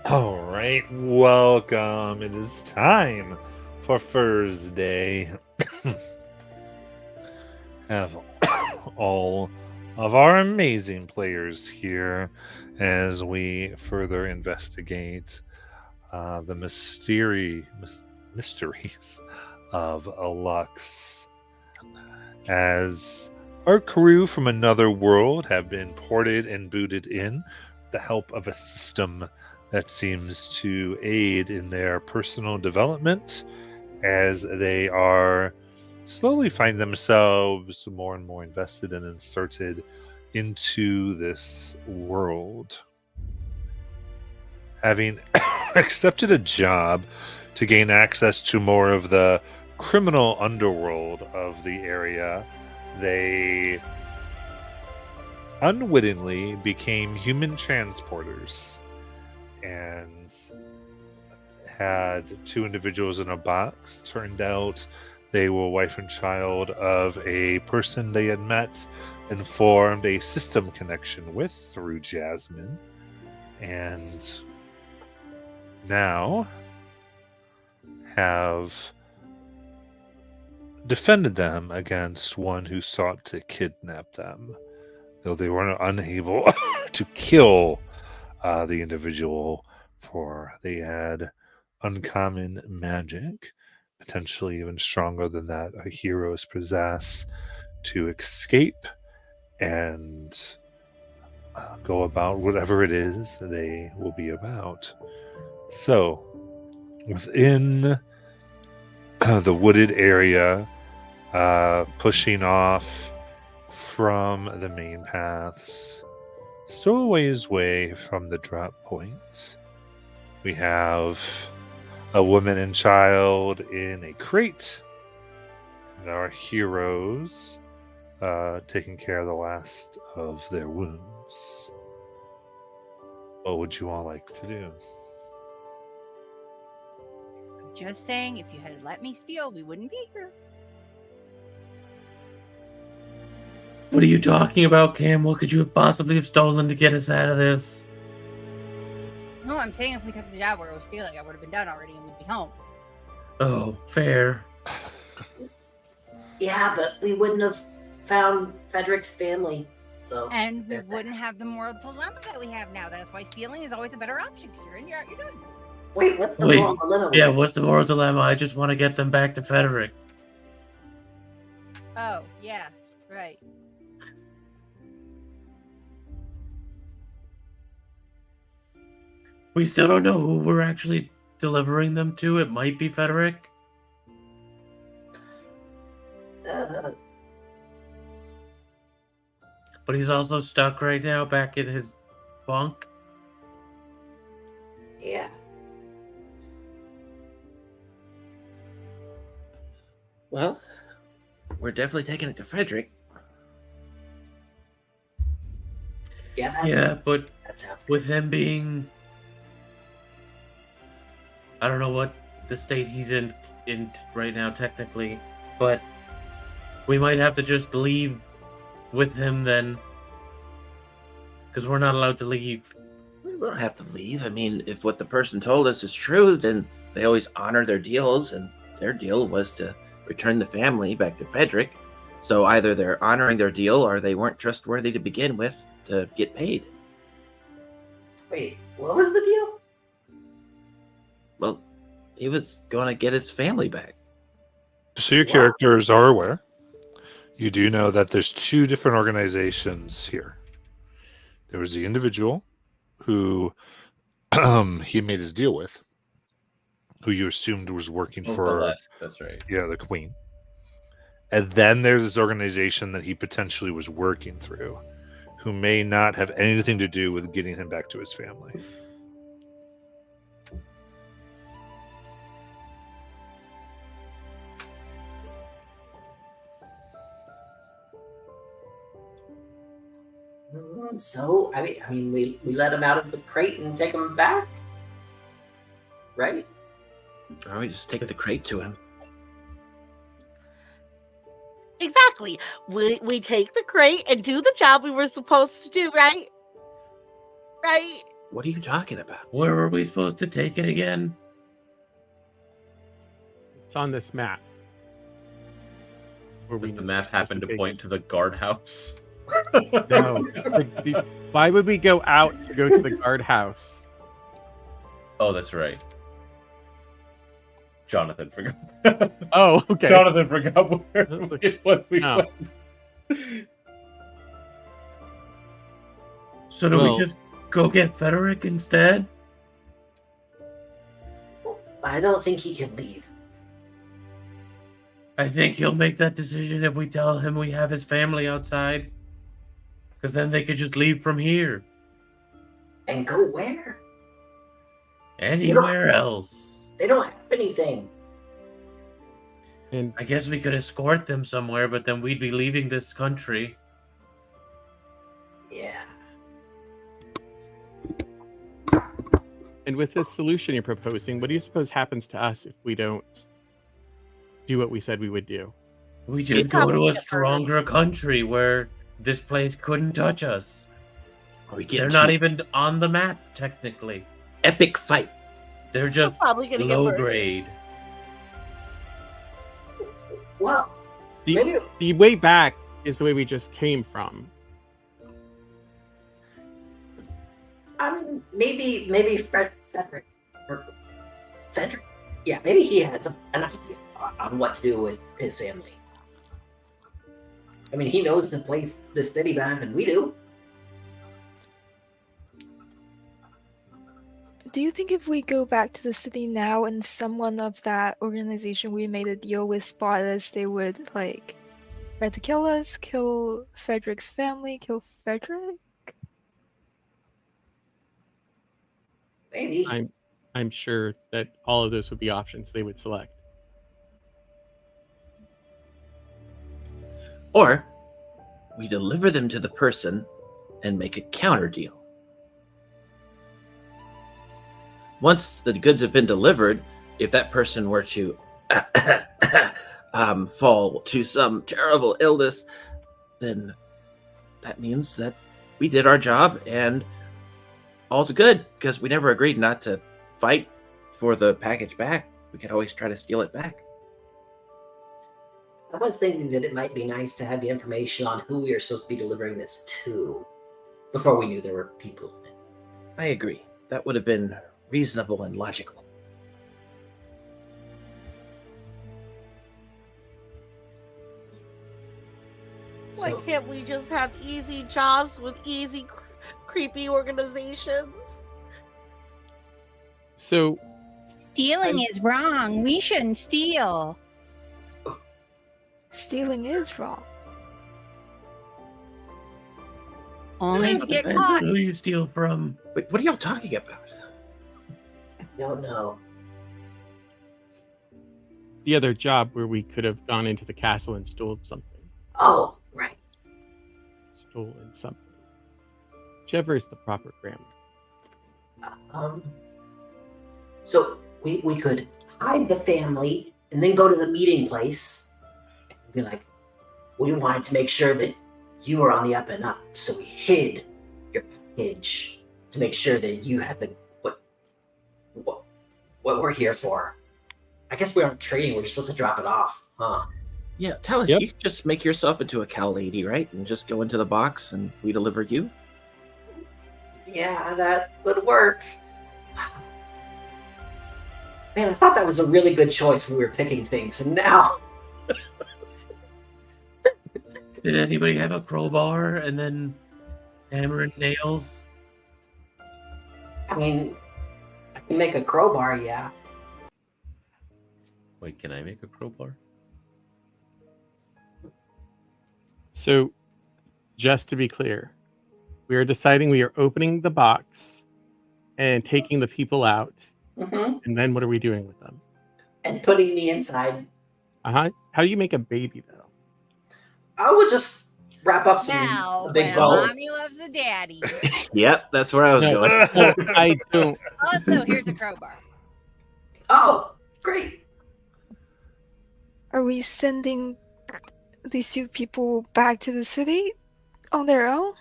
All right, welcome. It is time for Fursday. Have all of our amazing players here as we further investigate the mysteries of Lux. As our crew from another world have been ported and booted in with the help of a system that seems to aid in their personal development as they are slowly find themselves more and more invested and inserted into this world. Having accepted a job to gain access to more of the criminal underworld of the area, they unwittingly became human transporters and had two individuals in a box. Turned out they were wife and child of a person they had met and formed a system connection with through Jasmine. And now have defended them against one who sought to kidnap them, though they were unable to kill the individual, for they had uncommon magic, potentially even stronger than that our heroes possess, to escape and go about whatever it is they will be about. So, within the wooded area, pushing off from the main paths, still a ways away from the drop points, we have a woman and child in a crate, and our heroes taking care of the last of their wounds. What would you all like to do? Just saying, if you had let me steal, we wouldn't be here. What are you talking about, Cam? What could you have possibly have stolen to get us out of this? No, I'm saying if we took the job where it was stealing, I would have been done already and we'd be home. Oh, fair. Yeah, but we wouldn't have found Frederick's family. So and we wouldn't have the moral dilemma that we have now. That's why stealing is always a better option because you're in, you're done. Wait, what's the moral dilemma? Yeah, what's the moral dilemma? I just want to get them back to Frederick. Oh, yeah, right. We still don't know who we're actually delivering them to. It might be Frederick. But he's also stuck right now back in his bunk. Yeah. Well, we're definitely taking it to Frederick. Yeah, but that sounds with him being... I don't know what the state he's in right now technically, but we might have to just leave with him then, because we're not allowed to leave. We don't have to leave. I mean, if what the person told us is true, then they always honor their deals, and their deal was to return the family back to Frederick. So either they're honoring their deal or they weren't trustworthy to begin with to get paid. Wait, what was the deal? Well, he was going to get his family back. So your characters are aware. You do know that there's two different organizations here. There was the individual who he made his deal with, who you assumed was working for that's right. Yeah, the Queen. And then there's this organization that he potentially was working through, who may not have anything to do with getting him back to his family. So, I mean, we let him out of the crate and take him back, right? Or we just take the crate to him. Exactly. We take the crate and do the job we were supposed to do, right? Right? What are you talking about? Where were we supposed to take it again? It's on this map. Where Does we the map happen to take point to the guardhouse? it. No. Why would we go out to go to the guardhouse? Oh, that's right. Jonathan forgot. Oh, okay. Jonathan forgot where it was we No. went. So do we Well- just go get Frederick instead? I don't think he can leave. I think he'll make that decision if we tell him we have his family outside. Because then they could just leave from here. And go where? Anywhere else. They don't have anything. And I guess we could escort them somewhere, but then we'd be leaving this country. Yeah. And with this solution you're proposing, what do you suppose happens to us if we don't do what we said we would do? We just We'd go to probably a get stronger country where this place couldn't touch us. Or we get They're into not an even on the map, technically. epic fight. They're We're just probably gonna get low murdered. grade. Well, The, maybe the way back is the way we just came from. maybe Frederick, or Frederick, yeah, maybe he has an idea on what to do with his family. I mean, he knows the place, the city better than we do. Do you think if we go back to the city now and someone of that organization we made a deal with spot us, they would like try to kill us, kill Frederick's family, kill Frederick? Maybe. I'm sure that all of those would be options they would select. Or we deliver them to the person and make a counter deal. Once the goods have been delivered, if that person were to fall to some terrible illness, then that means that we did our job and all's good, because we never agreed not to fight for the package back. We could always try to steal it back. I was thinking that it might be nice to have the information on who we are supposed to be delivering this to before we knew there were people in it. I agree. That would have been reasonable and logical. Why So- can't we just have easy jobs with easy, creepy organizations? So Stealing is wrong. We shouldn't steal. Stealing is wrong. Only if you get Depends on caught. who you steal from. Wait, what are y'all talking about? I don't know. the other job where we could have gone into the castle and stolen something. Oh, right. Stolen something. Whichever is the proper grammar. So we could hide the family and then go to the meeting place and be like, we wanted to make sure that you were on the up and up, so we hid your package to make sure that you had the what we're here for. I guess we aren't trading, we're just supposed to drop it off, huh? Yeah, tell us. Yep. You could just make yourself into a cow lady, right? And just go into the box and we deliver you. Yeah, that would work. Man, I thought that was a really good choice when we were picking things, and now Did anybody have a crowbar and then hammer and nails? I mean, I can make a crowbar, yeah. Wait, can I make a crowbar? So, just to be clear, we are deciding we are opening the box and taking the people out. Mm-hmm. And then what are we doing with them? And putting me inside. How do you make a baby, though? I would just wrap up some Now, a big well, bowl. mommy loves a daddy. Yep, that's where I was No. going. Well, I don't. Also, here's a crowbar. Oh, great. Are we sending these two people back to the city on their own?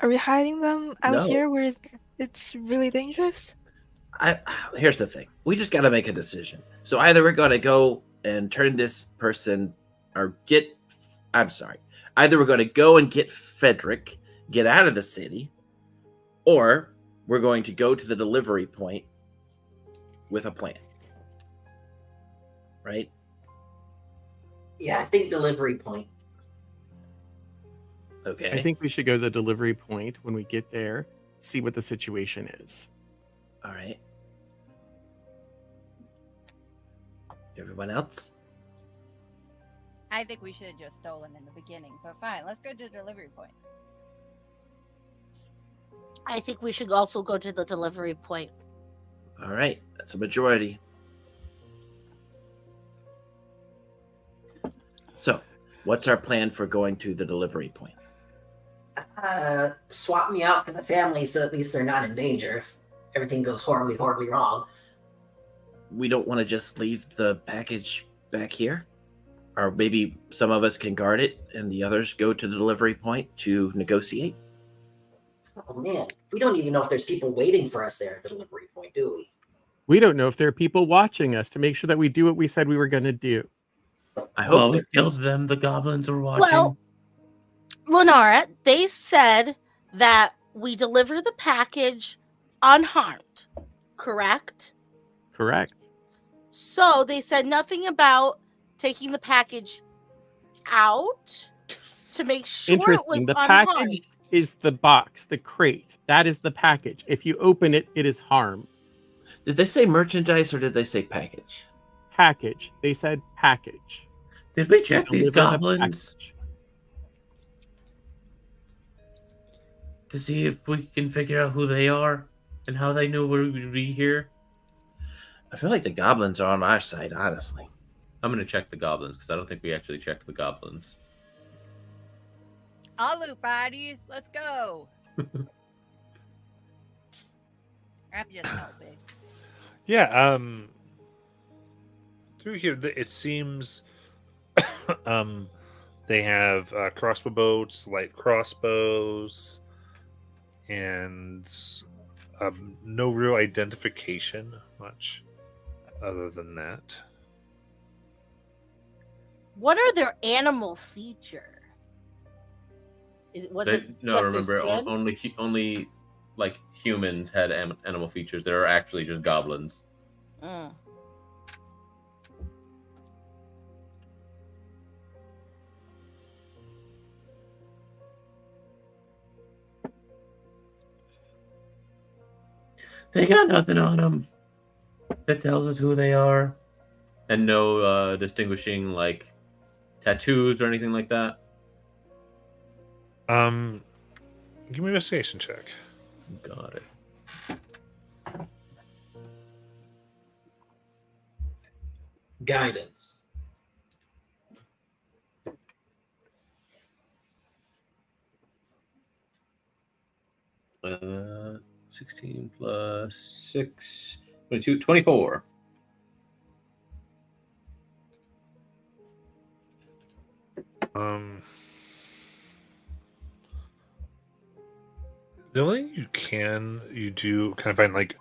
Are we hiding them out No. here where it's really dangerous? Here's the thing. We just got to make a decision. So either we're going to go and turn this person or get. I'm sorry. Either we're going to go and get Frederick, get out of the city, or we're going to go to the delivery point with a plan. Right? Yeah, I think delivery point. Okay. I think we should go to the delivery point when we get there, see what the situation is. All right. Everyone else? I think we should have just stolen in the beginning, but fine. Let's go to the delivery point. I think we should also go to the delivery point. All right. That's a majority. So, what's our plan for going to the delivery point? Swap me out for the family so at least they're not in danger if everything goes horribly, horribly wrong. We don't want to just leave the package back here? Or maybe some of us can guard it and the others go to the delivery point to negotiate? Oh man, we don't even know if there's people waiting for us there at the delivery point, do we? We don't know if there are people watching us to make sure that we do what we said we were going to do. I hope We there killed is. them. The goblins are watching. Well, Lenara, they said that we deliver the package unharmed, correct? Correct. So they said nothing about taking the package out to make sure it was Interesting. The unharmed. package is the box, the crate. That is the package. If you open it, it is harmed. Did they say merchandise or did they say package? Package. They said package. Did we check these Deliver the goblins package. to see if we can figure out who they are and how they knew we would be here? I feel like the goblins are on our side, honestly. I'm gonna check the goblins because I don't think we actually checked the goblins. All loot bodies, let's go. I'm just helping. Yeah, through here it seems they have crossbow boats, light crossbows, and no real identification much other than that. What are their animal feature? Was No, their remember, skin? only like humans had animal features. There are actually just goblins. Mm. They got nothing on them that tells us who they are, and no distinguishing like tattoos or anything like that. Give me an investigation check. Got it. Guidance. Uh, 16 plus 6, 22, 24. The only thing you do kind of find like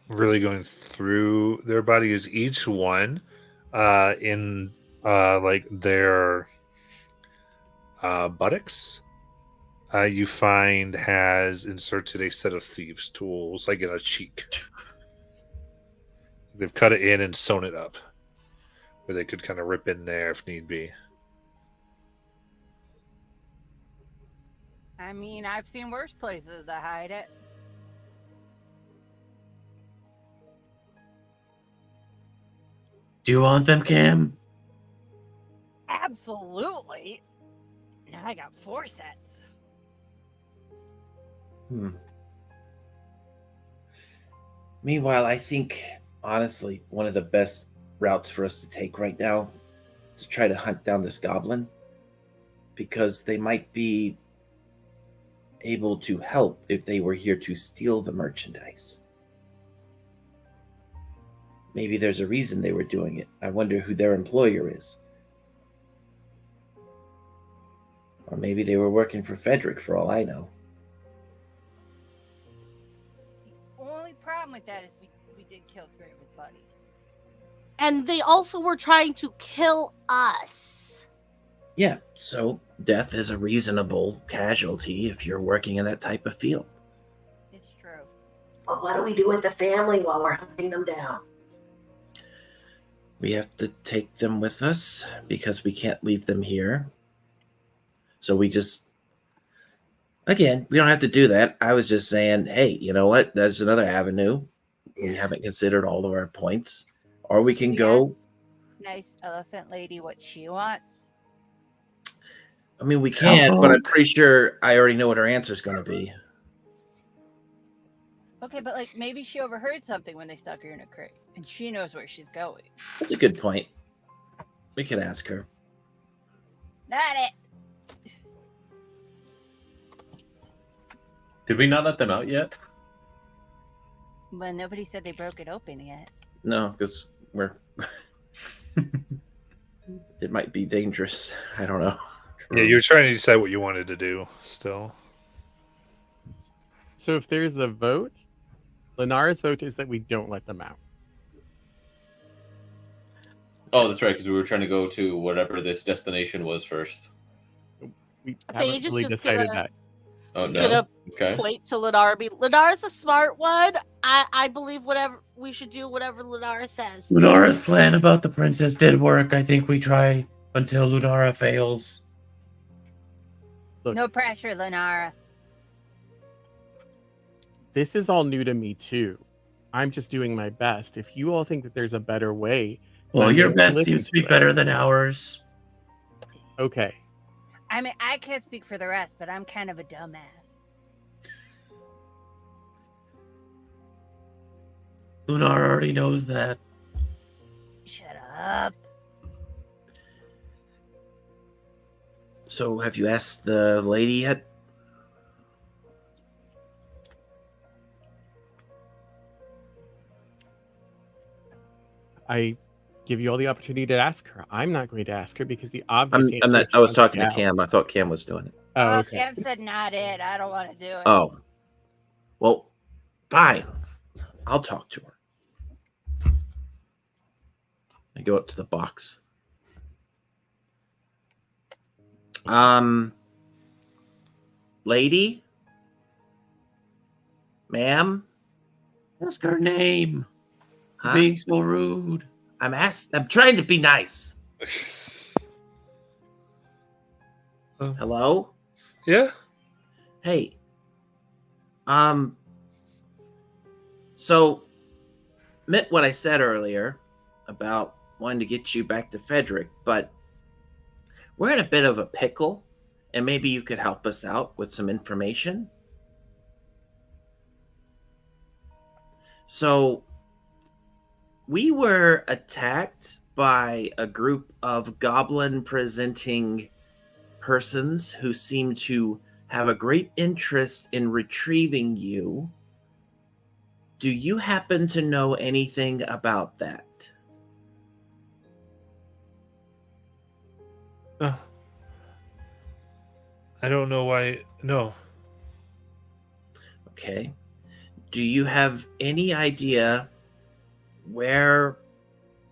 really going through their body is each one in like their buttocks you find has inserted a set of thieves' tools, like in a cheek. They've cut it in and sewn it up, where they could kind of rip in there if need be. I mean, I've seen worse places to hide it. Do you want them, Cam? Absolutely. Now I got 4 sets. Meanwhile, I think, honestly, one of the best routes for us to take right now is to try to hunt down this goblin, because they might be able to help if they were here to steal the merchandise. Maybe there's a reason they were doing it. I wonder who their employer is. Or maybe they were working for Frederick, for all I know. only problem with that is we did kill 3 of his buddies. And they also were trying to kill us. Yeah, so death is a reasonable casualty if you're working in that type of field. It's true. But what do we do with the family while we're hunting them down? We have to take them with us because we can't leave them here. So we just, again, we don't have to do that. I was just saying, hey, you know what? There's another avenue. We haven't considered all of our points. Or we can go. Nice elephant lady, what she wants. I mean, we can, but I'm pretty sure I already know what her answer is going to be. Okay, but like maybe she overheard something when they stuck her in a crate, and she knows where she's going. That's a good point. We could ask her. Not it. Did we not let them out yet? Well, nobody said they broke it open yet. No, because we're. It might be dangerous. I don't know. Yeah, you're trying to decide what you wanted to do still. So if there's a vote, Lenara's vote is that we don't let them out. Oh, that's right, because we were trying to go to whatever this destination was first. We I think haven't really just decided gonna- that. Oh, no. Gonna Okay. point to Lenara. Lenara's the smart one. I believe whatever we should do, whatever Lenara says. Lunara's plan about the princess did work. I think we try until Lunara fails. Look, No pressure, Lenara. this is all new to me too. I'm just doing my best. If you all think that there's a better way, Well, I'm your willing to best listen seems to be it. better than ours. Okay. I mean, I can't speak for the rest, but I'm kind of a dumbass. Lunara already knows that. Shut up. So, have you asked the lady yet? I give you all the opportunity to ask her. I'm not going to ask her because the obvious I'm answer not. is I was she talking to wants Cam. I thought Cam was doing it. out. Oh, Oh, okay. Cam said not it. I don't want to do it. Oh, well, fine. I'll talk to her. I go up to the box. Lady, ma'am, Ask her name. huh? Being so rude. I'm trying to be nice. Hello. Yeah. Hey. So, meant what I said earlier about wanting to get you back to Frederick, but we're in a bit of a pickle, and maybe you could help us out with some information. So, we were attacked by a group of goblin presenting persons who seem to have a great interest in retrieving you. Do you happen to know anything about that? I don't know why. No. Okay. Do you have any idea where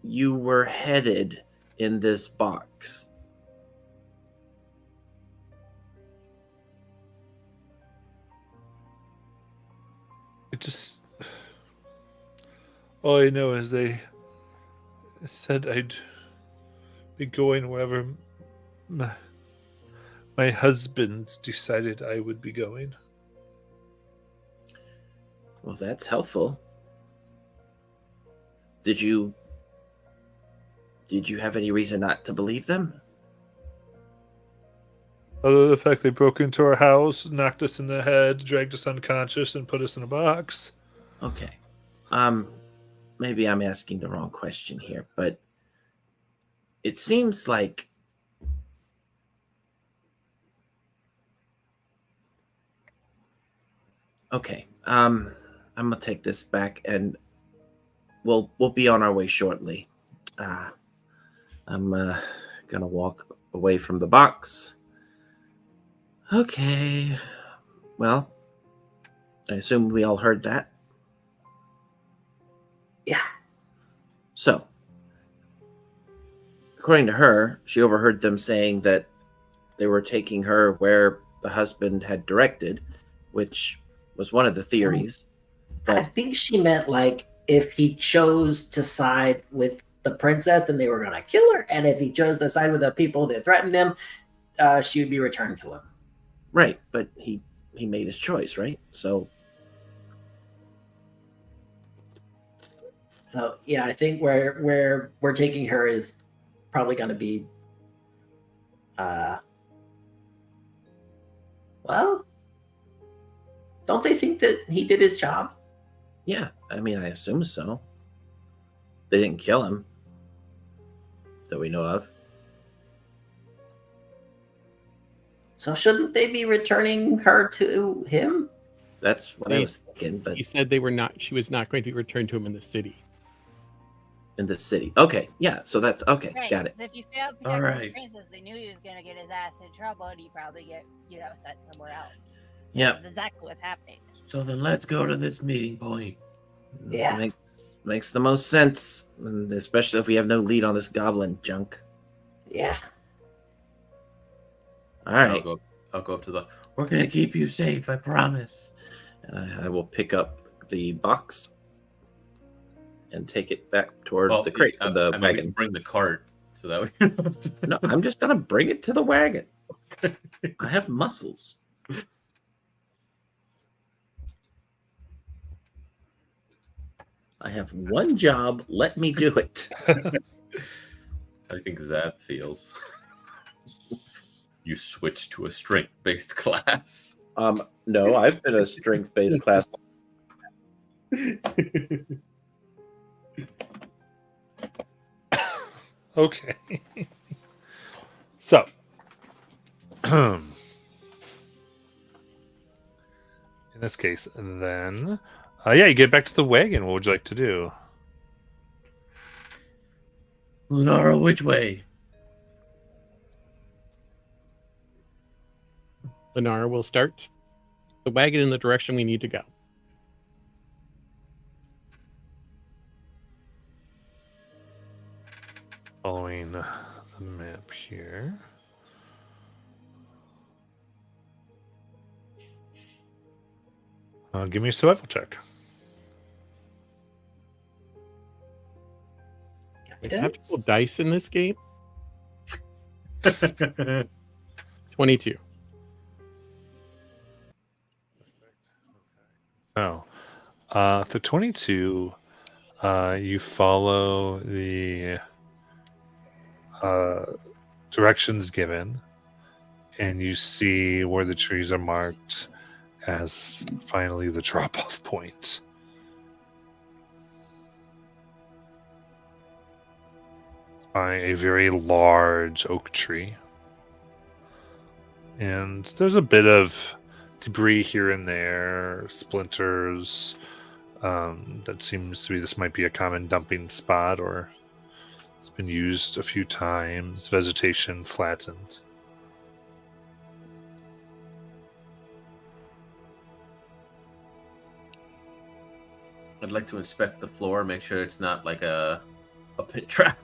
you were headed in this box? It just. All I know is they said I'd be going wherever my husband decided I would be going. Well, that's helpful. Did you have any reason not to believe them? Other than the fact they broke into our house, knocked us in the head, dragged us unconscious, and put us in a box. Okay. Maybe I'm asking the wrong question here, but it seems like okay. I'm gonna take this back, and we'll be on our way shortly. I'm gonna walk away from the box. Okay. Well, I assume we all heard that. So, according to her, she overheard them saying that they were taking her where the husband had directed, which was one of the theories. I But think she meant like if he chose to side with the princess, then they were gonna kill her, and if he chose to side with the people that threatened him, she would be returned to him. right, but he made his choice, right? So So yeah, I think where we're taking her is probably going to be, well, don't they think that he did his job? yeah, I mean, I assume so. They didn't kill him that we know of. So shouldn't they be returning her to him? That's what I was thinking. But He said she was not going to be returned to him in the city. in the city, okay, yeah. So that's okay. Right. Got it. 'cause if you failed to All protect the right. princess, they knew he was gonna get his ass in trouble, and he'd probably get, sent somewhere else. Yeah. That's exactly what's happening. So then let's go to this meeting point. Yeah. Makes the most sense, and especially if we have no lead on this goblin junk. Yeah. All right, I'll go up to the. We're gonna keep you safe, I promise. and I will pick up the box and take it back toward the crate, I the mean, we can wagon. bring the cart so that we. No, I'm just gonna bring it to the wagon. I have muscles. I have one job. Let me do it. How do you think Zab feels? You switched to a strength-based class. No, I've been a strength-based class. Okay. So, in this case, then, yeah, you get back to the wagon. What would you like to do? Lunara, which way? Lenara will start the wagon in the direction we need to go. Following the map here. Give me a survival check. You have to roll dice in this game. 22. So, the 22, you follow the directions given, and you see where the trees are marked as finally the drop-off point. By a very large oak tree. And there's a bit of debris here and there, splinters. That seems to be, this might be a common dumping spot, or it's been used a few times. Vegetation flattened. I'd like to inspect the floor, make sure it's not like a pit trap.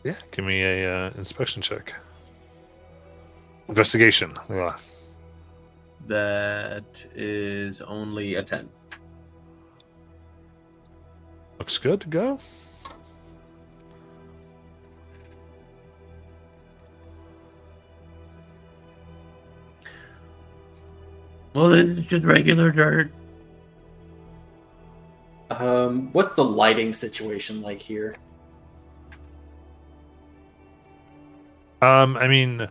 Yeah, give me a inspection check. Investigation. Yeah. That is only a 10. Looks good to go. Well, then it's just regular dirt. What's the lighting situation like here? I mean,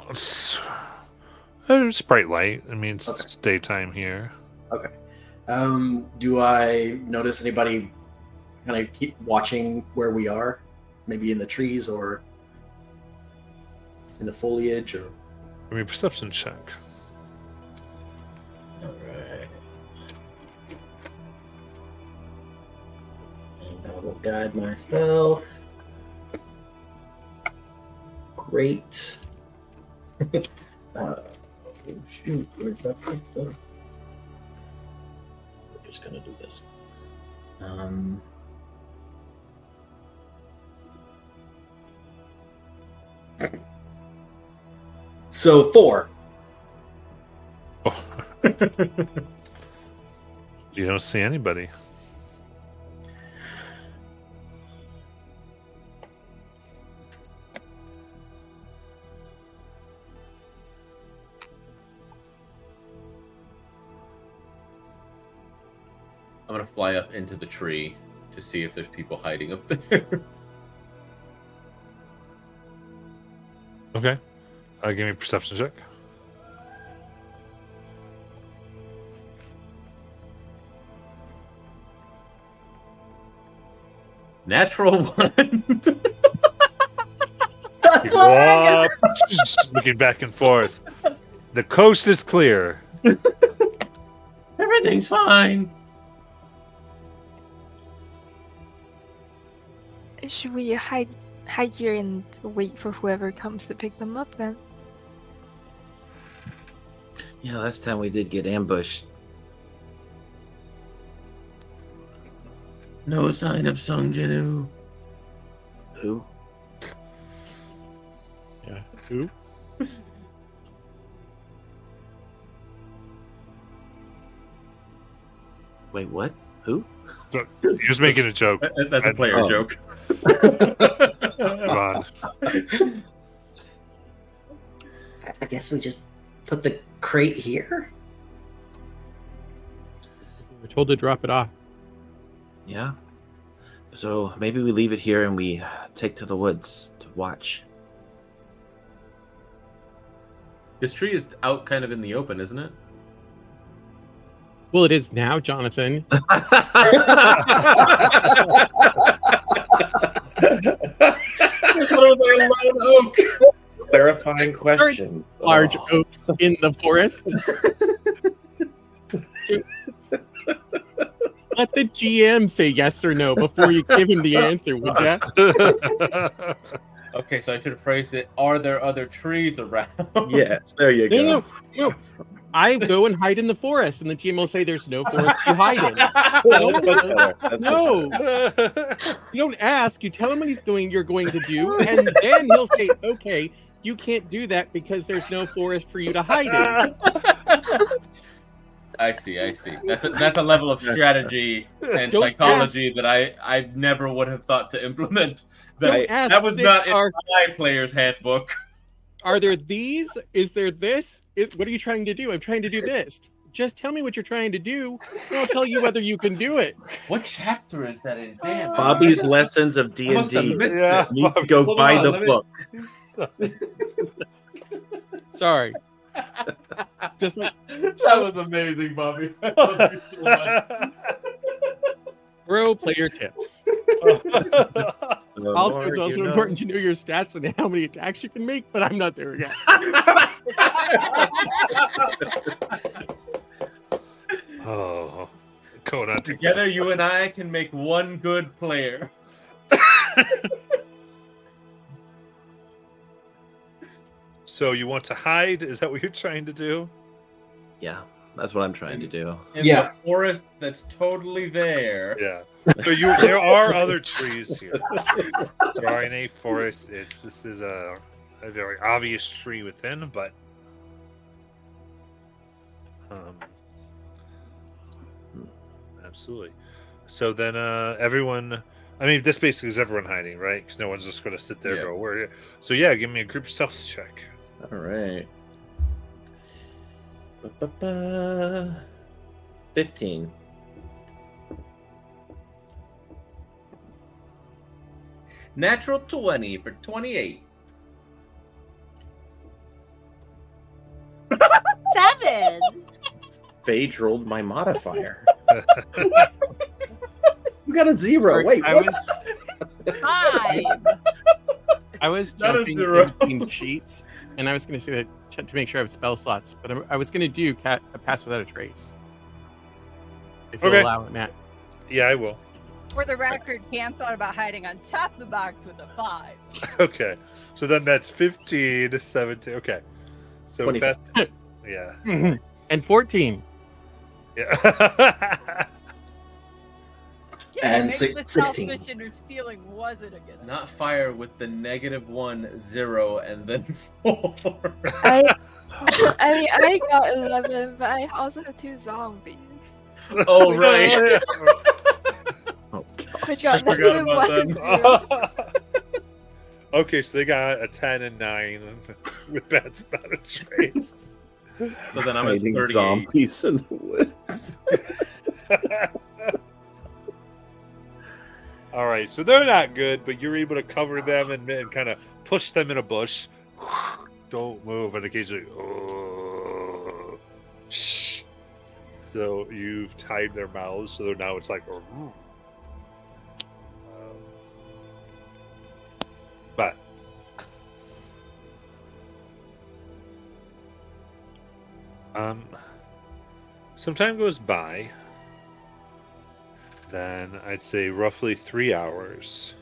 it's bright light. I mean, it's daytime here. Okay. Do I notice anybody kind of keep watching where we are? Maybe in the trees or in the foliage or... Give me a perception check. Alright. And I will guide myself. Great. Oh shoot, where's that picked up? We're just gonna do this. Um, so 4. Oh. You don't see anybody. I'm gonna fly up into the tree to see if there's people hiding up there. Okay. Give me a perception check. Natural 1. You go up, looking back and forth. The coast is clear. Everything's fine. Should we hide here and wait for whoever comes to pick them up then? Yeah, last time we did get ambushed. No sign of Sung Jinu. Who? Yeah. Who? Wait, what? Who? So, he was making a joke. That's a player Oh. joke. Come on. I guess we just put the crate here. We're told to drop it off. Yeah. So maybe we leave it here and we take to the woods to watch. This tree is out kind of in the open, isn't it? Well, it is now, Jonathan. Clarifying question. Large oaks in the forest. Let the GM say yes or no before you give him the answer, would ya? Okay, so I should have phrased it. Are there other trees around? Yes, there you go. No. I go and hide in the forest, and the GM will say there's no forest to hide in. No. You don't ask. You tell him what you're going to do, and then he'll say, okay, you can't do that because there's no forest for you to hide in. I see. That's a level of strategy and Don't psychology that I never would have thought to implement. Don't ask. That was Six not in are- my player's handbook. Are there these? Is there this? What are you trying to do? I'm trying to do this. Just tell me what you're trying to do, and I'll tell you whether you can do it. What chapter is that in? Damn. Bobby's lessons of I must have D&D. missed Yeah. it. You need to go Hold buy on, the let me- book. Sorry. Just like That was amazing, Bobby. I love you so much. pro player tips. The Also, more it's also you know. important to know your stats and how many attacks you can make, but I'm not there yet. Oh, Conan Together, you and I can make one good player. So you want to hide? Is that what you're trying to do? Yeah, that's what I'm trying to do. In Yeah. the forest that's totally there. Yeah. So there are other trees here. You are in a forest. This is a very obvious tree within, but absolutely. So then everyone. I mean, this basically is everyone hiding, right? Because no one's just going to sit there and Yeah. go, "Where?" Are you?" So yeah, give me a group stealth check. All right. 15. Natural 20 for 28. 7. Phage rolled my modifier. We got a 0. Sorry, Wait, I what? was 5. I was Not a jumping zero. in between sheets, and I was going to say that to make sure I have spell slots, but I was going to do a pass without a trace. If you'll Okay. allow it, Matt. Yeah, I will. For the record, Cam thought about hiding on top of the box with a 5. Okay. So then that's 15, 17. Okay. So 25. best. Yeah. And 14. Yeah. And maybe the 16. selfish or stealing wasn't a good idea. Not fire with the -1, 0, and then 4. I mean, I got 11, but I also have 2 zombies. Oh, right. Oh, God. Which got forgot negative about 1 and them. 0. Okay, so they got a 10 and 9 with bad spotted trace. So then I'm at Hiding 38. zombies in the woods. All right, so they're not good, but you're able to cover them and kind of push them in a bush. Don't move, and occasionally, shh. So you've tied their mouths, so now it's like, but some time goes by. Then I'd say roughly 3 hours.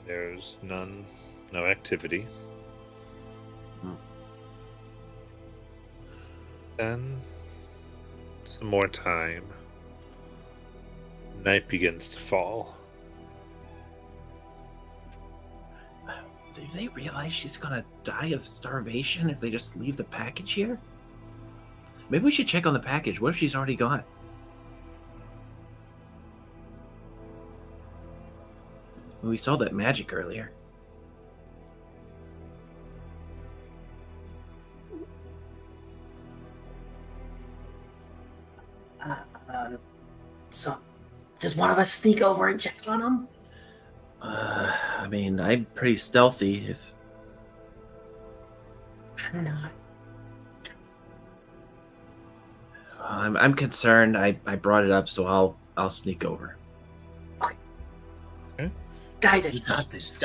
There's no activity. Then some more time. Night begins to fall. Do they realize she's gonna die of starvation if they just leave the package here? Maybe we should check on the package. What if she's already gone? We saw that magic earlier. So, does one of us sneak over and check on them? I mean, I'm pretty stealthy. If I'm not. I'm concerned, I brought it up, so I'll sneak over. Guidance. You got this.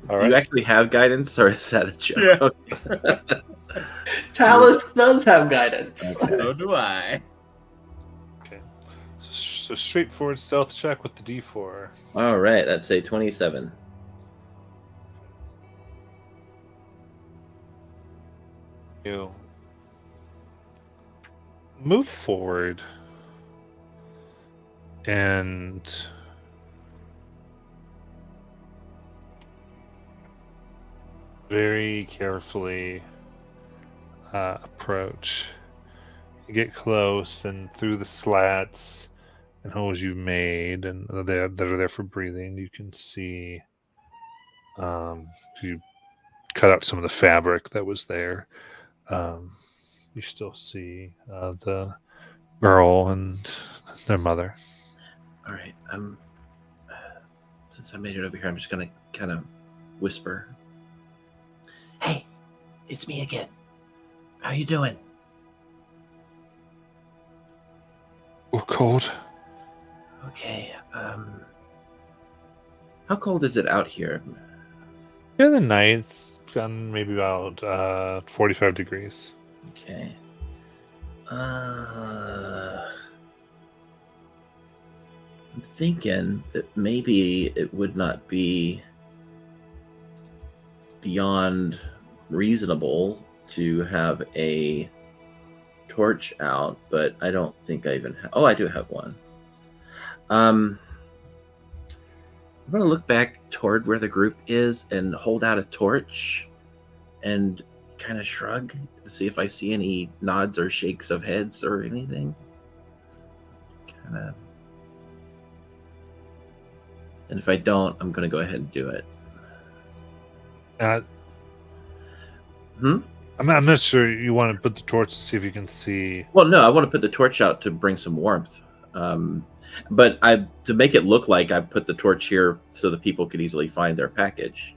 All Do right. you actually have guidance, or is that a joke? Yeah. Talus does have guidance. So do I. Okay. So straightforward stealth check with the D4. All right, that's a 27. You move forward and very carefully approach. You get close, and through the slats and holes you've made and that are there for breathing, you can see you cut out some of the fabric that was there. You still see the girl and their mother. All right, since I made it over here, I'm just gonna kind of whisper. Hey, it's me again. How you doing? We're cold. Okay. How cold is it out here? Yeah, the night's gotten maybe about 45 degrees. Okay. I'm thinking that maybe it would not be beyond reasonable to have a torch out, but I don't think I even have. Oh, I do have one. I'm going to look back toward where the group is and hold out a torch and kind of shrug to see if I see any nods or shakes of heads or anything. Kind of. And if I don't, I'm going to go ahead and do it. I'm not sure you want to put the torch to see if you can see. Well, no, I want to put the torch out to bring some warmth. But to make it look like I put the torch here so the people could easily find their package.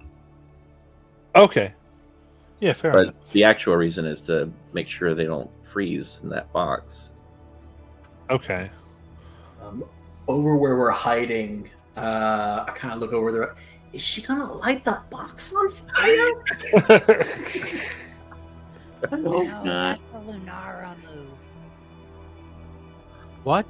Okay. Yeah, fair But enough. the actual reason is to make sure they don't freeze in that box. Okay. Over where we're hiding, I kind of look over there. Is she gonna light the box on fire? Oh, No, God. that's the Lunara move. What?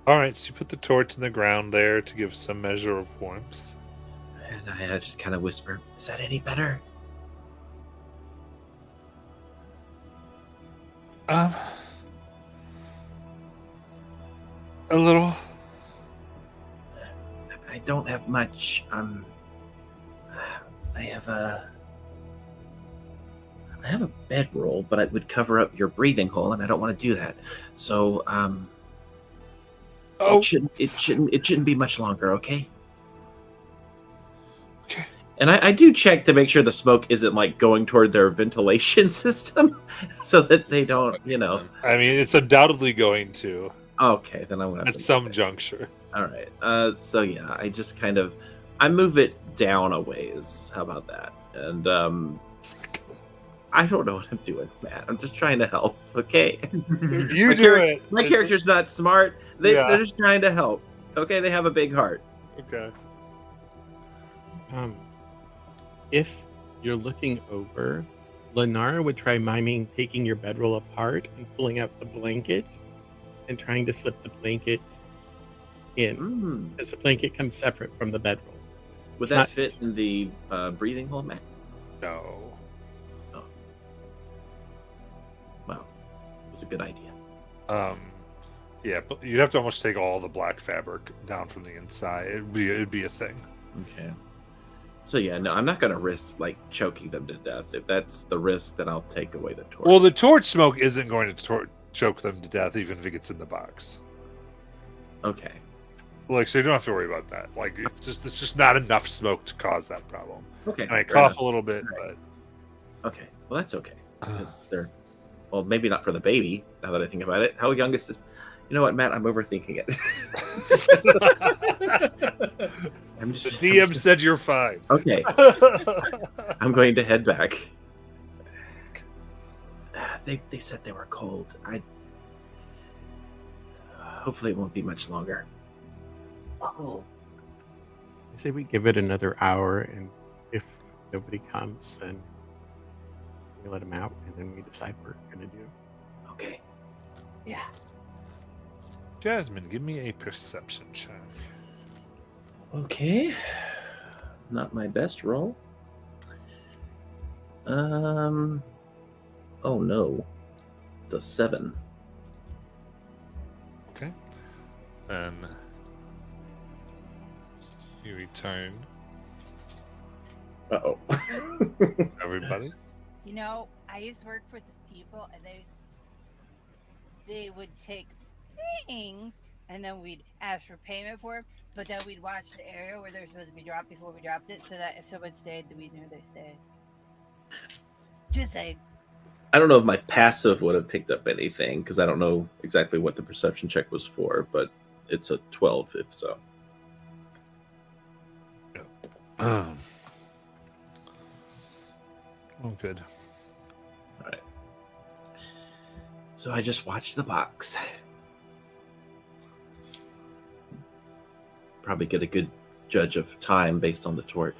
All right, so you put the torch in the ground there to give some measure of warmth. And I just kind of whisper, "Is that any better?" A little. I don't have much. I have a bedroll, but it would cover up your breathing hole, and I don't want to do that. So, Oh, it shouldn't be much longer, okay? okay. And I do check to make sure the smoke isn't like going toward their ventilation system, so that they don't, I mean, it's undoubtedly going to Okay, then I'm gonna have at to some move it. juncture. All right. So yeah, I just I move it down a ways. How about that? And I don't know what I'm doing, Matt. I'm just trying to help. Okay. You My do char- it. My character's not smart. Yeah. They're just trying to help. Okay, they have a big heart. Okay. If you're looking over, Lenara would try miming taking your bedroll apart and pulling out the blanket and trying to slip the blanket in, because the blanket comes separate from the bedroll. Would It's that not- fit in the breathing hole, Matt? No. Wow, it was a good idea. Yeah, but you'd have to almost take all the black fabric down from the inside. It'd be a thing. Okay. So yeah, no, I'm not gonna risk like choking them to death. If that's the risk, then I'll take away the torch. Well, the torch smoke isn't going to choke them to death, even if it gets in the box. Okay. Like, so you don't have to worry about that. Like, it's just not enough smoke to cause that problem. Okay. And I fair cough enough. a little bit, Okay. Well, that's okay. Because they're, well, maybe not for the baby. Now that I think about it, how young is this? You know what, Matt? I'm overthinking it. but the DM said you're fine. Okay. I'm going to head back. They said they were cold. Hopefully it won't be much longer. Oh, I say we give it another hour, and if nobody comes, then we let them out, and then we decide what we're gonna do. Okay. yeah. Jasmine, give me a perception check. Okay. Not my best roll. Oh no. It's a 7. Okay. Then you return Uh-oh. everybody. You know, I used to work for these people, and they would take things, and then we'd ask for payment for them. But then we'd watch the area where they're supposed to be dropped before we dropped it, so that if someone stayed, then we knew they stayed. Just saying. I don't know if my passive would have picked up anything, because I don't know exactly what the perception check was for, but it's a 12 if so. Oh, good. All right. So I just watched the box. Probably get a good judge of time based on the torch.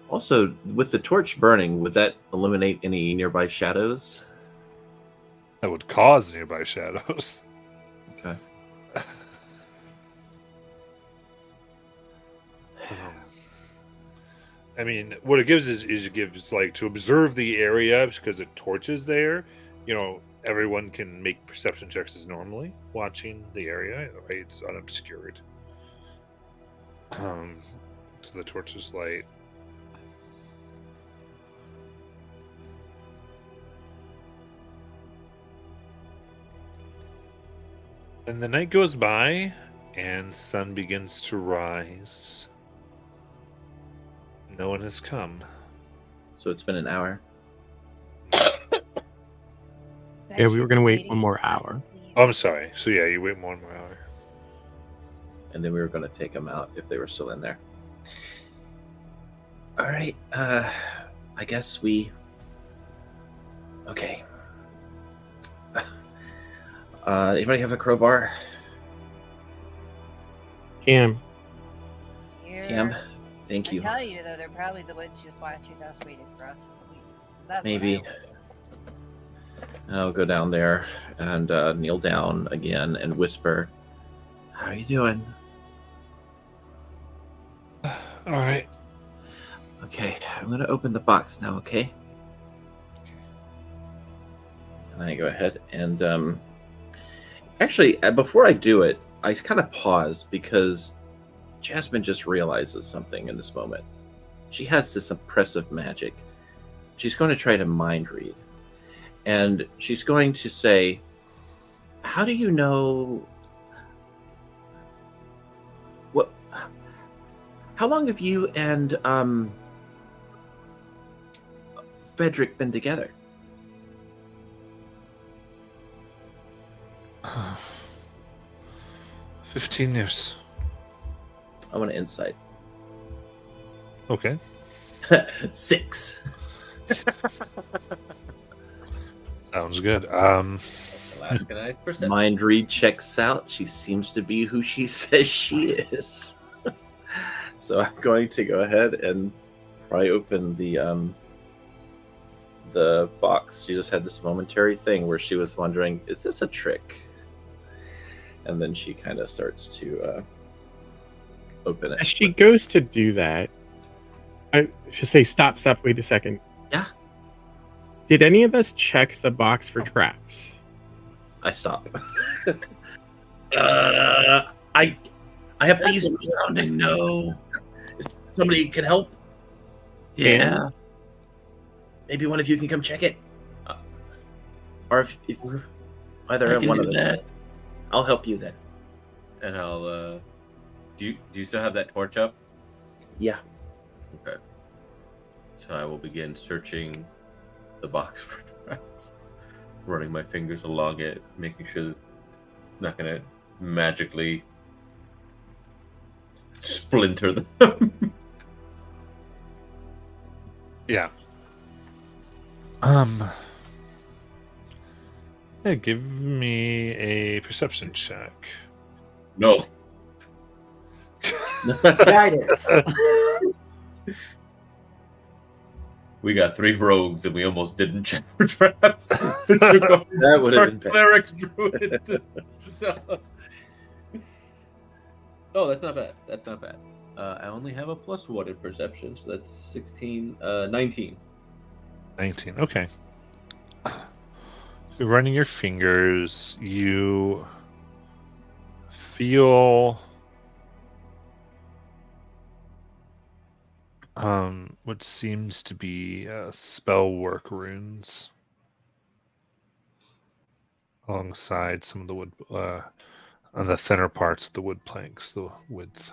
Also, with the torch burning, would that eliminate any nearby shadows? That would cause nearby shadows. Okay. I mean, what it gives is it gives like to observe the area because the torch is there. You know, everyone can make perception checks as normally watching the area. Right, it's unobscured. So the torch is light. And the night goes by, and sun begins to rise. No one has come. So it's been an hour. Yeah, we were gonna wait one more hour. Oh, I'm sorry. So yeah, you wait one more hour. And then we were going to take them out if they were still in there. All right. I guess we... Okay. Anybody have a crowbar? Cam, Cam? Thank you. I tell you, though, they're probably the ones just watching us, waiting for us to leave. That's what Maybe. I would do. I'll go down there and kneel down again and whisper, How are you doing? All right. Okay, I'm gonna open the box now. Okay. And I go ahead and actually, before I do it, I kind of pause because Jasmine just realizes something in this moment. She has this impressive magic. She's going to try to mind read. And she's going to say, how do you know what how long have you and Frederick been together? 15 years. I want an insight. Okay. 6. Sounds good. Alaskanized perception. Mind read checks out. She seems to be who she says she is. So I'm going to go ahead and pry open the box. She just had this momentary thing where she was wondering, is this a trick? And then she kind of starts to open it. As she goes to do that, I should say, stop, wait a second. Yeah. Did any of us check the box for traps? I stop. I have these around and no. If somebody can help. Yeah. Maybe one of you can come check it. Or if either one of them. I'll help you then. And I'll. Do you still have that torch up? Yeah. Okay. So I will begin searching the box for traps, running my fingers along it, making sure that I'm not gonna magically splinter them. Yeah. Yeah, give me a perception check. No. Guidance. We got 3 rogues and we almost didn't check for traps. It took That would have our been bad. cleric druid to tell us. Oh, that's not bad. That's not bad. I only have a +1 in perception, so that's 16, 19. 19. Okay. So running your fingers, you feel what seems to be spell work runes alongside some of the wood on the thinner parts of the wood planks, the width.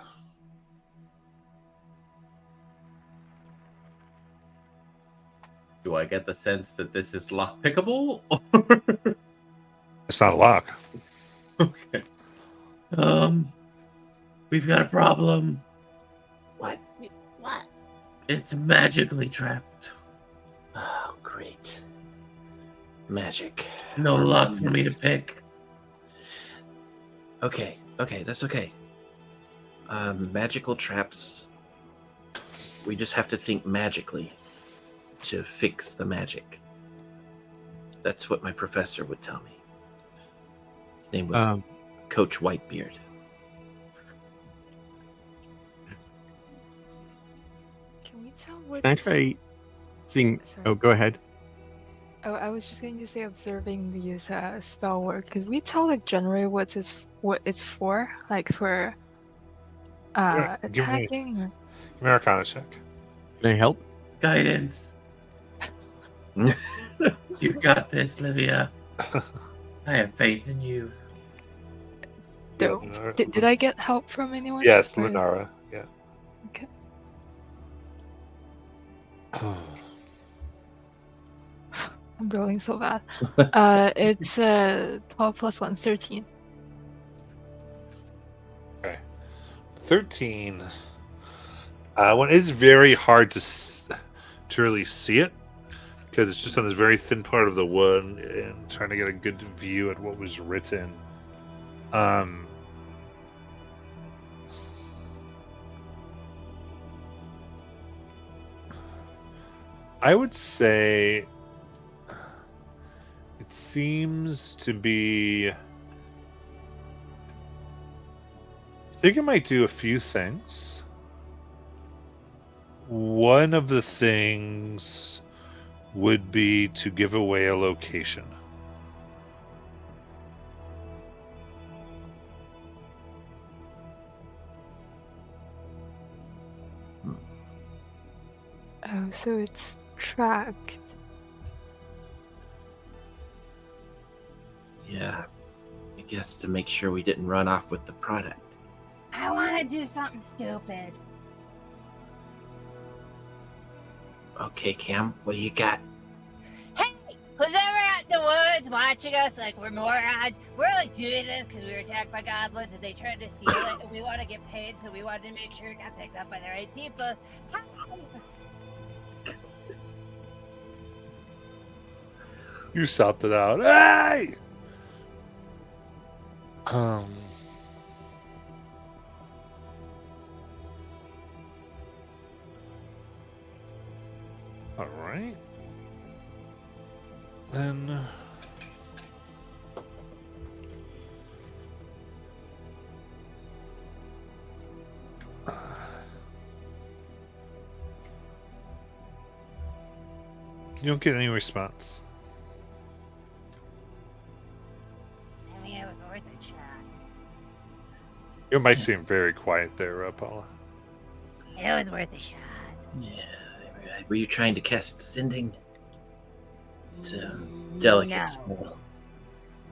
Do I get the sense that this is lock pickable? It's not a lock. Okay. We've got a problem. What? What? It's magically trapped. Oh, great. Magic. No luck for me to pick. Okay, that's okay. Magical traps. We just have to think magically to fix the magic. That's what my professor would tell me. His name was Coach Whitebeard. Can we tell what? Can I try seeing? Sorry. Oh, go ahead. Oh, I was just going to say observing these spell work. Could we tell like generally what it's for? Like for Yeah, give me- attacking? Or... Give me an Arcana check. Can I help? Guidance. You got this, Livia. I have faith in you. Did I get help from anyone? Yes, Or- Lunara. Yeah. Okay. I'm rolling so bad. It's 12 plus 1, 13. Okay. 13. When it's very hard to really see it because it's just on this very thin part of the wood and trying to get a good view at what was written. I would say it seems to be think it might do a few things. One of the things would be to give away a location. Oh, so it's tracked. Yeah, I guess to make sure we didn't run off with the product. I want to do something stupid. Okay, Cam, what do you got? Hey, who's ever out in the woods watching us like we're morons? We're like doing this because we were attacked by goblins and they tried to steal it, and we want to get paid, so we wanted to make sure it got picked up by the right people. Hi. You shouted out, "Hey!" All right. Then. You don't get any response. I mean, it was worth a shot. Your mic seemed very quiet there, Paula. It was worth a shot. Yeah, were you trying to cast sending? It's a delicate No. spell.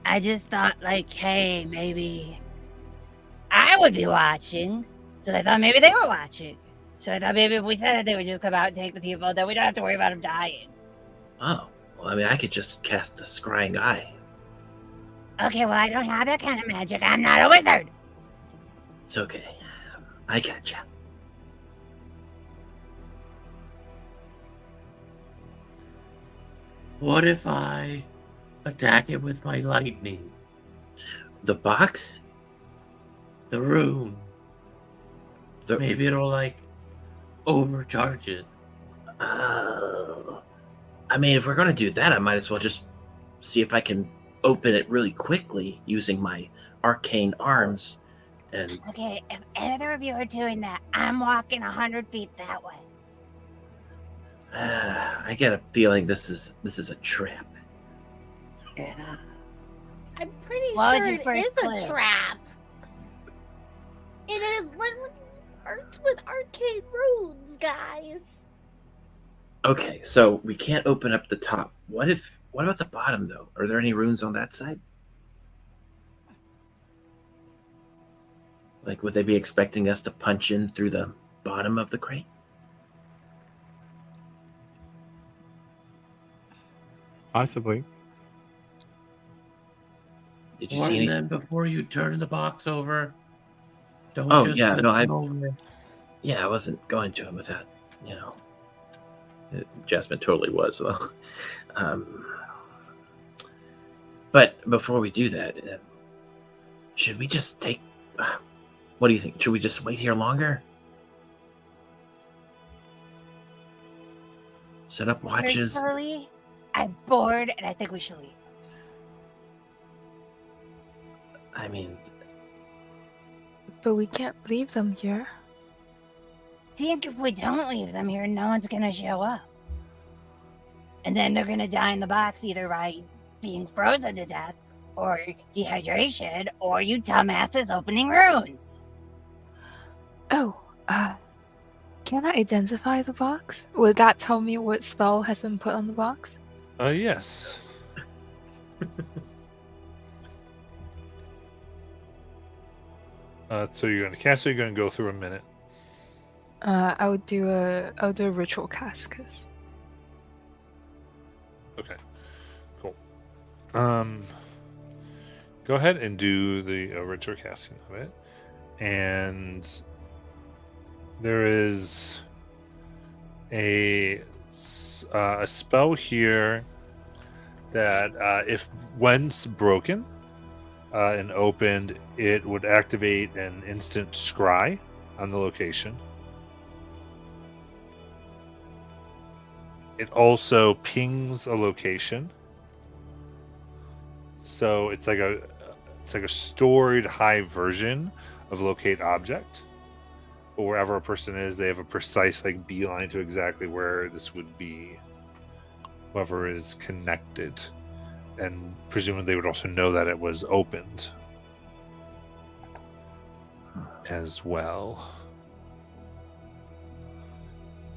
I just thought, like, hey, maybe I would be watching. So I thought maybe they were watching. So I thought maybe if we said it, they would just come out and take the people. Then we don't have to worry about them dying. Oh, well, I mean, I could just cast a scrying eye. Okay, well, I don't have that kind of magic. I'm not a wizard. It's okay. I gotcha. What if I attack it with my lightning? The box? The rune. The... Maybe it'll, like, overcharge it. Oh. I mean, if we're going to do that, I might as well just see if I can open it really quickly using my arcane arms. And Okay, if either of you are doing that, I'm walking 100 feet that way. I get a feeling this is a trap. Yeah. I'm pretty What was sure your it first is clue? a trap. It is with arcane runes, guys. Okay, so we can't open up the top. What about the bottom though? Are there any runes on that side? Like, would they be expecting us to punch in through the bottom of the crate? Possibly. Did you Or see any? then before you turn the box over, don't Oh, just yeah, flip no, it over. Yeah, I wasn't going to with that, you know. Jasmine totally was, though. But before we do that, should we just take... what do you think? Should we just wait here longer? Set up watches? Personally, I'm bored and I think we should leave. I mean... But we can't leave them here. Think if we don't leave them here, no one's gonna show up. And then they're gonna die in the box either by being frozen to death, or dehydration, or you dumbasses opening runes. Oh, can I identify the box? Will that tell me what spell has been put on the box? Yes. So you're going to cast it, or you're going to go through a minute? I'll do a ritual cast, cause Okay, cool. Go ahead and do the ritual casting of it, and there is a spell here that if once broken and opened, it would activate an instant scry on the location. It also pings a location, so it's like a storied high version of locate object. But wherever a person is, they have a precise like beeline to exactly where this would be. Whoever is connected, and presumably they would also know that it was opened as well.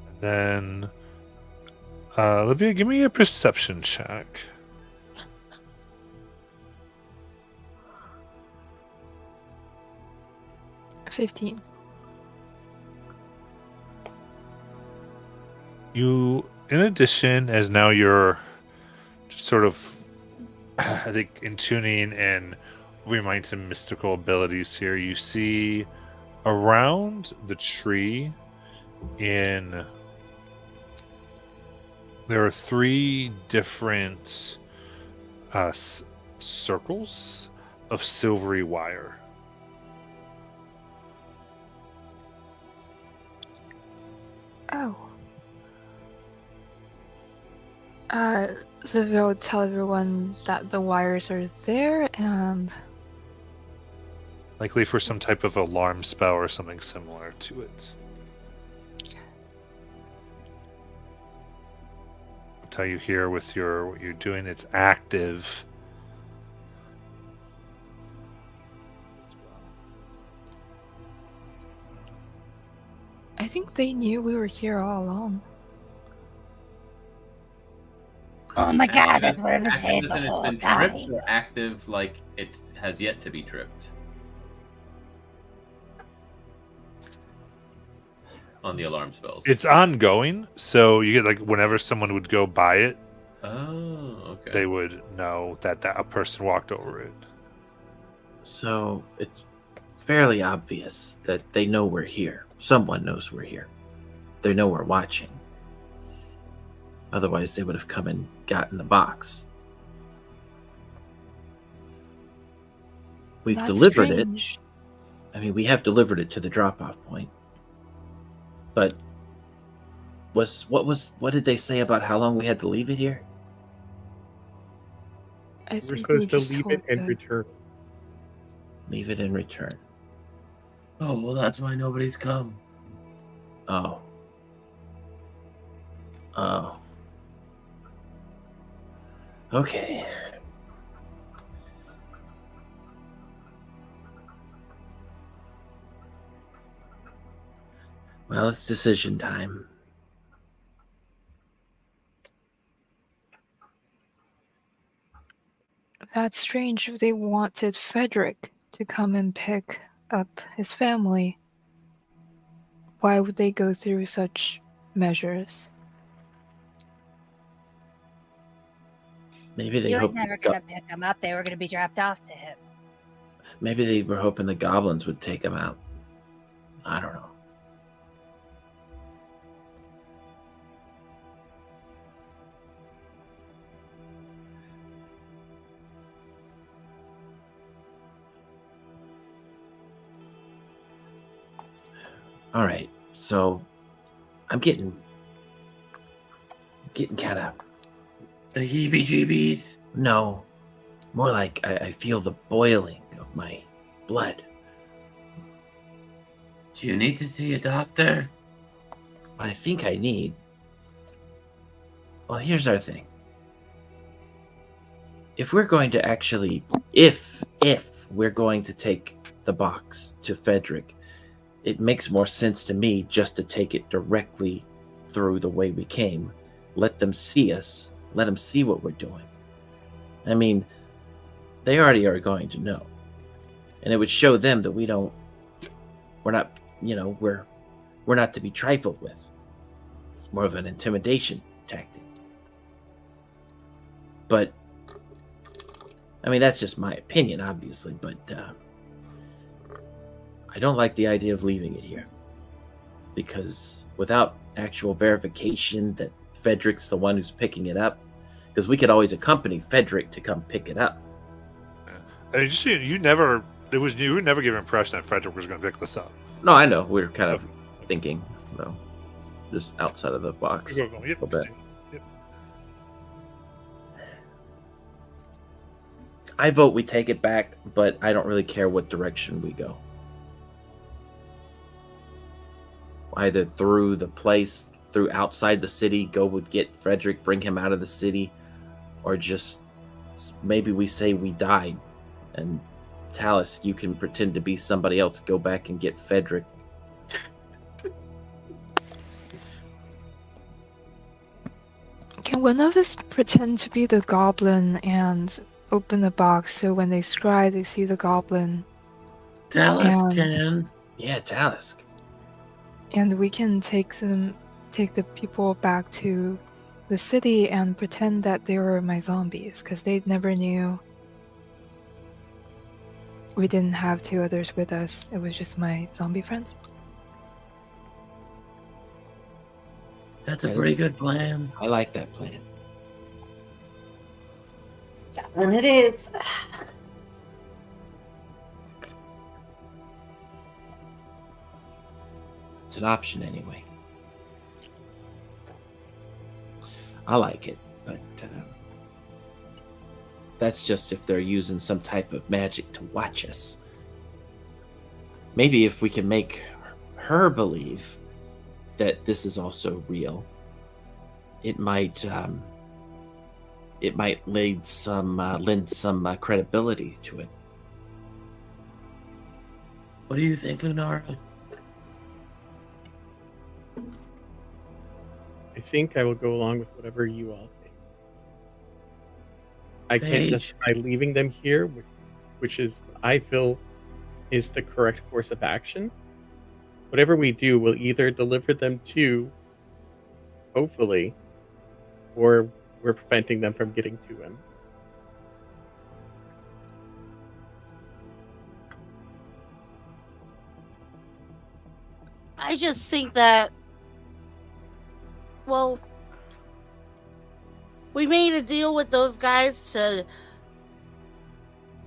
And then, Olivia, give me a perception check. $15. You, in addition, as now you're just sort of, I think, in tuning and we might some mystical abilities here. You see around the tree there are 3 different circles of silvery wire. Oh. So we'll tell everyone that the wires are there and Likely for some type of alarm spell or something similar to it. I'll tell you here with what you're doing, it's active. I think they knew we were here all along. Oh my god, that's what I've been saying Active the as in whole it's been time. tripped, or active like it has yet to be tripped? On the alarm spells. It's ongoing, so you get like whenever someone would go by it, Oh, okay. they would know that a person walked over it. So it's fairly obvious that they know we're here. Someone knows we're here. They know we're watching. Otherwise, they would have come and gotten the box. We've That's delivered strange. it. I mean, we have delivered it to the drop-off point. But what did they say about how long we had to leave it here? I We're think we supposed to just leave told it and them. return. Leave it in return. Oh, well, that's why nobody's come. Oh. Oh. Okay. Well, it's decision time. That's strange if they wanted Frederick to come and pick up his family. Why would they go through such measures? Maybe they He was hoped never gonna pick them up. They were gonna be dropped off to him. maybe they were hoping the goblins would take him out. I don't know. All right, so I'm getting kind of The heebie-jeebies. no, more like I feel the boiling of my blood. Do you need to see a doctor? What I think I need. Well, here's our thing. If we're going to actually, if we're going to take the box to Frederick, it makes more sense to me just to take it directly through the way we came. Let them see us. Let them see what we're doing. I mean, they already are going to know. And it would show them that we're not, we're not to be trifled with. It's more of an intimidation tactic. But, I mean, that's just my opinion, obviously, but I don't like the idea of leaving it here. Because without actual verification that Frederick's the one who's picking it up, because we could always accompany Frederick to come pick it up. I mean, you never given the impression that Frederick was going to pick this up. No, I know. We're kind of thinking, just outside of the box Yep. a little bit. Yep. I vote we take it back, but I don't really care what direction we go. either through the place, through outside the city, would get Frederick, bring him out of the city, or just maybe we say we died, and Talus, you can pretend to be somebody else, go back and get Frederick. Can one of us pretend to be the goblin and open the box so when they scry, they see the goblin? Dallas And- can. Yeah, Talus. And we can take the people back to the city and pretend that they were my zombies, because they never knew we didn't have two others with us. It was just my zombie friends. That's a pretty good plan. I like that plan. And it is. It's an option anyway. I like it, but that's just if they're using some type of magic to watch us. Maybe if we can make her believe that this is also real, it might lend some credibility to it. What do you think, Lunara? I think I will go along with whatever you all think. I can't Paige. justify leaving them here, which is, I feel, is the correct course of action. Whatever we do, we'll either deliver them to, hopefully, or we're preventing them from getting to him. I just think that, well, we made a deal with those guys to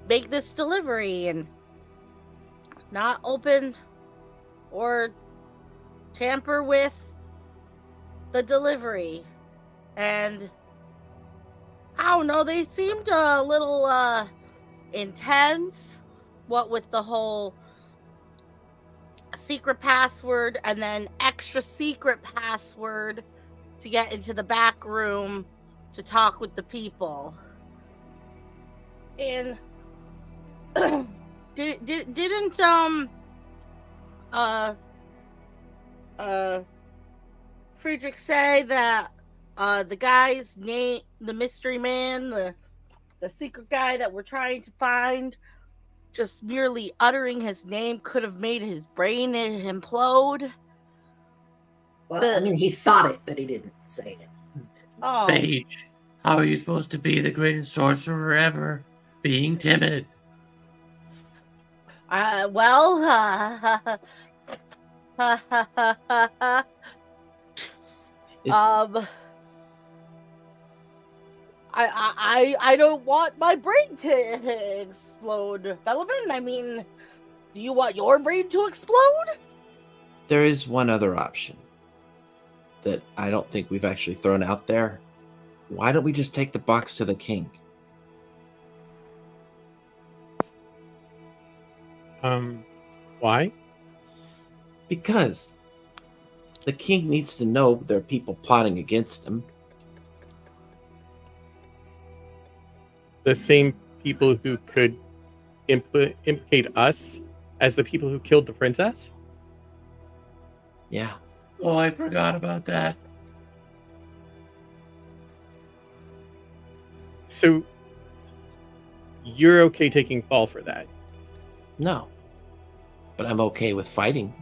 make this delivery and not open or tamper with the delivery. And I don't know, they seemed a little intense, what with the whole secret password and then extra secret password to get into the back room to talk with the people. And didn't Friedrich say that the guy's name, the mystery man, the secret guy that we're trying to find, just merely uttering his name could have made his brain implode? Well, I mean, he thought it, but he didn't say it. Oh, Paige, how are you supposed to be the greatest sorcerer ever, being timid? well, I don't want my brain to explode, Bellman. I mean, do you want your brain to explode? There is one other option that I don't think we've actually thrown out there. Why don't we just take the box to the king? Why? Because the king needs to know there are people plotting against him. The same people who could implicate us as the people who killed the princess? Yeah. Oh, I forgot about that. So you're okay taking fall for that? No. But I'm okay with fighting.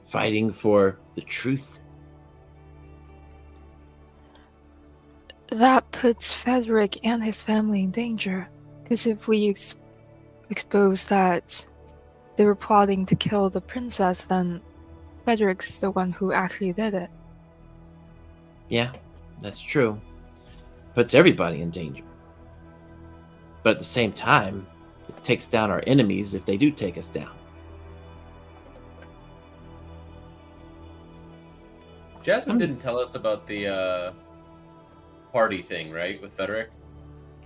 Fighting for the truth. That puts Frederick and his family in danger. Because if we expose that they were plotting to kill the princess, then Frederick's the one who actually did it. Yeah, that's true. Puts everybody in danger. But at the same time, it takes down our enemies if they do take us down. Jasmine didn't tell us about the party thing, right, with Frederick?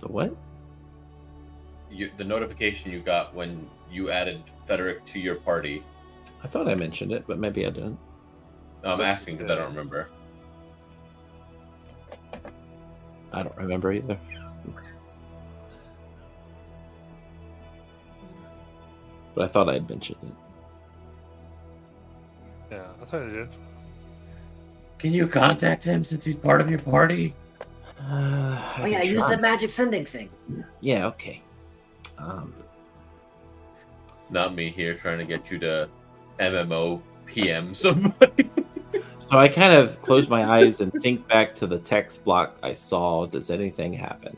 The what? The notification you got when you added Frederick to your party I thought I mentioned it, but maybe I didn't. No, I'm asking because I don't remember. I don't remember either. But I thought I had mentioned it. Yeah, I thought I did. Can you contact him since he's part of your party? Oh yeah, use the magic sending thing. Yeah, okay. Not me here trying to get you to MMO PM somebody. So I kind of close my eyes and think back to the text block I saw. Does anything happen?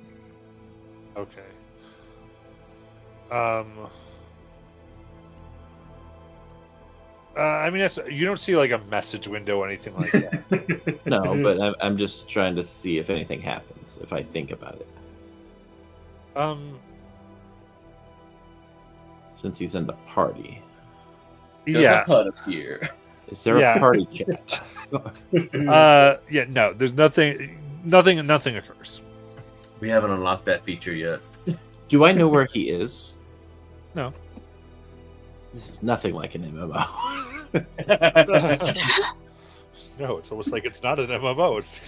Okay. I mean, you don't see like a message window or anything like that. No, but I'm just trying to see if anything happens if I think about it. Since he's in the party, Does yeah. a HUD appear? is there a party chat? Yeah, no, there's nothing occurs. We haven't unlocked that feature yet. Do I know where he is? No. This is nothing like an MMO. No, it's almost like it's not an MMO. It's...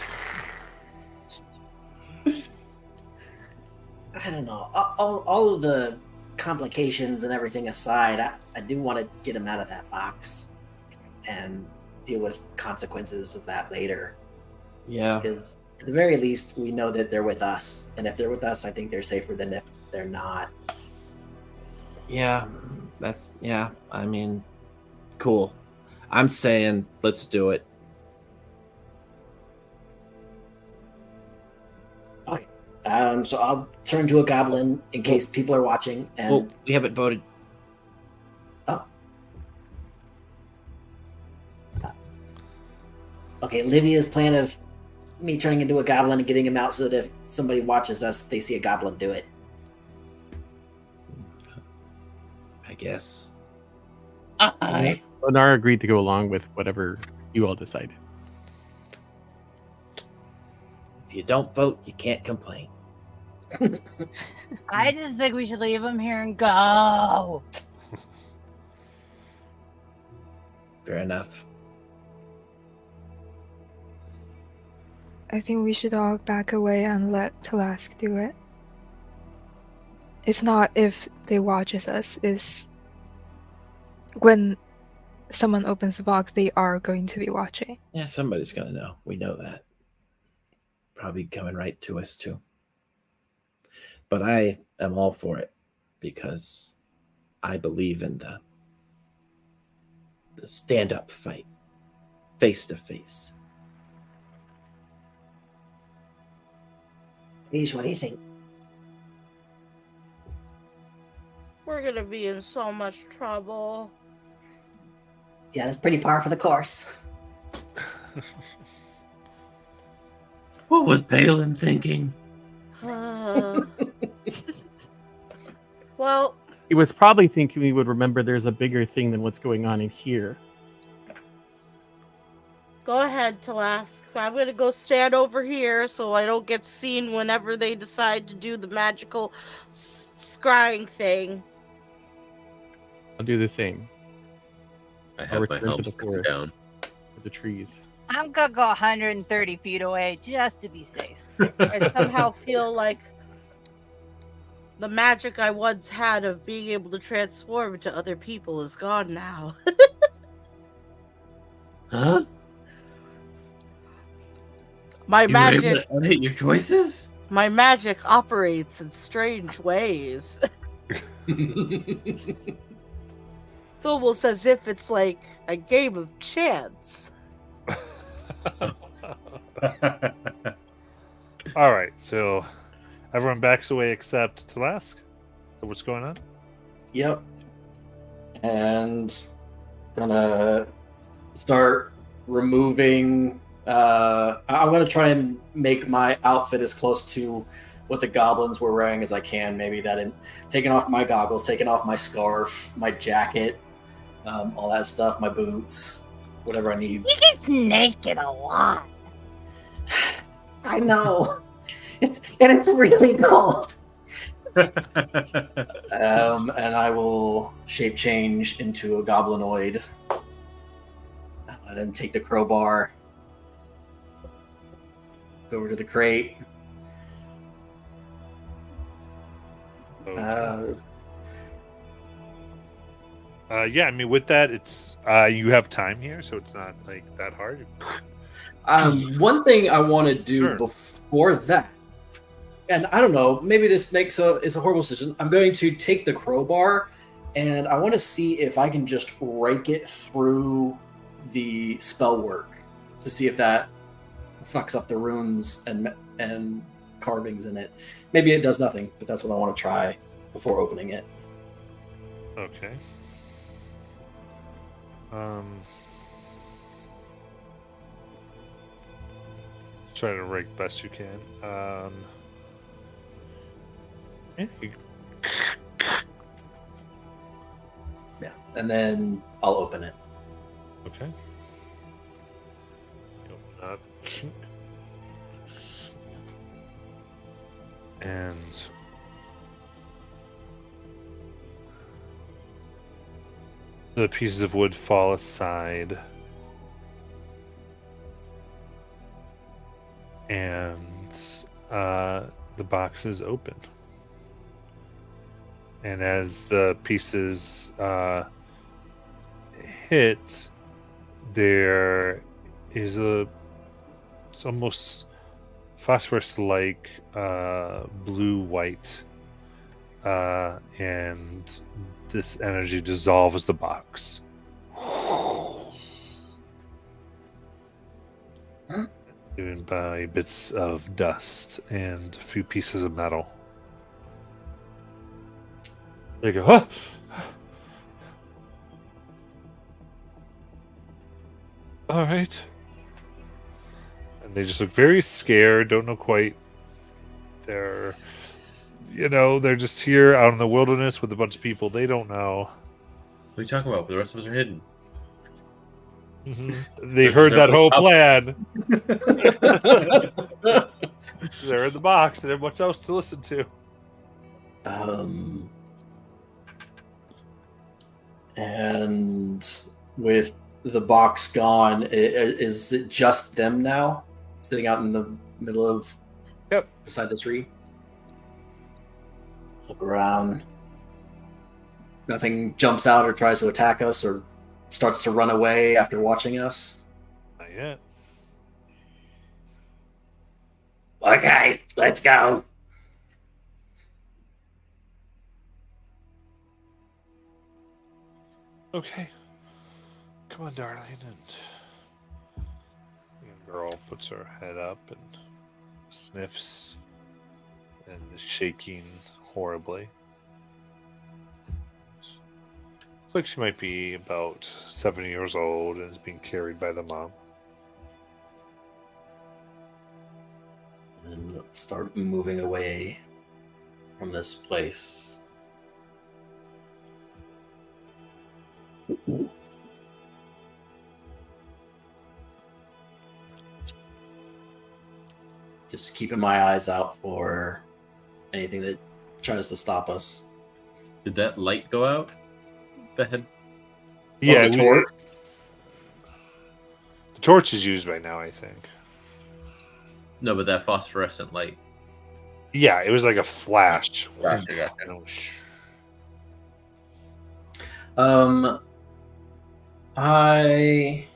I don't know. All of the complications and everything aside, I do want to get him out of that box and deal with consequences of that later. Yeah. Because at the very least, we know that they're with us, and if they're with us, I think they're safer than if they're not. Yeah, I mean, cool. I'm saying let's do it. Okay. So I'll turn to a goblin in case people are watching. And Well, we haven't voted. oh, okay. Livia's plan of me turning into a goblin and getting him out so that if somebody watches us, they see a goblin do it. I guess. Lenara agreed to go along with whatever you all decided. If you don't vote, you can't complain. I just think we should leave him here and go. Fair enough. I think we should all back away and let Talask do it. It's not if they watches us, it's when someone opens the box, they are going to be watching. Yeah, somebody's gonna know. We know that. Probably coming right to us too. But I am all for it because I believe in the stand-up fight, face to face. Paige, what do you think? We're gonna be in so much trouble. Yeah, that's pretty par for the course. What was Palin thinking? Well, He was probably thinking we would remember there's a bigger thing than what's going on in here. go ahead, Talask. I'm gonna go stand over here so I don't get seen whenever they decide to do the magical scrying thing. I'll do the same. I I'll have my return to helmet the come forest down. with the trees. I'm gonna go 130 feet away just to be safe. I somehow feel like the magic I once had of being able to transform into other people is gone now. Huh? My You were magic, able to edit your choices? my magic operates in strange ways. It's almost as if it's like a game of chance. All right, so everyone backs away except Talask. So what's going on? Yep. And gonna start removing. I'm gonna try and make my outfit as close to what the goblins were wearing as I can. Maybe that in taking off my goggles, taking off my scarf, my jacket, all that stuff, my boots, whatever I need. He gets naked a lot. I know. It's really cold. And I will shape change into a goblinoid. And then take the crowbar. Go over to the crate. Okay. Yeah, I mean, with that, it's you have time here, so it's not like that hard. One thing I want to do Sure. before that, and I don't know, maybe this is a horrible decision. I'm going to take the crowbar, and I want to see if I can just rake it through the spell work to see if that fucks up the runes and carvings in it. Maybe it does nothing, but that's what I want to try before opening it. Okay. Try to rake best you can. Yeah, Yeah, and then I'll open it. okay. You open up. And the pieces of wood fall aside. And the box is open. And as the pieces hit, there is it's almost phosphorus-like blue-white, and this energy dissolves the box. Given by bits of dust and a few pieces of metal. They go, huh? All right. And they just look very scared, don't know quite. They're just here out in the wilderness with a bunch of people they don't know. What are you talking about? The rest of us are hidden. They heard that whole plan. They're in the box, and there's much else to listen to. And with the box gone, is it just them now, sitting out in the middle of beside the tree? Look around. Nothing jumps out or tries to attack us or starts to run away after watching us. Not yet. Okay, let's go. Okay. Come on, darling. And the young girl puts her head up and sniffs and is shaking horribly. Looks like she might be about 7 years old and is being carried by the mom. And start moving away from this place. Just keeping my eyes out for anything that tries to stop us. Did that light go out? The head? Yeah, the torch. The torch is used right now, I think. No, but that phosphorescent light. Yeah, it was like a flash. Gotcha. I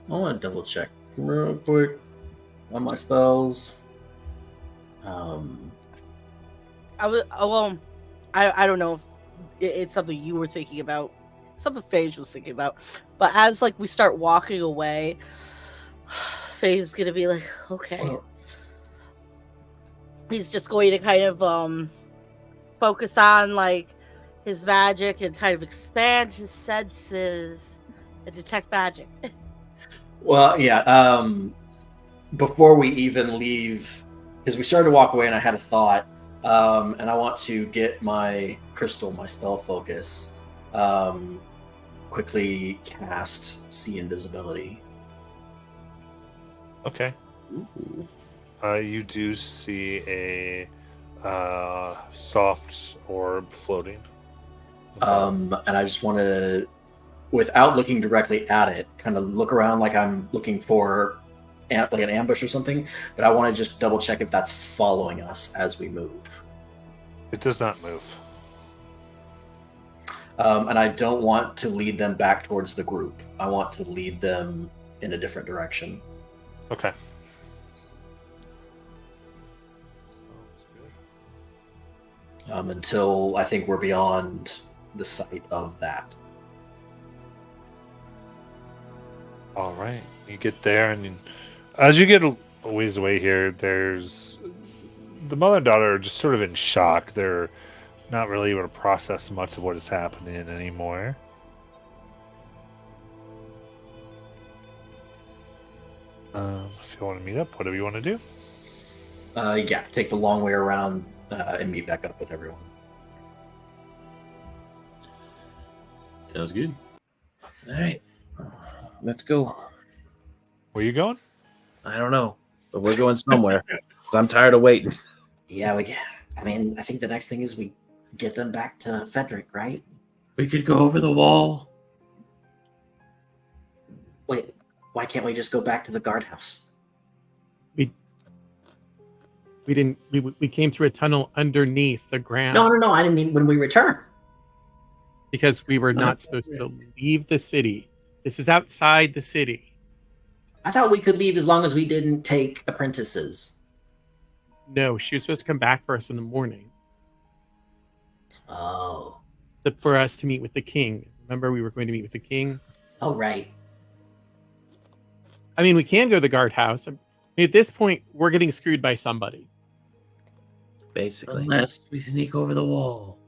want to double check real quick on my spells. I don't know if it's something you were thinking about, something Phage was thinking about, but as like we start walking away, Phage is gonna be like, okay. He's just going to kind of focus on like his magic and kind of expand his senses and detect magic. Well, yeah. Before we even leave, because we started to walk away, and I had a thought, and I want to get my crystal, my spell focus, quickly cast see invisibility. Okay. Ooh. You do see a soft orb floating. And I just want to, without looking directly at it, kind of look around like I'm looking for like an ambush or something. But I want to just double check if that's following us as we move. It does not move. And I don't want to lead them back towards the group. I want to lead them in a different direction. Okay. Until I think we're beyond the sight of that. All right. You get there, and as you get a ways away here, there's the mother and daughter are just sort of in shock. They're not really able to process much of what is happening anymore. If you want to meet up, whatever you want to do. Yeah, take the long way around and meet back up with everyone. Sounds good. All right, let's go. Where you going? I don't know, but we're going somewhere. 'Cause I'm tired of waiting. Yeah, I mean, I think the next thing is we get them back to Frederick, right? We could go over the wall. Wait, why can't we just go back to the guardhouse? We came through a tunnel underneath the ground No, I didn't mean when we return. because we were not supposed to leave the city. This is outside the city. I thought we could leave as long as we didn't take apprentices. No, she was supposed to come back for us in the morning Oh. for us to meet with the king. Remember, we were going to meet with the king? Oh, right. I mean, we can go to the guardhouse. I mean, at this point, we're getting screwed by somebody. Basically. Unless we sneak over the wall.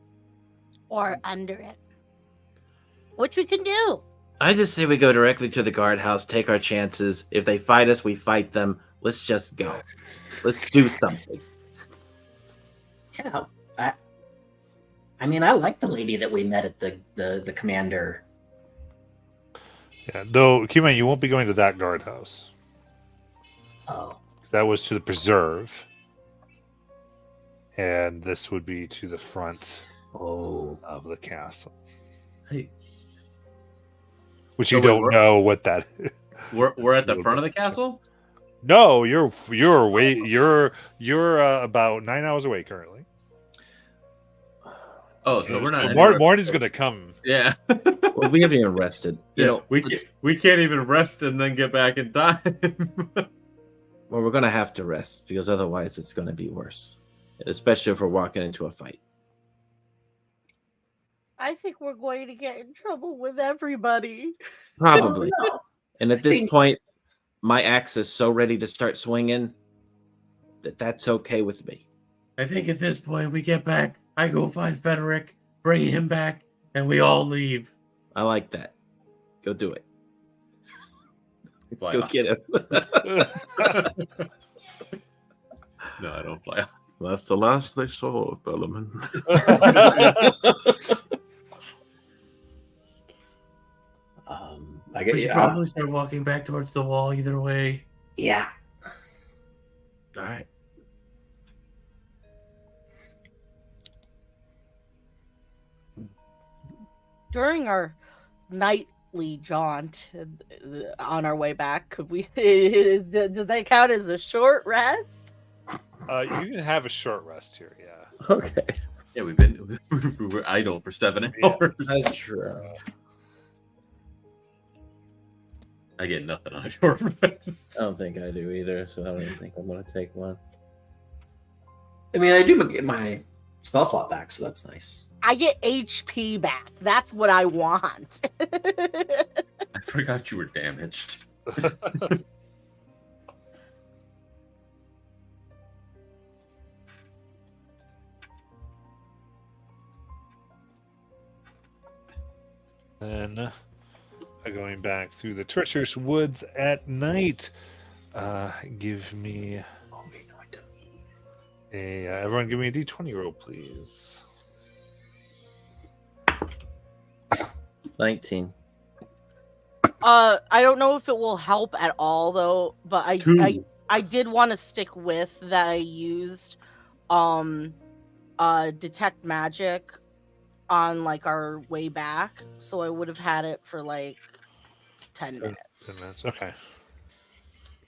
Or under it. Which we can do. I just say we go directly to the guardhouse, take our chances. If they fight us, we fight them. Let's just go. Let's do something. Yeah. I mean, I like the lady that we met at the commander. Yeah, though, keep in mind, you won't be going to that guardhouse. Oh. That was to the preserve. And this would be to the front of the castle. Hey, Which So you wait, don't we're- know what that is. we're at the front of the castle? No, you're about 9 hours away currently. Oh, so we're not. So anywhere- Marty's gonna come. Yeah. Well, we haven't even rested. You know, we can't even rest and then get back in time. well, we're gonna have to rest because otherwise it's gonna be worse. Especially if we're walking into a fight. I think we're going to get in trouble with everybody. Probably. Oh, no. And at this point, my axe is so ready to start swinging that that's okay with me. I think at this point we get back. I go find Frederick, bring him back, and we all leave. I like that. Go do it. Fly Go off. get him. No, I don't fly off. That's the last they saw of Bellarmine. I We guess should probably start walking back towards the wall either way. Yeah. All right. During our nightly jaunt on our way back, could we? Does that count as a short rest? You can have a short rest here, yeah. Okay. Yeah, we were idle for 7 Yeah. hours. That's true. I get nothing on a short rest. I don't think I do either, so I don't even think I'm going to take one. I mean, I do get my spell slot back, so that's nice. I get HP back. That's what I want. I forgot you were damaged. Then going back through the treacherous woods at night. Give me everyone give me a d20 roll, please. 19. I don't know if it will help at all though, but I I did want to stick with that. I used detect magic on like our way back, so I would have had it for like 10 minutes. 10 minutes. Okay.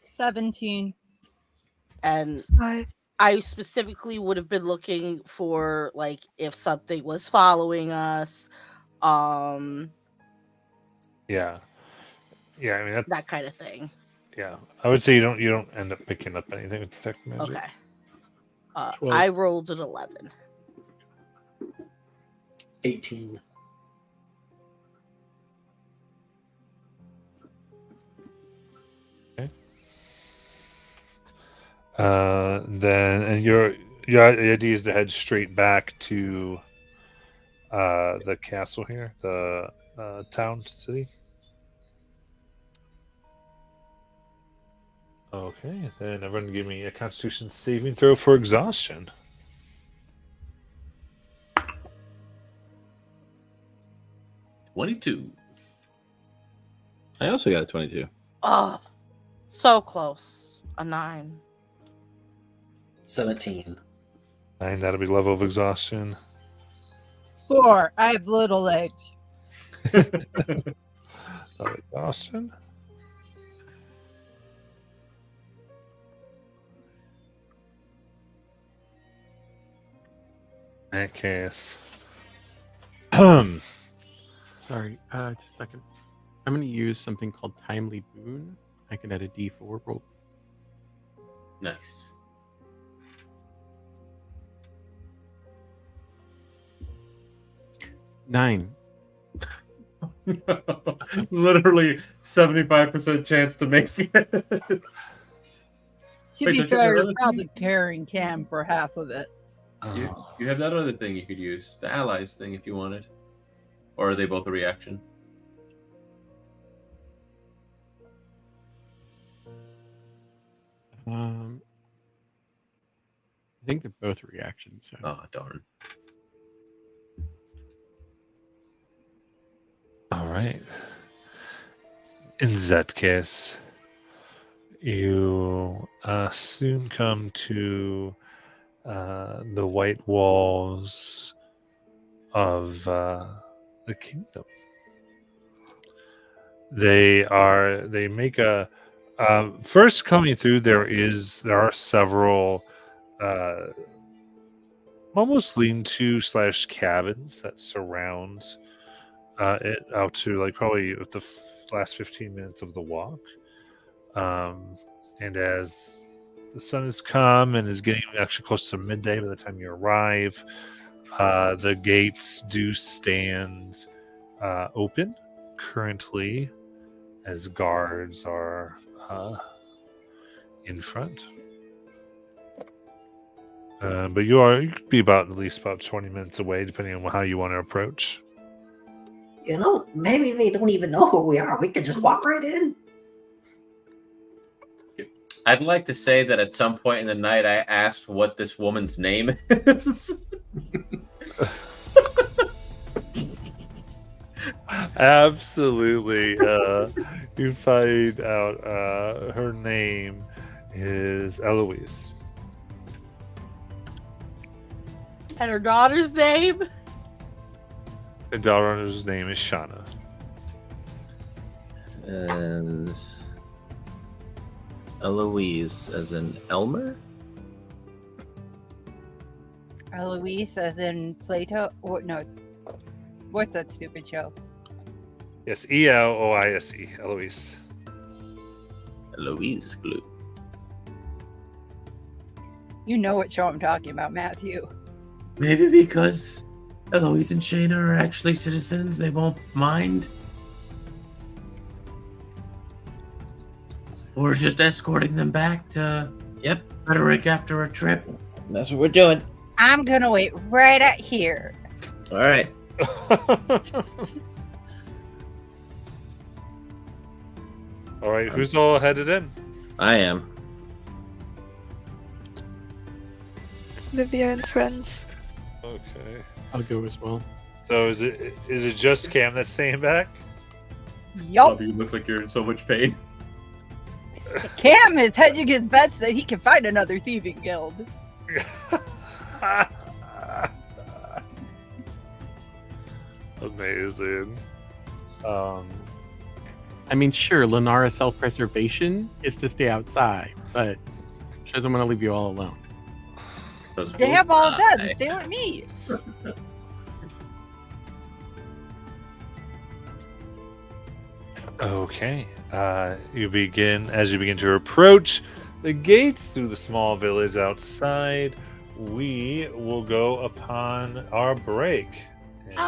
17. And 5. I specifically would have been looking for like if something was following us, Yeah. Yeah, I mean that's that kind of thing. yeah. I would say you don't end up picking up anything with detect magic. Okay. 12. I rolled an 11. 18. Then and your idea is to head straight back to the castle here, the town city. Okay, then everyone give me a Constitution saving throw for exhaustion. 22. I also got a 22. Oh, so close. A 9. 17. 9, that'll be level of exhaustion. 4. I have little legs. Exhaustion. In that case. Sorry, just a second. I'm going to use something called Timely Boon. I can add a D4 roll. Nice. Nine. Literally 75% chance to make it. To Wait, be don't you have fair, another you're probably carrying Cam for half of it. You have that other thing you could use, the allies thing, if you wanted. Or are they both a reaction? I think they're both reactions. So. Oh, darn. All right. In that case, you soon come to the white walls of the kingdom. They make a first coming through. There are several almost lean-to / cabins that surround it out to like probably the last 15 minutes of the walk. And as the sun has come and is getting actually close to midday by the time you arrive, the gates do stand open currently as guards are in front. But you could be at least about 20 minutes away, depending on how you want to approach. You know, maybe they don't even know who we are. We could just walk right in. I'd like to say that at some point in the night I asked what this woman's name is. Absolutely. You find out her name is Eloise. And her daughter's name? The daughter's name is Shauna. And Eloise, as in Elmer? Eloise, as in Plato? Or no, what's that stupid show? Yes, Eloise. Eloise. Eloise Glue. You know what show I'm talking about, Matthew. Maybe because Eloise and Shayna are actually citizens, they won't mind. We're just escorting them back to Frederick after a trip. That's what we're doing. I'm gonna wait right out here. All right. All right, who's all headed in? I am. Livia and friends. Okay. I'll go as well. So is it just Cam that's staying back? Yup. You look like you're in so much pain. Cam is hedging his bets that he can find another thieving guild. Amazing. I mean, sure, Lenara's self-preservation is to stay outside, but she doesn't want to leave you all alone. They have all of that and stay with me. Okay. You begin to approach the gates through the small village outside. We will go upon our break. And,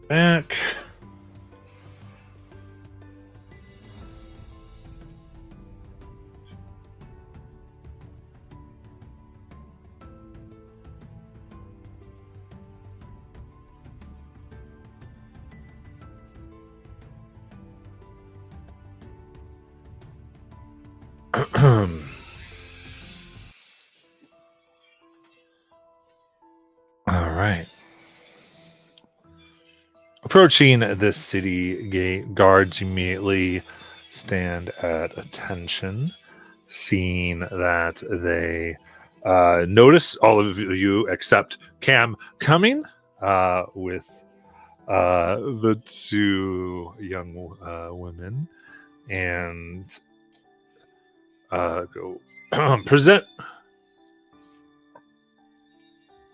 back. All right. Approaching the city gate, guards immediately stand at attention, seeing that they notice all of you except Cam coming with the two young women, and go present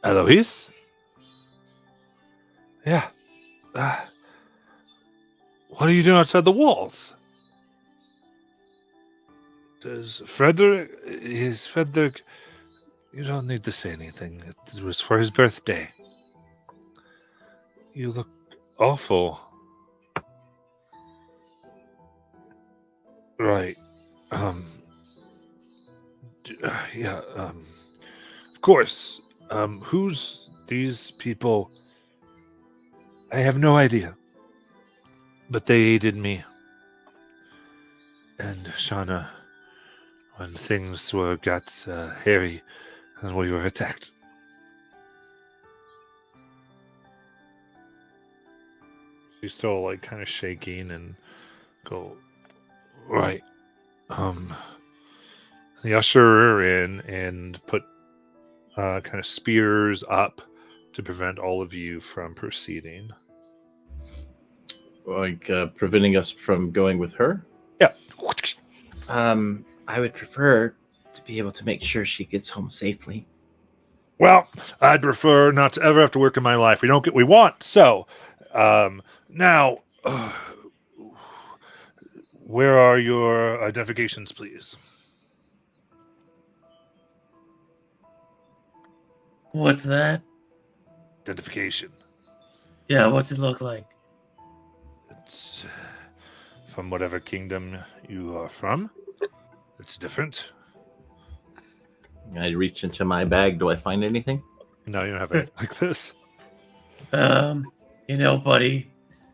Eloise. Yeah. What are you doing outside the walls? Is Frederick? You don't need to say anything. It was for his birthday. You look awful. Right. Yeah. Of course. Who's these people? I have no idea. But they aided me. And Shauna, when things got hairy and we were attacked. She's still like kind of shaking and go, right. They usher her in and put kind of spears up to prevent all of you from proceeding. Like preventing us from going with her? Yeah. I would prefer to be able to make sure she gets home safely. Well, I'd prefer not to ever have to work in my life. We don't get what we want. So, now, where are your identifications, please? What's that? Identification. Yeah, what's it look like? It's from whatever kingdom you are from. It's different. I reach into my bag. Do I find anything? No, you don't have anything like this. Buddy,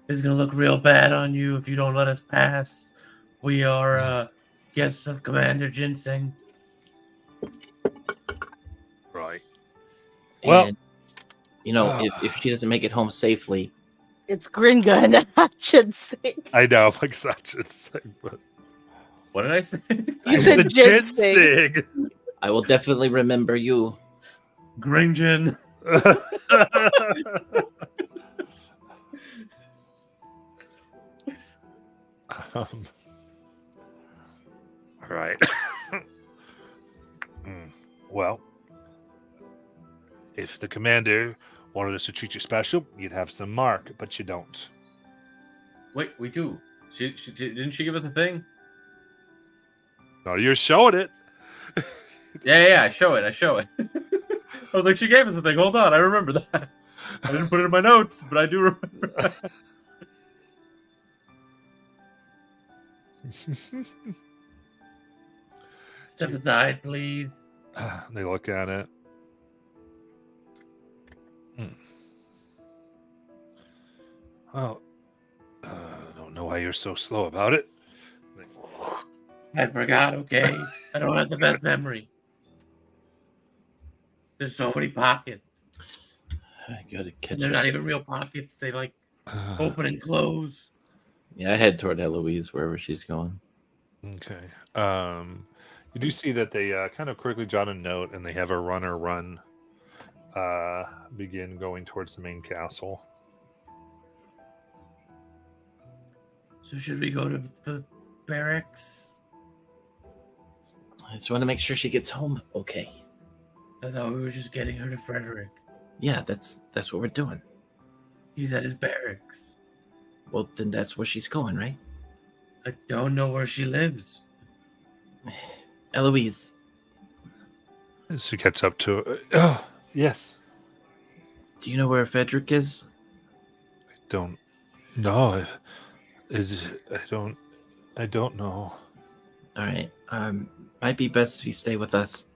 this is gonna look real bad on you if you don't let us pass. We are guests of Commander Ginseng. Right. Well, Well, if she doesn't make it home safely, It's Gringa, I should say. I know, like such. It's like, but What did I say? You said ginseng. ginseng. I will definitely remember you. Gringen. All right. Well, if the commander wanted us to treat you special, you'd have some mark, but you don't. Wait, we do. She didn't she give us a thing? No, you're showing it. Yeah, I show it. I was like, she gave us a thing. Hold on, I remember that. I didn't put it in my notes, but I do remember that. Step aside, please. They look at it. Well, I don't know why you're so slow about it. I forgot, okay? I don't have the best memory. There's so many pockets. I gotta catch And they're up. not even real pockets. They like open and close. Yeah, I head toward Eloise wherever she's going. Okay. You do see that they kind of quickly jot a note, and they have a runner run begin going towards the main castle. So should we go to the barracks? I just want to make sure she gets home okay. I thought we were just getting her to Frederick. Yeah, that's what we're doing. He's at his barracks. Well, then that's where she's going, right? I don't know where she lives. Eloise. She gets up to it. Oh, yes. Do you know where Frederick is? I don't know. I don't know. All right. Might be best if you stay with us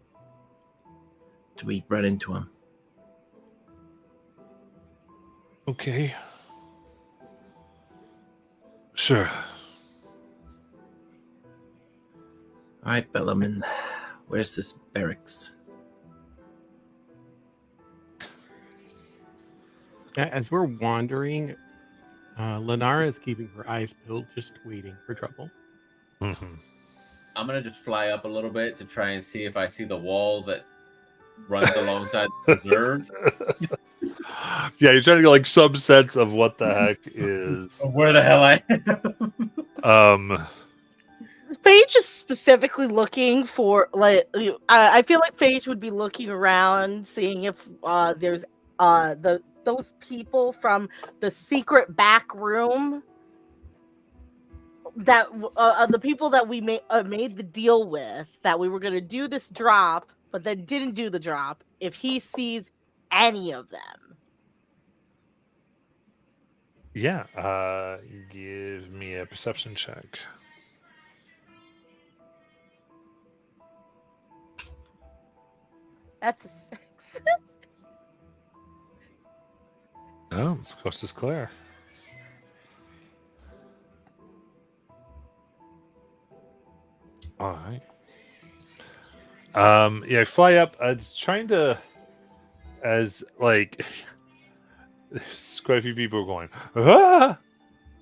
till we run into him. Okay. Sure. All right, Bellman. Where's this barracks? As we're wandering, Lenara is keeping her eyes peeled, just waiting for trouble. Mm-hmm. I'm gonna just fly up a little bit to try and see if I see the wall that runs alongside the preserve. Yeah, you're trying to get like some sense of what the heck is. Where the hell I am. Phage is specifically looking for I feel like Phage would be looking around, seeing if there's those people from the secret back room that the people that we made the deal with, that we were going to do this drop, but then didn't do the drop. If he sees any of them. Yeah, give me a perception check. That's a 6. Oh, coast is clear. All right. Yeah, fly up. It's trying to, as like, there's quite a few people going, ah!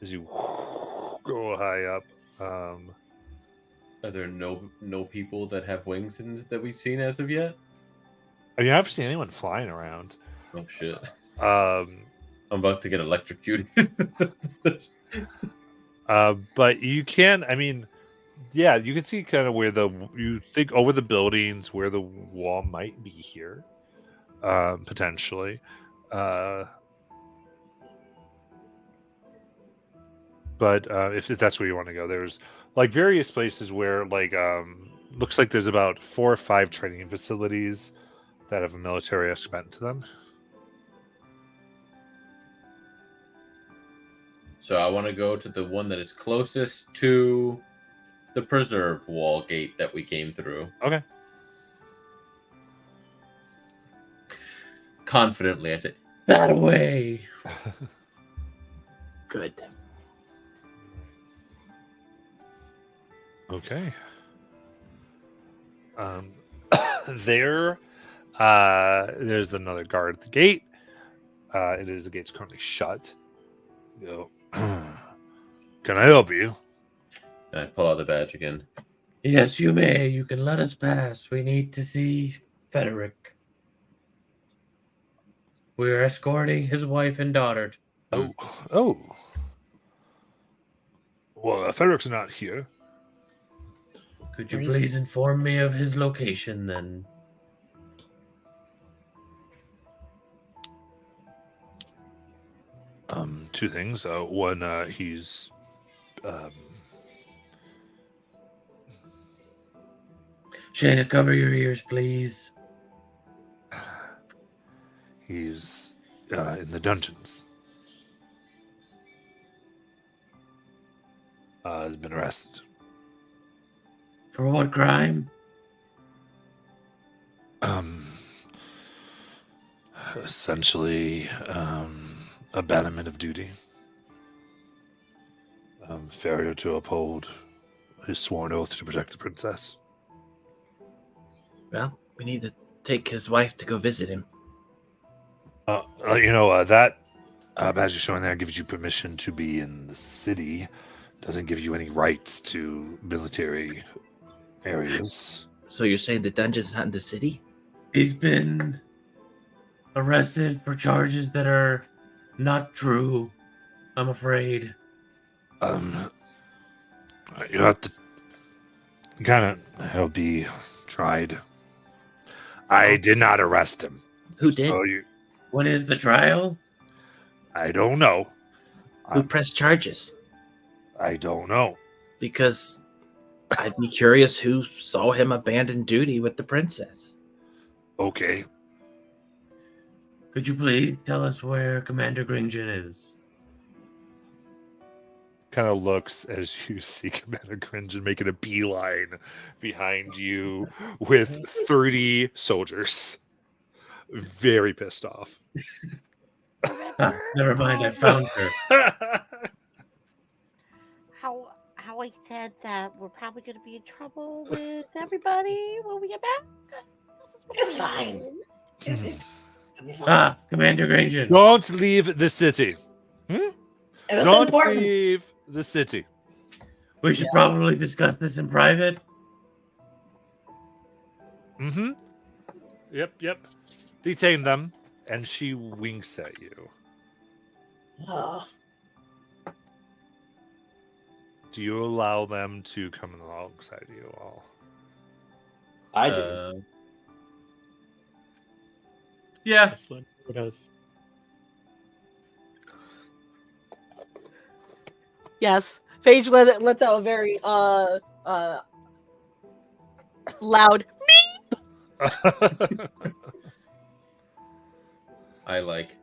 As you go high up. Are there no people that have wings that we've seen as of yet? I mean, I haven't seen anyone flying around. Oh shit! I'm about to get electrocuted. But you can. I mean, yeah, you can see kind of where you think over the buildings where the wall might be here, potentially. But if that's where you want to go, there's like various places where like looks like there's about 4 or 5 training facilities that have a military aspect to them. So I want to go to the one that is closest to the preserve wall gate that we came through. Okay. Confidently, I say, that way. Good. Okay. There's another guard at the gate. The gate's currently shut. You go, can I help you? And I pull out the badge again. Yes, you may. You can let us pass. We need to see Frederick. We're escorting his wife and daughter. Oh. Well, Frederick's not here. Could you please inform me of his location then? Two things. One, he's Shayna, cover your ears, please. He's in the dungeons. Has been arrested. For what crime? Essentially, abandonment of duty. Failure to uphold his sworn oath to protect the princess. Well, we need to take his wife to go visit him. That badge you're showing there gives you permission to be in the city. Doesn't give you any rights to military areas. So you're saying the dungeon's not in the city? He's been arrested for charges that are not true, I'm afraid. You have to he'll be tried. I did not arrest him. Who did? So When is the trial? I don't know. Who pressed charges? I don't know. Because I'd be curious who saw him abandon duty with the princess. Okay. Could you please tell us where Commander Gringen is? kind of looks as you see Commander Cringe making a beeline behind you with 30 soldiers. Very pissed off. Never mind, I found her. How I said that we're probably going to be in trouble with everybody when we get back. It's fine. It'll be fine. Commander Granger. Don't leave the city. It was Don't important. leave the city. We should probably discuss this in private. Mm-hmm. Yep. Detain them. And she winks at you. Oh, Do you allow them to come alongside you all? I do. Yeah. Yes, Lenore does. Yes. Phage lets out a very loud. I like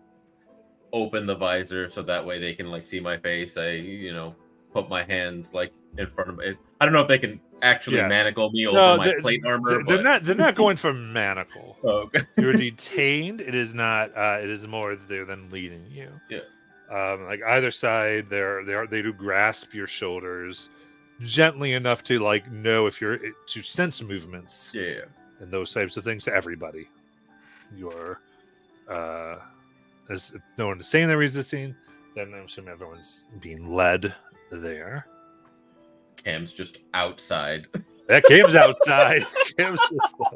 open the visor so that way they can like see my face. I put my hands like in front of it. I don't know if they can actually manacle me over my plate armor. They're not going for manacle. Oh, okay. You're detained. It is not. It is more they're than leading you. Yeah. Like either side, they do grasp your shoulders gently enough to like know if you're to sense movements. Yeah. And those types of things to everybody. You're as if no one is saying they're resisting, then I'm assuming everyone's being led there. Cam's just outside. That Cam's outside. Cam's just like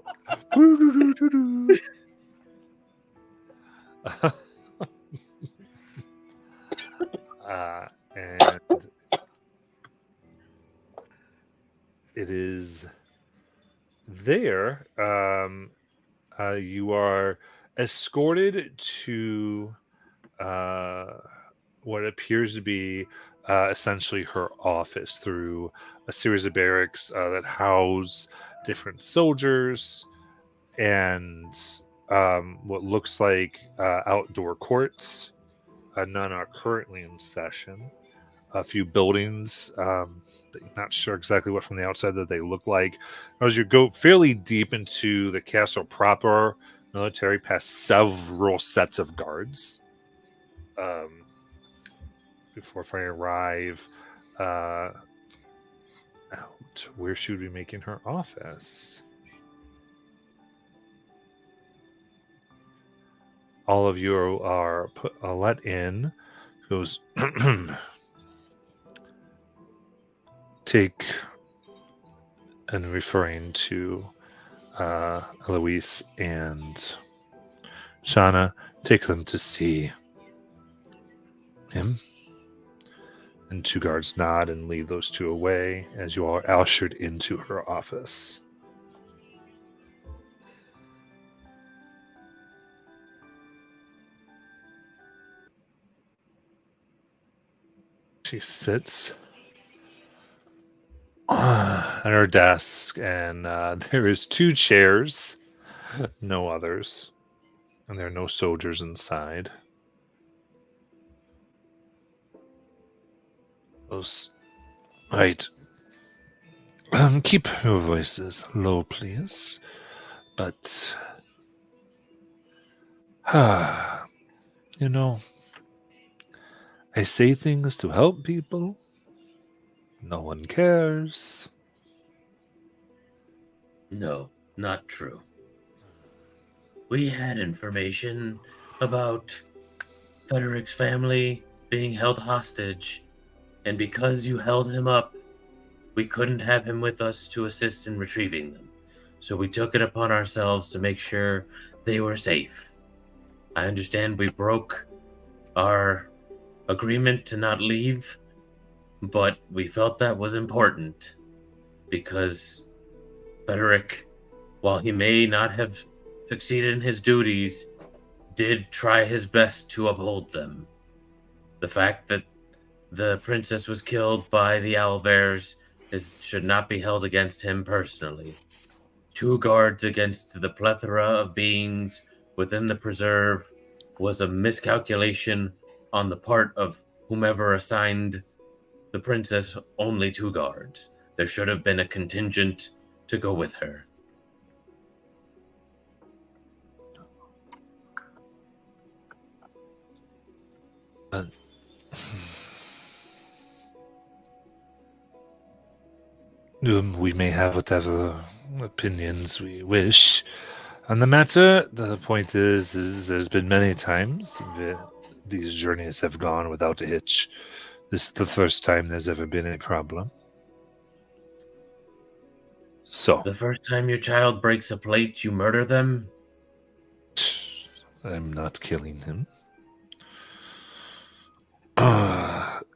and it is there. You are escorted to what appears to be essentially her office through a series of barracks that house different soldiers and what looks like outdoor courts. None are currently in session. A few buildings, not sure exactly what from the outside that they look like. As you go fairly deep into the castle proper, military past several sets of guards before finally arrive out. Where should we be making her office? All of you are let in. Goes take, and referring to Eloise and Shauna, take them to see him. And two guards nod and lead those two away as you all are ushered into her office. She sits at her desk, and there is 2 chairs, no others, and there are no soldiers inside. Right. Keep your voices low, please. But, you know, I say things to help people. No one cares. No, not true. We had information about Frederick's family being held hostage, and because you held him up, we couldn't have him with us to assist in retrieving them. So we took it upon ourselves to make sure they were safe. I understand we broke our agreement to not leave, but we felt that was important because Frederick, while he may not have succeeded in his duties, did try his best to uphold them. The fact that the princess was killed by the owlbears should not be held against him personally. 2 guards against the plethora of beings within the preserve was a miscalculation on the part of whomever assigned the princess only 2 guards. There should have been a contingent to go with her. We may have whatever opinions we wish on the matter. The point is there's been many times these journeys have gone without a hitch. This is the first time there's ever been a problem. So, The first time your child breaks a plate, you murder them? I'm not killing him.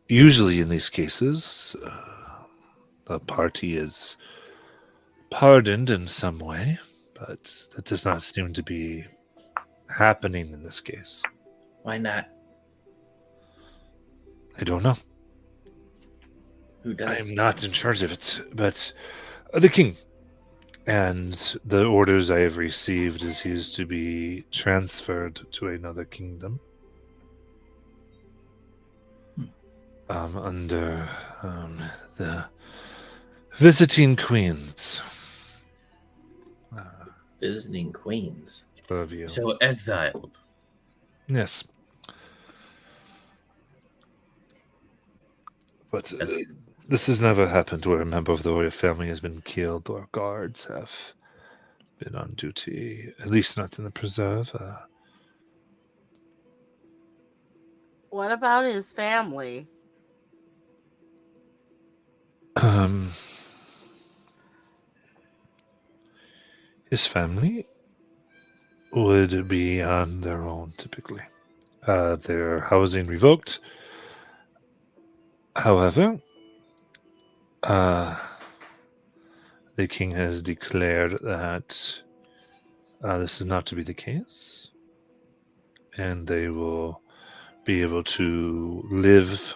Usually in these cases, the party is pardoned in some way, but that does not seem to be happening in this case. Why not? I don't know. Who does? I am not in charge of it, but the king. And the orders I have received is he is to be transferred to another kingdom. Under the visiting queens. Visiting queens. Purview. So exiled. Yes. But this has never happened where a member of the royal family has been killed or guards have been on duty, at least not in the preserve. What about his family? His family would be on their own typically. Their housing revoked. However, the king has declared that this is not to be the case, and they will be able to live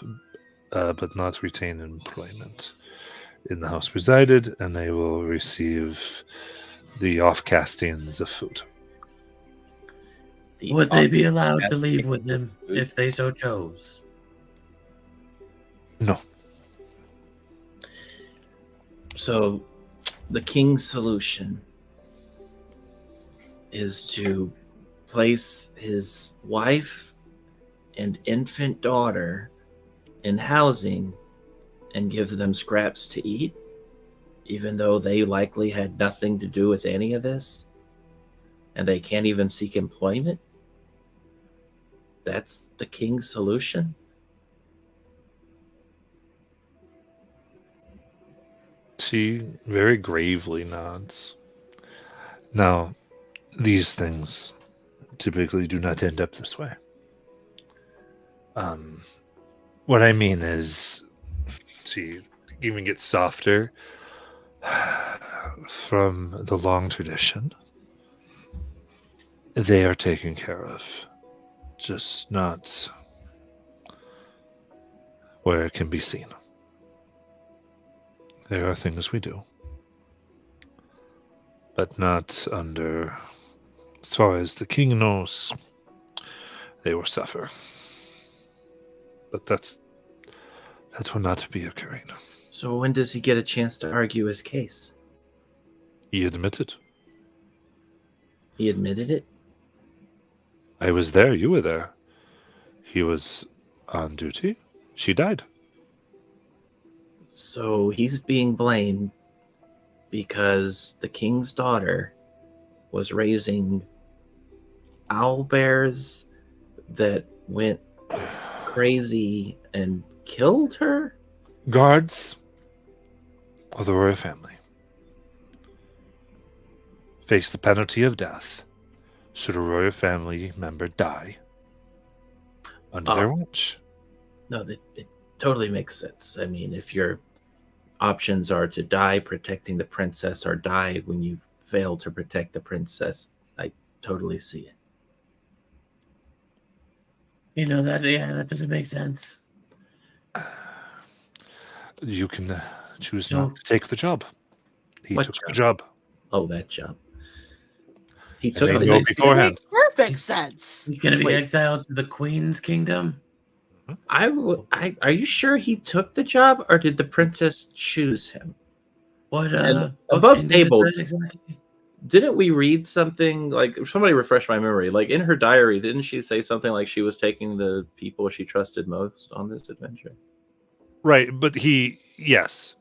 but not retain employment in the house resided, and they will receive the off-castings of food. Would they be allowed to leave with him if they so chose? No. So, the king's solution is to place his wife and infant daughter in housing and give them scraps to eat, even though they likely had nothing to do with any of this, and they can't even seek employment. That's the king's solution? She very gravely nods. Now, these things typically do not end up this way. What I mean is, she even gets softer from the long tradition. They are taken care of, just not where it can be seen. There are things we do, but not under, as far as the king knows, they will suffer. But that will not be occurring. So when does he get a chance to argue his case? He admitted. He admitted it? I was there, you were there. He was on duty. She died. So he's being blamed because the king's daughter was raising owl bears that went crazy and killed her? Guards of the royal family face the penalty of death should a royal family member die under their watch. No, it totally makes sense. I mean, if your options are to die protecting the princess or die when you fail to protect the princess, I totally see it. You know, that doesn't make sense. You can choose not to take the job. He What took the job? job. Oh, that job. He And took they the know beforehand. Perfect sense. He's going to be Wait. exiled to the Queen's Kingdom? Are you sure he took the job, or did the princess choose him? What And what above kingdom is table, that exactly? didn't we read something like, somebody refresh my memory? Like in her diary, didn't she say something like she was taking the people she trusted most on this adventure? Right, but yes,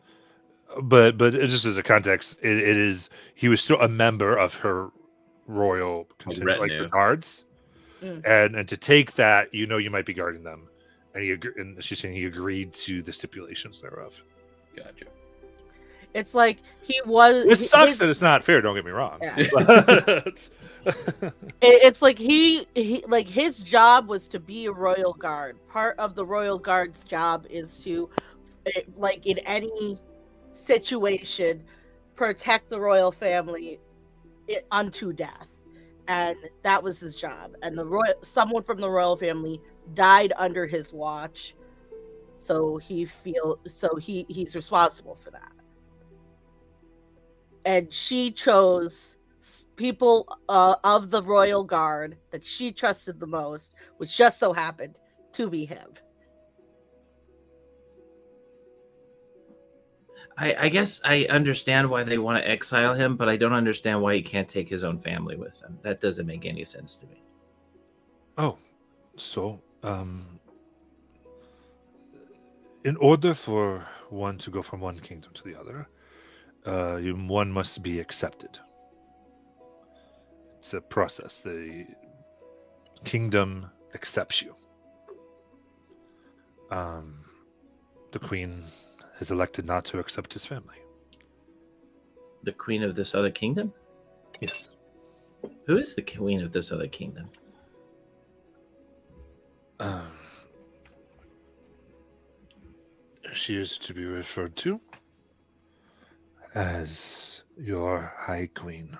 but just as a context, it is he was still a member of her royal contingent, like the retinue. guards, Mm. and to take that, you might be guarding them, and she's saying he agreed to the stipulations thereof. Gotcha. It's like he was. This sucks his- that it's not fair. Don't get me wrong. Yeah. But- It's like he like his job was to be a royal guard. Part of the royal guard's job is to, like in any situation, protect the royal family unto death, and that was his job. And someone from the royal family died under his watch, so he's responsible for that. And she chose people of the royal guard that she trusted the most, which just so happened to be him. I guess I understand why they want to exile him, but I don't understand why he can't take his own family with him. That doesn't make any sense to me. Oh, so in order for one to go from one kingdom to the other, one must be accepted. It's a process. The kingdom accepts you. The queen has elected not to accept his family. The queen of this other kingdom? Yes. Who is the queen of this other kingdom? She is to be referred to as your High Queen.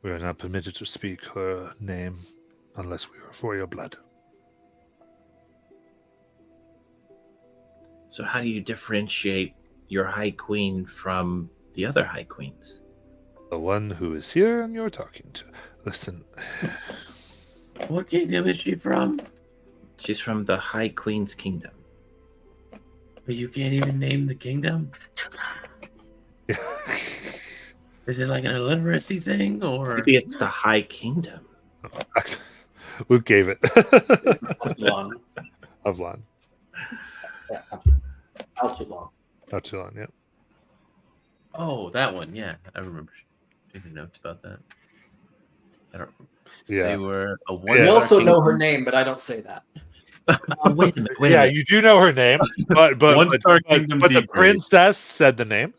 We are not permitted to speak her name unless we are for your blood. So how do you differentiate your High Queen from the other High Queens? The one who is here and you're talking to. Listen. What kingdom is she from? She's from the High Queen's kingdom. But you can't even name the kingdom? Is it like an illiteracy thing, or maybe it's the High Kingdom? Luke gave it. Long. Avlon. Yeah, not too long. Not too long, yeah. Oh, that one. Yeah, I remember taking notes about that. I don't. Yeah. They were a Yeah. one. We also kingdom. know her name, but I don't say that. Oh, wait a minute. Wait a Yeah, minute. you do know her name, but One-star kingdom but the debrief. princess said the name,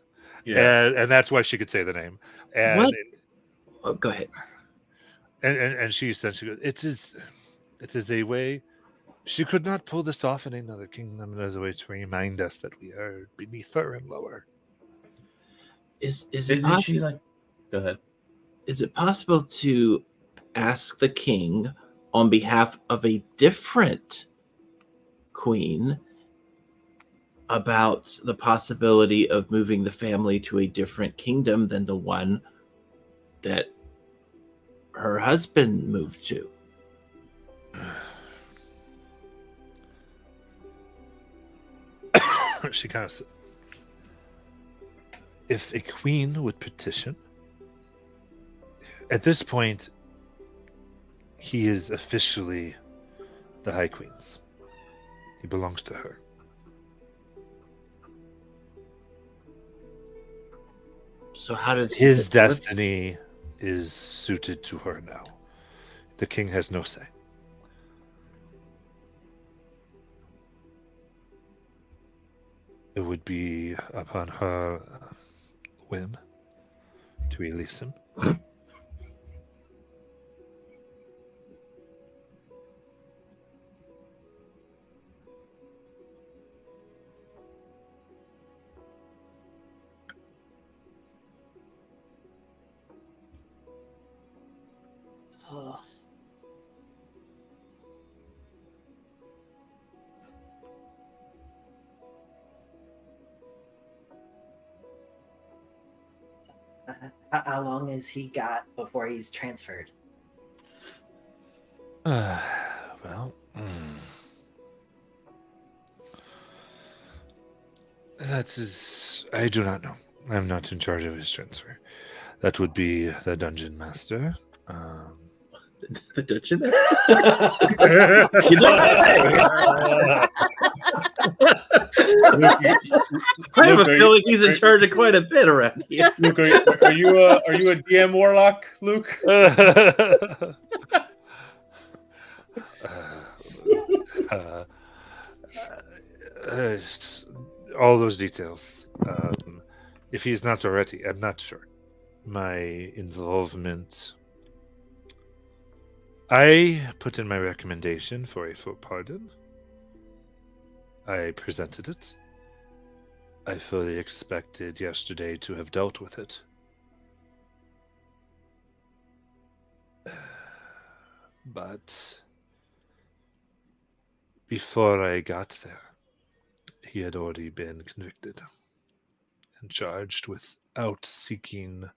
Yeah. and that's why she could say the name. And What? Oh, go ahead. and she said, she goes, it is a way. She could not pull this off in another kingdom as a way to remind us that we are beneath her and lower. Is it Isn't she like? Go ahead. Is it possible to ask the king on behalf of a different queen about the possibility of moving the family to a different kingdom than the one that her husband moved to? She kind of said, if a queen would petition, at this point, he is officially the High Queen's. He belongs to her. So how does His destiny is suited to her now. The king has no say. It would be upon her whim to release him. How long has he got before he's transferred? Well, That is, I do not know. I'm not in charge of his transfer. That would be the dungeon master. The dungeon master? I have a feeling he's in charge of quite a bit around here. Luke, are you a DM warlock, Luke? All those details. If he's not already, I'm not sure. My involvement. I put in my recommendation for a full pardon. I presented it. I fully expected yesterday to have dealt with it. But before I got there, he had already been convicted and charged without seeking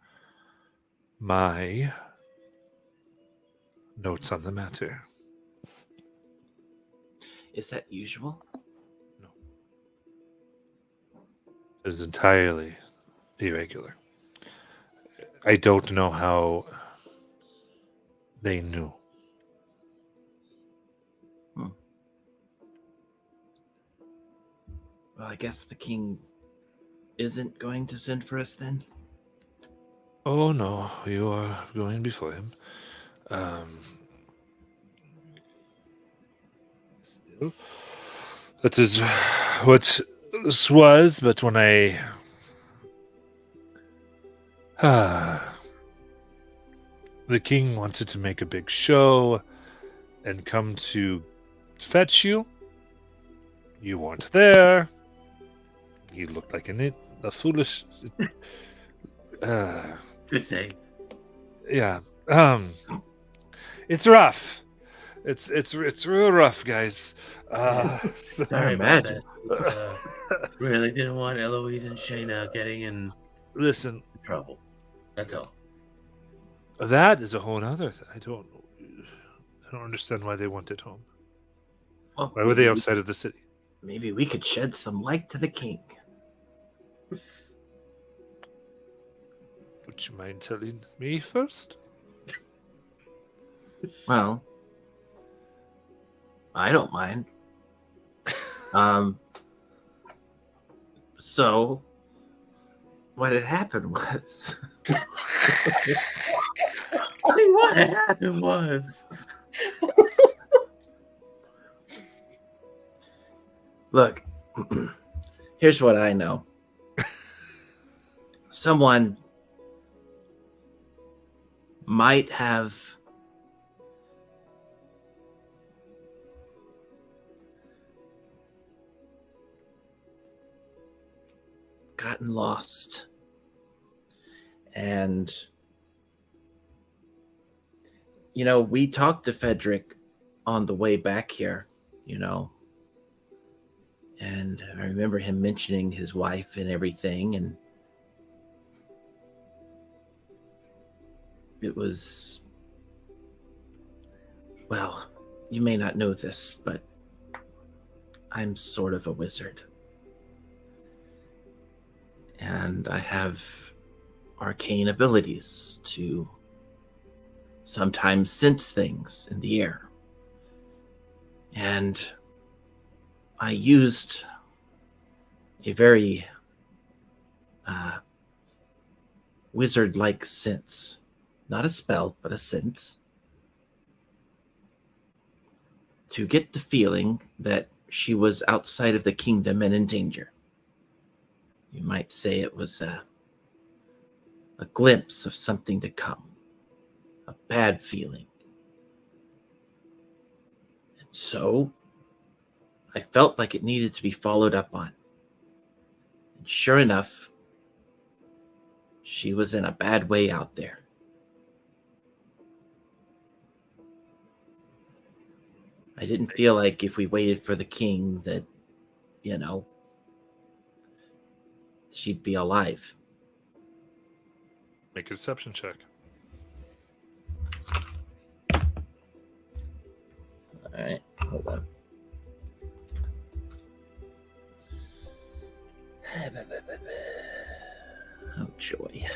my notes on the matter. Is that usual? No. It is entirely irregular. I don't know how they knew. Well, I guess the king isn't going to send for us then? Oh no, you are going before him. Still, that is what this was, but when the king wanted to make a big show and come to fetch you. You weren't there. You looked like a foolish. Good save. Yeah. It's rough. It's real rough, guys. Sorry about that. Really didn't want Eloise and Shayna getting in Listen, trouble. That's all. that is a whole other thing. I don't understand why they wanted home. Well, Why were they outside of the city? Maybe we could shed some light to the king. Would you mind telling me first? Well, I don't mind. So what had happened was What happened was look, here's what I know. Someone might have gotten lost, and we talked to Frederick on the way back here, and I remember him mentioning his wife and everything, and it was, well, you may not know this, but I'm sort of a wizard. And I have arcane abilities to sometimes sense things in the air. And I used a very wizard-like sense. Not a spell, but a sense. To get the feeling that she was outside of the kingdom and in danger. You might say it was a glimpse of something to come. A bad feeling. And so, I felt like it needed to be followed up on. And sure enough, she was in a bad way out there. I didn't feel like if we waited for the king that, she'd be alive. Make a deception check. All right, hold on. Oh, joy.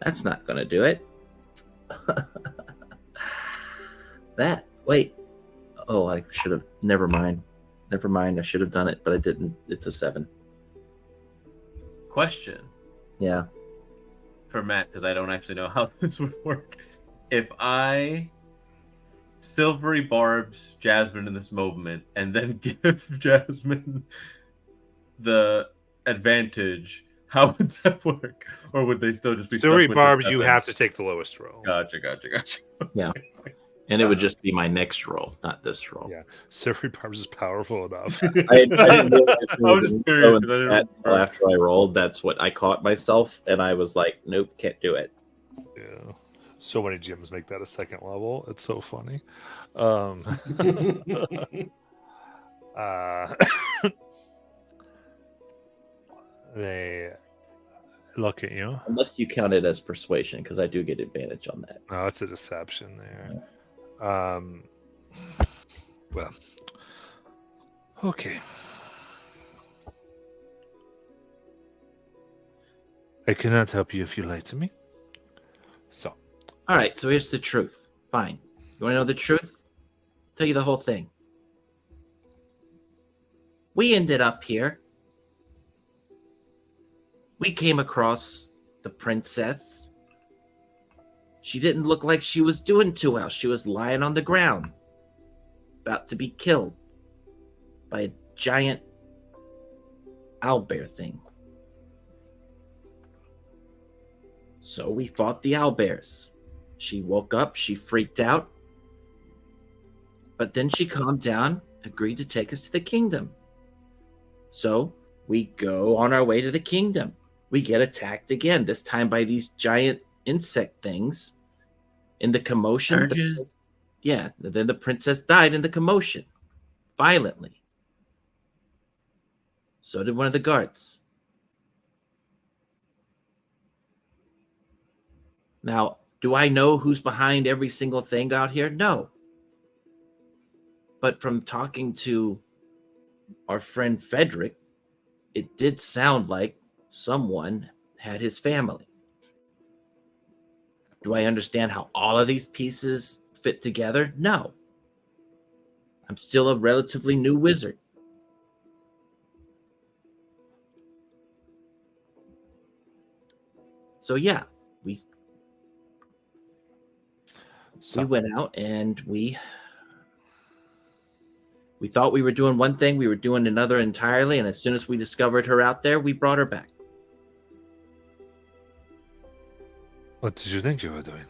That's not going to do it. Wait. Oh, I should have. Never mind. Never mind. I should have done it, but I didn't. It's a 7. Question Yeah. for Matt, because I don't actually know how this would work. If I silvery barbs Jasmine in this movement and then give Jasmine the advantage, how would that work? Or would they still just be Silvery stuck with barbs, the you 7? have to take the lowest roll. Gotcha. Yeah. And it would just be my next roll, not this roll. Yeah. Silvery barbs is powerful enough. I didn't realize there I was was a just window curious, in 'cause I didn't that until remember. after I rolled. That's what I caught myself, and I was like, nope, can't do it. Yeah. So many gyms make that a second level. It's so funny. Uh, they look at you. Unless you count it as persuasion, because I do get advantage on that. No, it's a deception there. Well, okay. I cannot help you if you lie to me. So, All right, so here's the truth. Fine. You want to know the truth? I'll tell you the whole thing. We ended up here. We came across the princess. She didn't look like she was doing too well. She was lying on the ground, about to be killed by a giant owlbear thing. So we fought the owlbears. She woke up, she freaked out, but then she calmed down, agreed to take us to the kingdom. So we go on our way to the kingdom. We get attacked again, this time by these giant insect things. In the commotion, Urges. then the princess died in the commotion, violently. So did one of the guards. Now, do I know who's behind every single thing out here? No. But from talking to our friend Frederick, it did sound like someone had his family. Do I understand how all of these pieces fit together? No. I'm still a relatively new wizard. So yeah, we went out and we thought we were doing one thing, we were doing another entirely, and as soon as we discovered her out there, we brought her back. what did you think you were doing?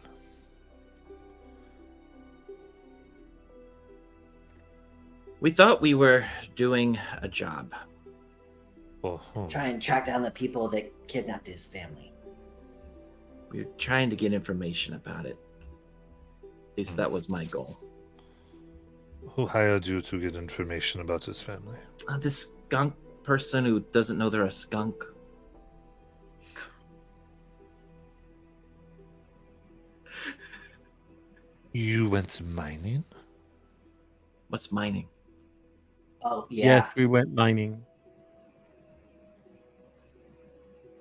We thought we were doing a job. Well, Try and track down the people that kidnapped his family. We were trying to get information about it. At least that was my goal. who hired you to get information about his family? This skunk person who doesn't know they're a skunk. You went mining? What's mining? Oh, yeah. Yes, we went mining.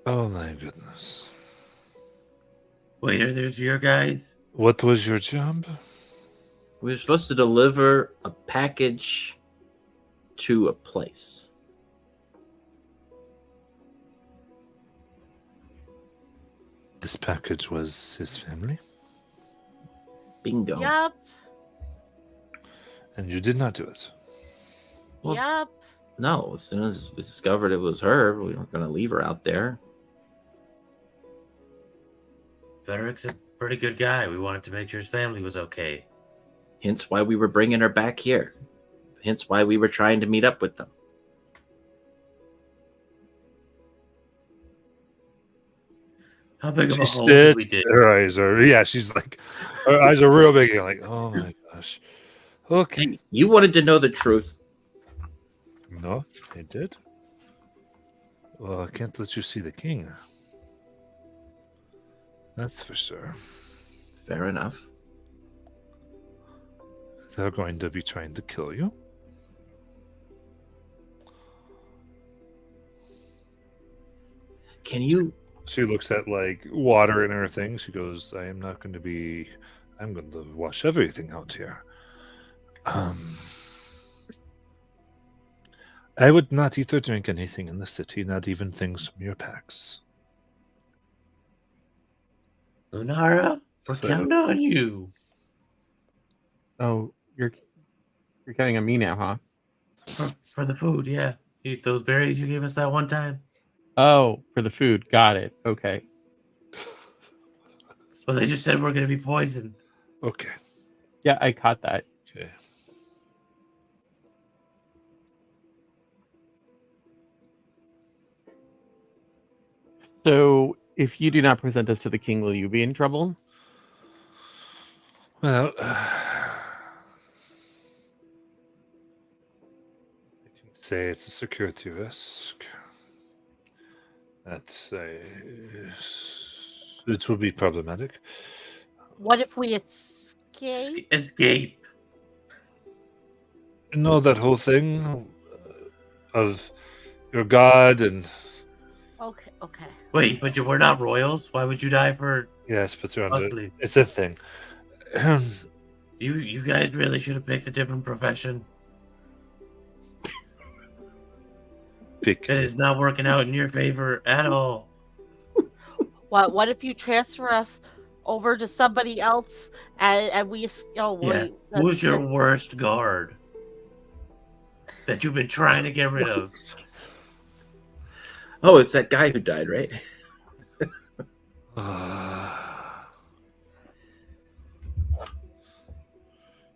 Oh my goodness. Wait, are those your guys? What was your job? We were supposed to deliver a package to a place. This package was his family? Bingo. Yup. And you did not do it. Well, Yup. No, as soon as we discovered it was her, we weren't going to leave her out there. Frederick's a pretty good guy. We wanted to make sure his family was okay. Hence why we were bringing her back here. Hence why we were trying to meet up with them. How big of She a hole did we sits, dig? her eyes are, yeah, she's like, her eyes are real big. You're like, oh my gosh. Okay. Hey, you wanted to know the truth. No, I did. Well, I can't let you see the king. That's for sure. Fair enough. they're going to be trying to kill you. Can you? She looks at like water in her thing. She goes, I'm going to wash everything out here. I would not eat or drink anything in the city, not even things from your packs. Lunara, we're counting on you. Oh, you're counting on me now, huh? For the food, yeah. Eat those berries you gave us that one time. Oh, for the food. Got it. Okay. Well, they just said we're going to be poisoned. Okay. Yeah, I caught that. Okay. So, if you do not present us to the king, will you be in trouble? Well, I can say it's a security risk. It will be problematic. What if we escape? Escape. You know that whole thing of your god and Okay, okay. Wait, but we're not royals. Why would you die for? yes, but you're Us under, leave. it's a thing. You guys really should have picked a different profession. Pick It is not working out in your favor at all. What if you transfer us over to somebody else and we? Oh Yeah. wait. Who's your worst guard that you've been trying to get rid of? Oh, it's that guy who died, right?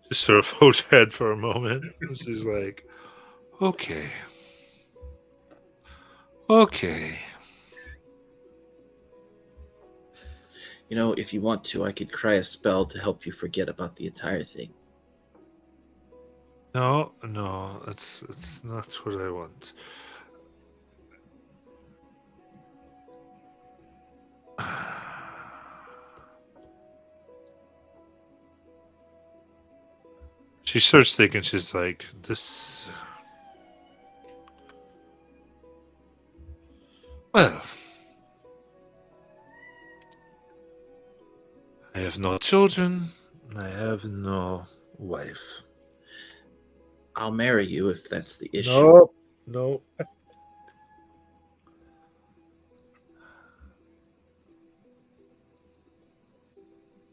Just sort of holds her head for a moment. She's like, okay. You know, if you want to, I could cry a spell to help you forget about the entire thing. No, it's not what I want. She starts thinking, she's like, this. Well, I have no children. I have no wife. I'll marry you if that's the issue. No.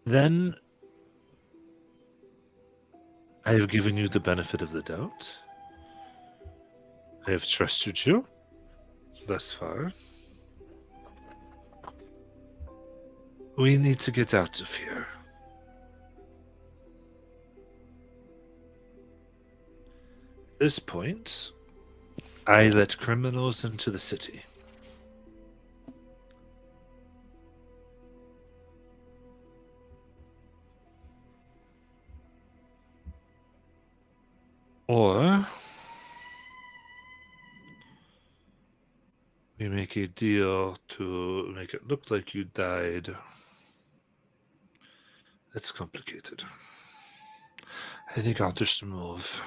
Then I have given you the benefit of the doubt. I have trusted you thus far. We need to get out of here. At this point, I let criminals into the city. Or we make a deal to make it look like you died. That's complicated. I think I'll just move.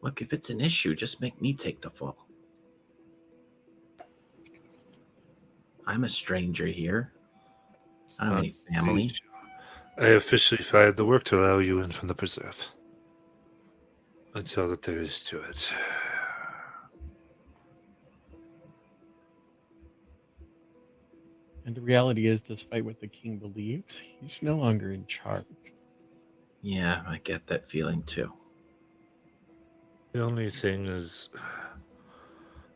Look, if it's an issue, just make me take the fall. I'm a stranger here. I don't have any family. I officially fired the work to allow you in from the preserve. That's all that there is to it. And the reality is, despite what the king believes, he's no longer in charge. Yeah, I get that feeling too. The only thing is,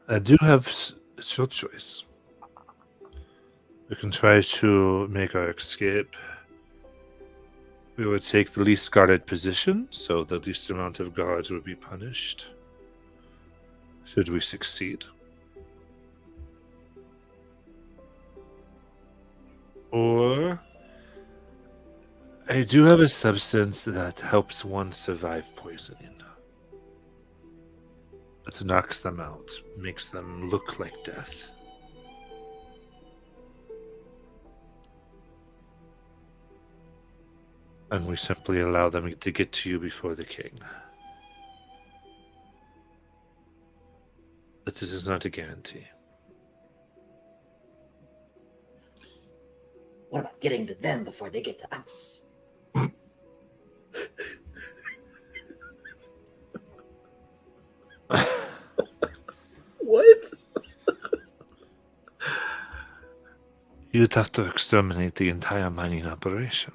I do have it's your choice. We can try to make our escape. We would take the least guarded position, so the least amount of guards would be punished. Should we succeed? Or I do have a substance that helps one survive poisoning. It knocks them out, makes them look like death. and we simply allow them to get to you before the king. But this is not a guarantee. What about getting to them before they get to us? What? You'd have to exterminate the entire mining operation.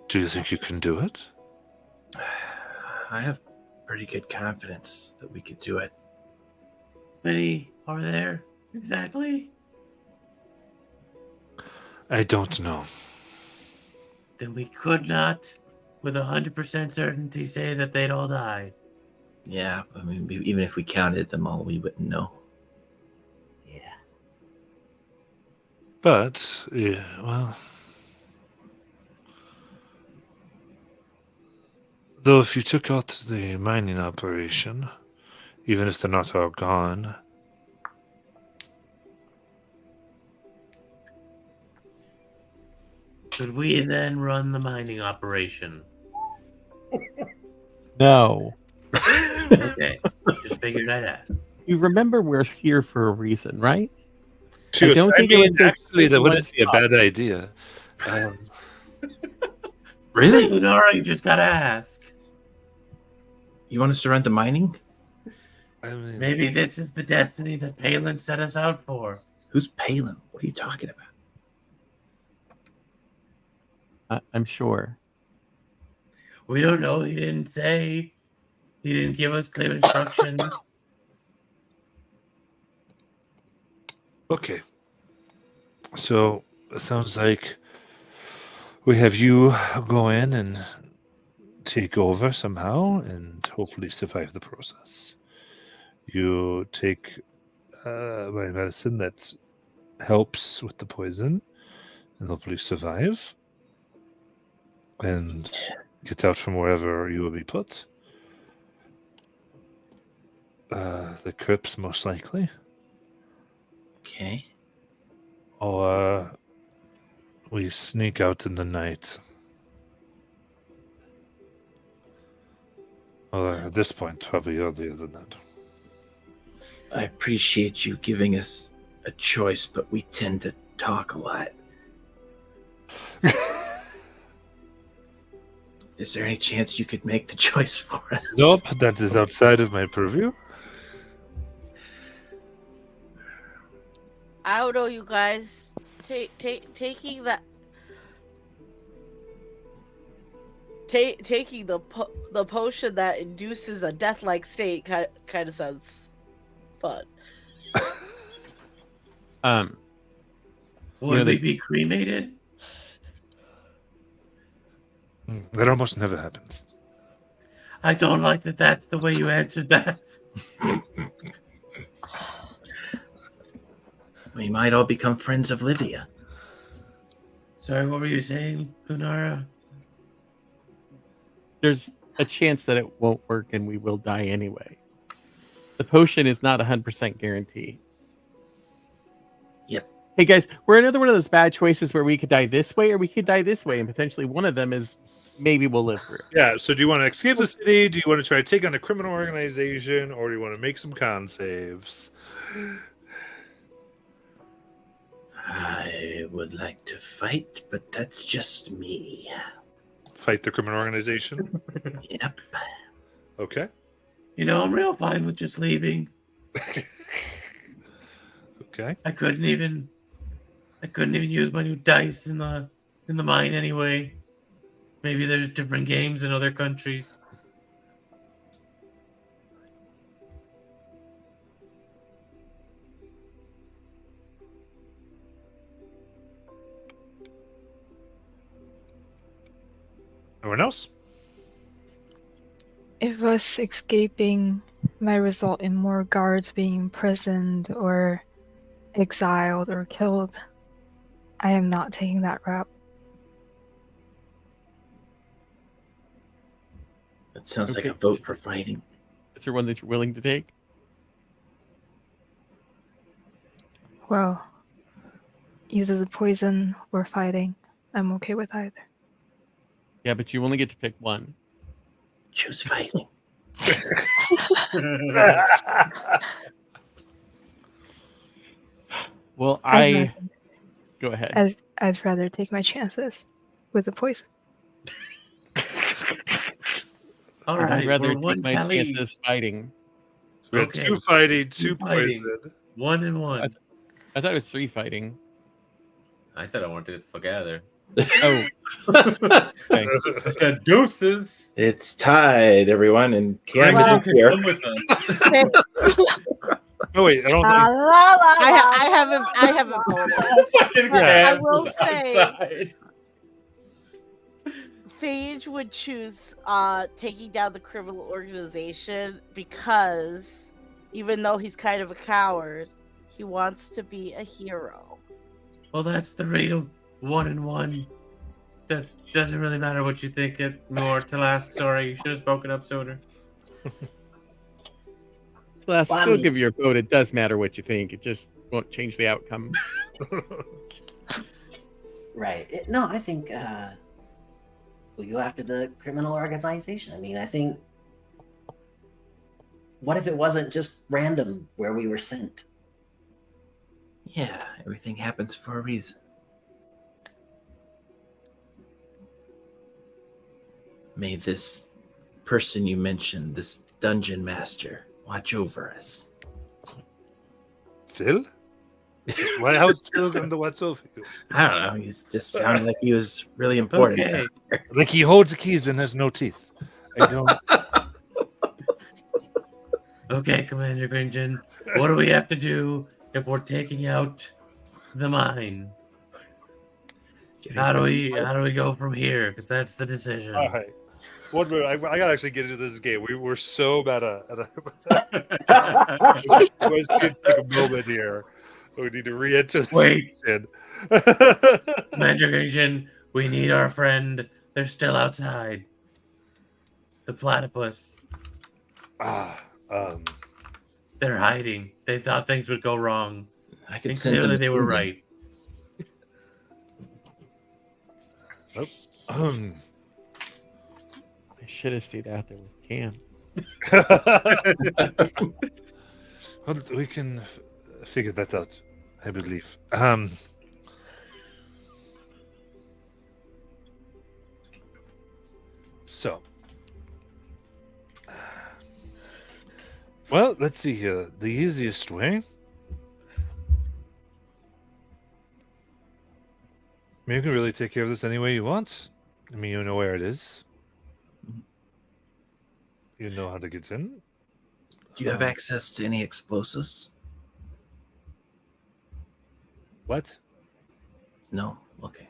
Do you think you can do it? I have pretty good confidence that we could do it. Many are there exactly? I don't know. Then we could not, with 100% certainty, say that they'd all die. Yeah, I mean, even if we counted them all, we wouldn't know. Yeah. But, yeah, well... Though if you took out the mining operation, even if they're not all gone... Could we then run the mining operation? No. Okay, just figured I'd ask. You remember we're here for a reason, right? Shoot, I don't think it would take actually, that 51 wouldn't be a stop. bad idea. Really? Lunara, you just gotta ask. You want us to run the mining? I mean, Maybe this is the destiny that Palin set us out for. Who's Palin? What are you talking about? I'm sure. We don't know. He didn't say. He didn't give us clear instructions. okay. So, it sounds like we have you go in and take over somehow and hopefully survive the process. You take my medicine that helps with the poison and hopefully survive and get out from wherever you will be put. The crypts, most likely. Okay. Or we sneak out in the night. Or at this point, probably earlier than that. I appreciate you giving us a choice, but we tend to talk a lot. Is there any chance you could make the choice for us? Nope, that is outside of my purview. I don't know, you guys. Taking that. Taking the potion that induces a death-like state kind of sounds fun. Would we be cremated? That almost never happens. I don't like that. That's the way you answered that. We might all become friends of Livia. Sorry, what were you saying, Lunara? There's a chance that it won't work and we will die anyway. The potion is not 100% guarantee. Yep. Hey guys, we're another one of those bad choices where we could die this way or we could die this way, and potentially one of them is maybe we'll live through. Yeah, so do you want to escape the city? Do you want to try to take on a criminal organization? Or do you want to make some con saves? I would like to fight, but that's just me. Fight the criminal organization? Yep. Okay. You know, I'm real fine with just leaving. Okay. I couldn't even use my new dice in the mine anyway. Maybe there's different games in other countries. Anyone else? If us escaping might result in more guards being imprisoned or exiled or killed, I am not taking that route. That sounds like Okay. a vote for fighting. Is there one that you're willing to take? Well, either the poison or fighting. I'm okay with either. Yeah, but you only get to pick one. Choose fighting. Well, I'd go ahead. I'd rather take my chances with the poison. All I'd right, rather we're take one my tally. chances fighting. We had Okay. 2 fighting, 2 Two fighting. poisoned. 1 and 1. I thought it was 3 fighting. I said I wanted to get the fuck out of there. Oh, okay. I said deuces. It's tied, everyone, and Cam Well, isn't here. come with us. Oh wait, I don't La, think. la, la, I haven't voted. Fucking But Yeah. I Cam will was say, outside. Phage would choose taking down the criminal organization because even though he's kind of a coward, he wants to be a hero. Well, that's the rate of 1 and 1. That doesn't really matter what you think it more to last. Sorry, you should have spoken up sooner. Celeste, Well, I still mean- give your vote. It does matter what you think. It just won't change the outcome. Right. No, I think we go after the criminal organization. I mean, I think. What if it wasn't just random where we were sent? Yeah, everything happens for a reason. May this person you mentioned, this dungeon master, watch over us. Phil? Why? How's Phil going to watch over you? I don't know. He just sounded like he was really important. Okay. Like he holds the keys and has no teeth. I don't. Okay, Commander Gringen. What do we have to do if we're taking out the mine? How do we go from here? Because that's the decision. All right. One minute. I gotta actually get into this game. We're so bad at Let's take a moment here. We need to re-enter the Wait. mission. Commander Gringen, we need our friend. They're still outside. The platypus. They're hiding. They thought things would go wrong. I could And send clearly them they were to right. Oh, I should have stayed out there with Cam. well, we can figure that out, I believe. So, well, let's see here. The easiest way. I mean, you can really take care of this any way you want. I mean, you know where it is. You know how to get in. Do you have access to any explosives? What? No? Okay.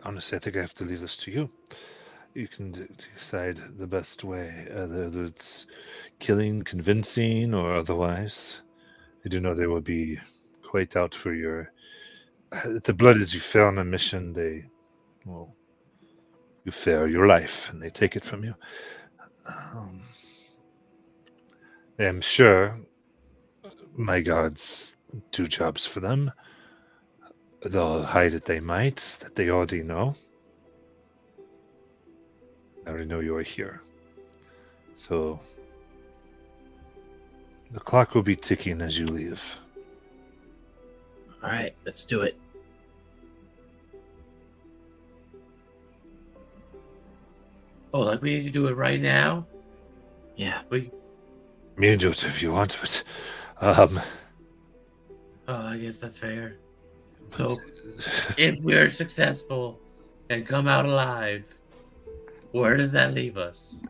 Honestly, I think I have to leave this to you. You can decide the best way, whether it's killing, convincing, or otherwise. I do know they will be quite out for your. The blood is you fail on a mission, you fail your life, and they take it from you. I'm sure my gods do jobs for them. They'll hide it, they might, that they already know. I already know you are here. So the clock will be ticking as you leave. All right, let's do it. Oh, like we need to do it right now? Yeah. We. Me and Joseph, if you want, but Oh, I guess that's fair. So, if we're successful and come out alive, where does that leave us?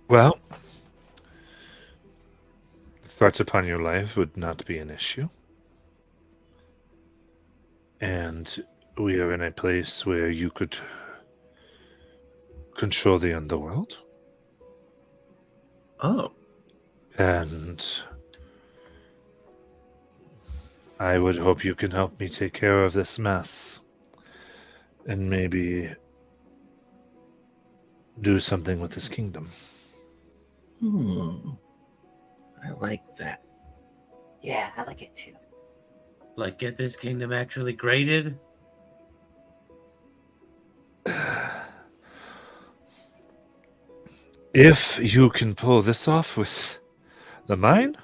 well, threats upon your life would not be an issue. And we are in a place where you could control the underworld. Oh. And I would hope you can help me take care of this mess. And maybe do something with this kingdom. I like that. Yeah, I like it too. Like, get this kingdom actually graded? If you can pull this off with the mine,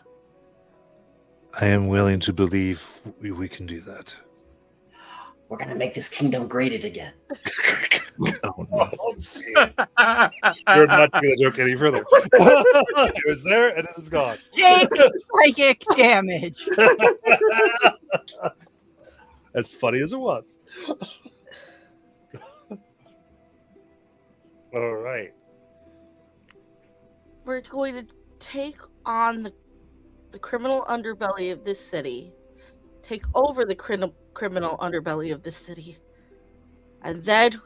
I am willing to believe we can do that. We're gonna make this kingdom graded again. Oh, no. You're not going to joke any further. It was there and it is gone. Take psychic damage. As funny as it was. All right. We're going to take on the criminal underbelly of this city, take over the criminal underbelly of this city, and then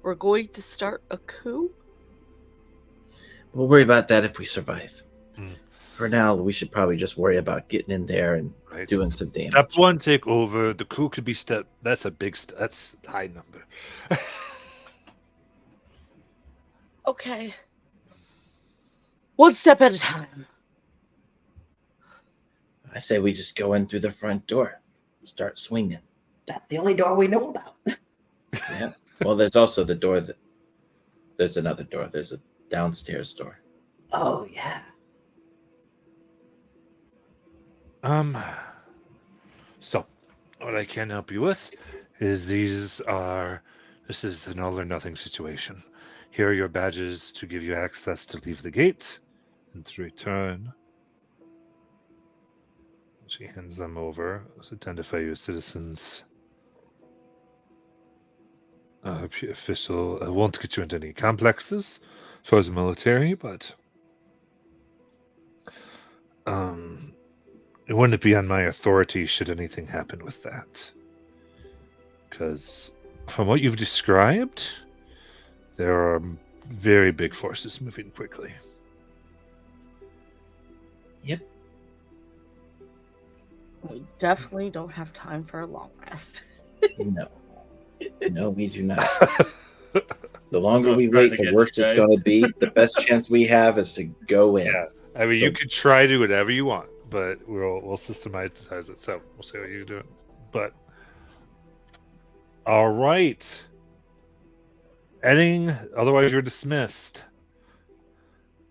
we're going to start a coup. We'll worry about that if we survive. Hmm. For now, we should probably just worry about getting in there and Right. doing some damage. Step 1, take over. The coup could be step. That's a big step. That's a high number. Okay. One step at a time. I say we just go in through the front door, start swinging. That's the only door we know about. Yeah. Well, there's also the door that. There's another door. There's a downstairs door. Oh yeah. So, what I can help you with is this is an all or nothing situation. Here are your badges to give you access to leave the gate and to return. She hands them over. So identify you as citizens. Official won't get you into any complexes as far as the military, but it wouldn't be on my authority should anything happen with that. Because from what you've described, there are very big forces moving quickly. Yep. We definitely don't have time for a long rest. No. No, we do not. The longer I'm we trying wait, to the get worse you it's guys. going to be. The best chance we have is to go in. Yeah. I mean, So- you could try to do whatever you want, but we'll systematize it. So we'll see how you do it. But all right. Anything? Otherwise, you're dismissed.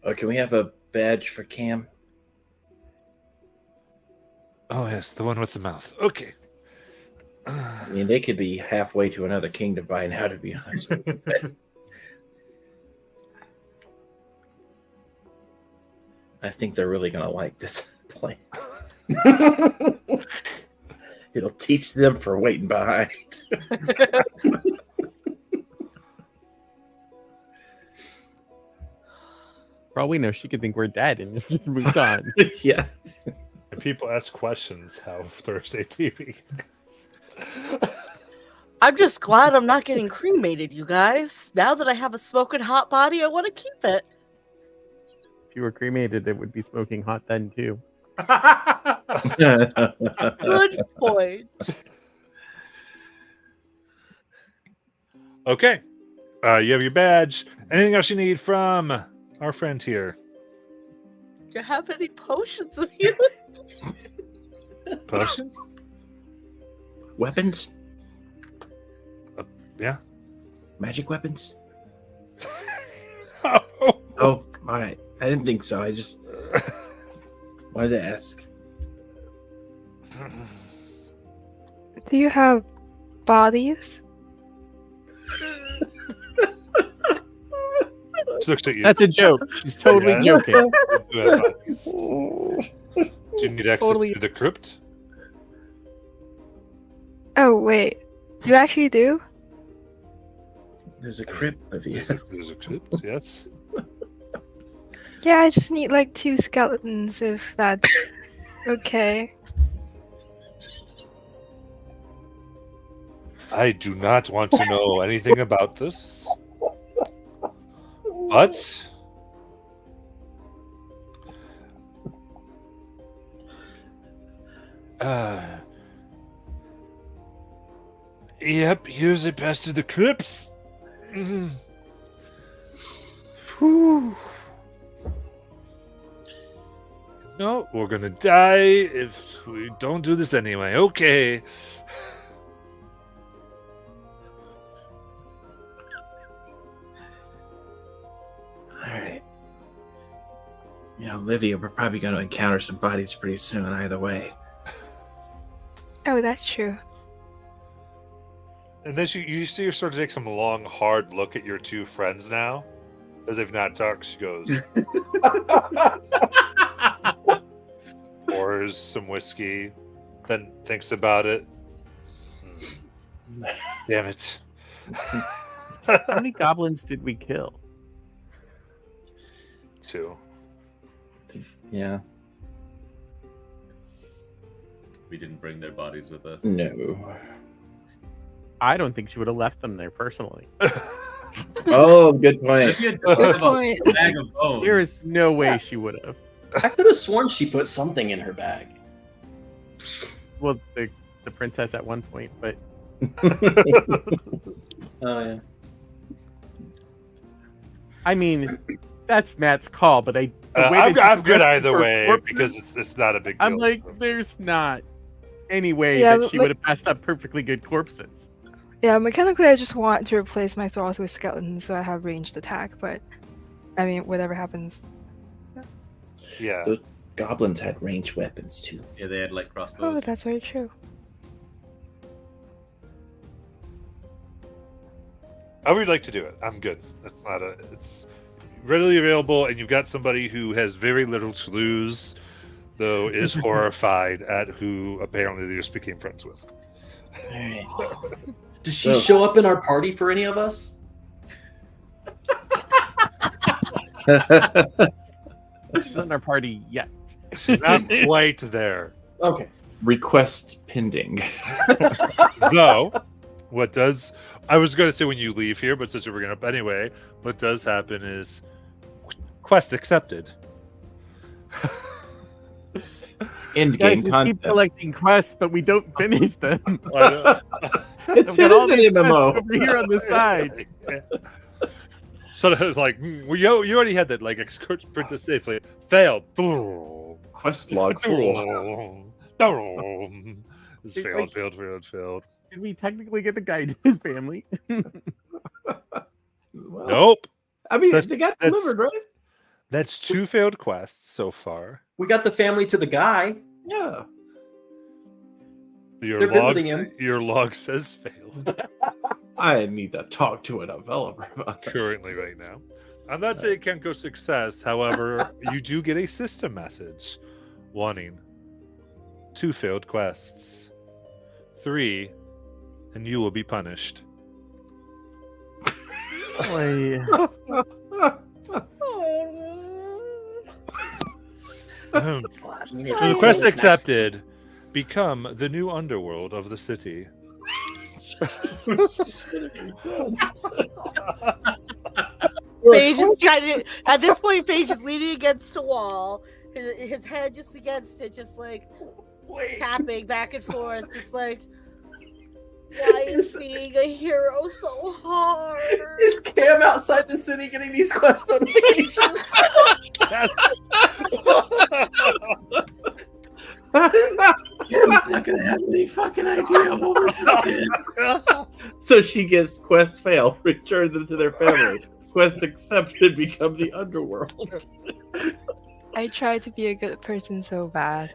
Oh, can we have a badge for Cam? Oh yes, the one with the mouth. Okay. I mean, they could be halfway to another kingdom by now, to be honest with you. I think they're really going to like this plan. It'll teach them for waiting behind. For all we know, she could think we're dead and just moved on. Yeah. And people ask questions how Thursday TV. I'm just glad I'm not getting cremated, you guys. Now that I have a smoking hot body, I want to keep it. If you were cremated, it would be smoking hot then too. Good point. Okay. You have your badge. Anything else you need from our friend here? Do you have any potions with you? Potion? Weapons? Yeah. Magic weapons? Oh. Oh, all right. I didn't think so. I just wanted to ask. Do you have bodies? She looks at you. That's a joke. She's totally Yeah. joking. You have bodies. Do you need access Totally- to the crypt? Oh wait, you actually do? There's a crypt of you. There's a crypt, yes. Yeah, I just need like 2 skeletons if that's okay. I do not want to know anything about this. But yep, here's a pass to the crypts. Mhm. Whew. No, we're gonna die if we don't do this anyway. Okay. All right. You know, Livia, we're probably going to encounter some bodies pretty soon, either way. Oh, that's true. And then you see her start to take some long, hard look at your two friends now. As if not talked, she goes, pours some whiskey, then thinks about it. Damn it. How many goblins did we kill? 2. Yeah. We didn't bring their bodies with us. No. I don't think she would have left them there personally. Oh, good point. If you had Good told them point. a bag of bones, There is no way she would have. I could have sworn she put something in her bag. Well, the princess at one point, but Oh yeah. I mean, that's Matt's call. But the way I'm that she's good dressed either for way corpses, because it's not a big deal. I'm like, there's not any way Yeah, that but she would have passed up perfectly good corpses. Yeah, mechanically I just want to replace my thralls with skeletons so I have ranged attack, but I mean, whatever happens. Yeah. The goblins had ranged weapons too. yeah, they had like Oh, crossbows. that's very true. I would like to do it. I'm good. That's not a. It's readily available, and you've got somebody who has very little to lose, though is horrified at who apparently they just became friends with. All right. Does she show up in our party for any of us? She's not in our party yet. She's not quite there. Okay. Request pending. Though, what does. I was going to say when you leave here, but since we're going to. Anyway, what does happen is quest accepted. End Guys, game we content. keep collecting quests, but we don't finish them. I know. It's I've got all an these quests MMO. over here on the side. So it's like, well, you already had that, like, escort princess safely. Failed. Quest log full. It's failed. Did we technically get the guy to his family? Well, Nope. I mean, That's- they got that's- delivered, right? That's 2 failed quests so far. We got the family to the guy. Yeah. Your They're log, visiting him. your log says failed I need to talk to a developer about that. currently right now. I'm not saying it can't go success. However, you do get a system message wanting 2 failed quests. 3, and you will be punished. Boy. Ahem. Well, I mean, So if the it quest goes accepted. Become the new underworld of the city. Paige is trying to, at this point, Paige is leaning against a wall, his head just against it, just like tapping back and forth, just like, why is being a hero so hard? Is Cam outside the city getting these quest notifications? I'm not gonna have any fucking idea what we're doing. So she gets quest fail, return them to their family. Quest accepted, become the underworld. I tried to be a good person so bad.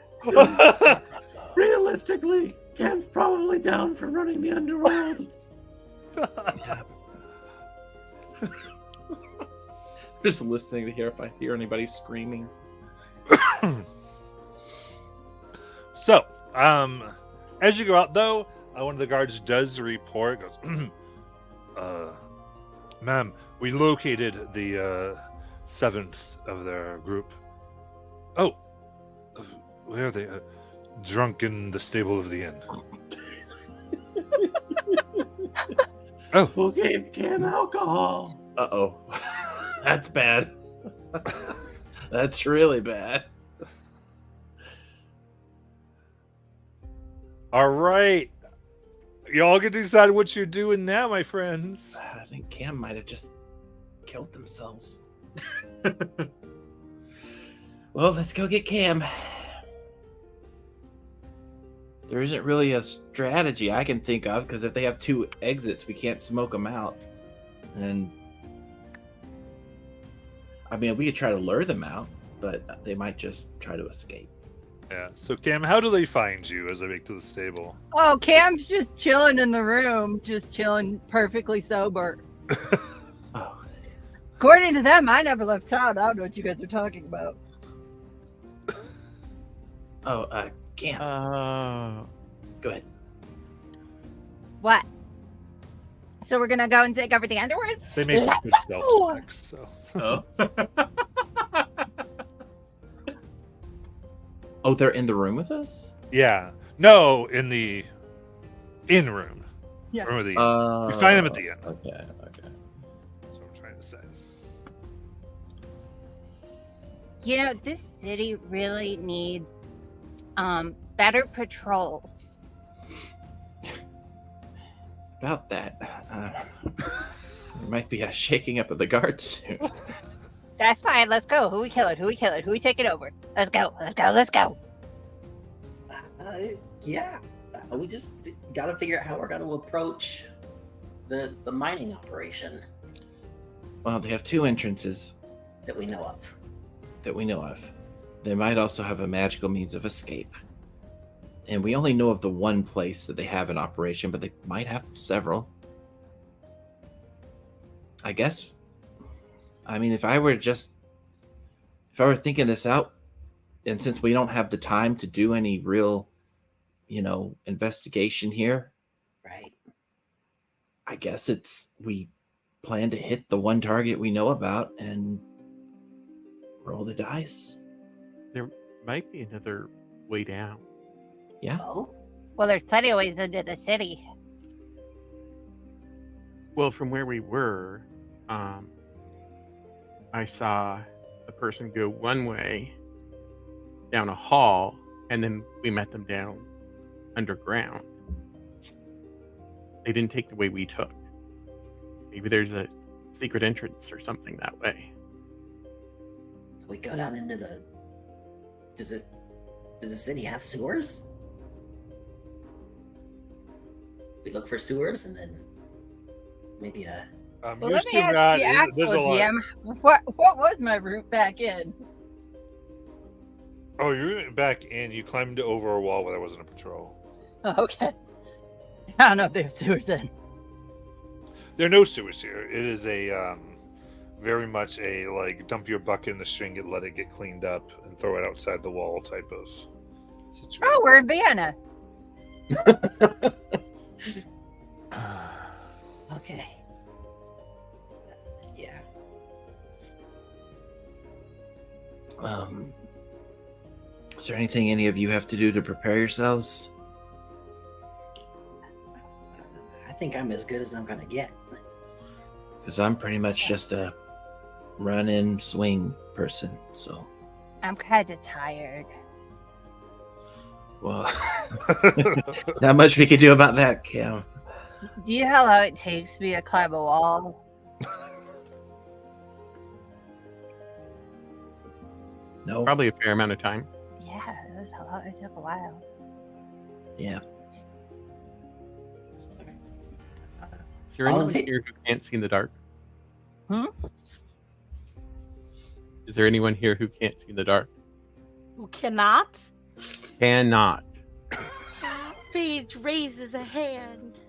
Realistically, Cam's probably down for running the underworld. Just listening to hear if I hear anybody screaming. So, as you go out, though, one of the guards does report. Goes, ma'am, we located the 7th of their group. Oh, where are they? Drunk in the stable of the inn. Oh, Who gave Cam alcohol? Uh-oh. That's bad. That's really bad. all right. Y'all get to decide what you're doing now, my friends. I think Cam might have just killed themselves. Well, let's go get Cam. There isn't really a strategy I can think of, because if they have 2 exits, we can't smoke them out. And I mean, we could try to lure them out, but they might just try to escape. Yeah. So Cam, how do they find you as I make to the stable? Oh, Cam's just chilling in the room, just chilling perfectly sober. Oh, According to them, I never left town. I don't know what you guys are talking about. Cam, go ahead. What? So we're gonna go and take everything underwear? They make some good stealth checks. So. Oh. Oh, they're in the room with us? Yeah. No, in the in room. Yeah. Room of the inn. We find them at the end. Okay. That's what I'm trying to say. You know, this city really needs better patrols. About that, there might be a shaking up of the guards soon. That's fine. Let's go. Who we killing? Who we killing? Who we taking over? Let's go. Yeah. We just got to figure out how we're going to approach the mining operation Well, they have 2 entrances that we know of. They might also have a magical means of escape. And we only know of the one place that they have in operation, but they might have several. I guess. I mean, if I were thinking this out, and since we don't have the time to do any real, investigation here, Right. I guess we plan to hit the one target we know about and roll the dice. There might be another way down. Yeah. Oh, Well, there's plenty of ways into the city. Well, from where we were, I saw a person go one way down a hall, and then we met them down underground. They didn't take the way we took. Maybe there's a secret entrance or something that way. so we go down into the. Does the city have sewers? We look for sewers and then maybe a. Well, You're let me still ask not. the There's actual a lot. DM. What was my route back in? Oh, you're back in. You climbed over a wall where there wasn't a patrol. Oh, okay. I don't know if they have sewers in. There are no sewers here. It is a very much a dump your bucket in the string and let it get cleaned up and throw it outside the wall type of situation. Oh, we're in Vienna. Okay. Yeah. Is there anything any of you have to do to prepare yourselves? I think I'm as good as I'm gonna get. Because I'm pretty much just a run-in swing person, so. I'm kind of tired. Well, not much we can do about that, Cam. Do you know how long it takes me to climb a wall? No. Probably a fair amount of time. Yeah, it took a while. Yeah. Is there anyone here who can't see in the dark? Hmm? Is there anyone here who can't see in the dark? Who cannot? Cannot. Paige raises a hand.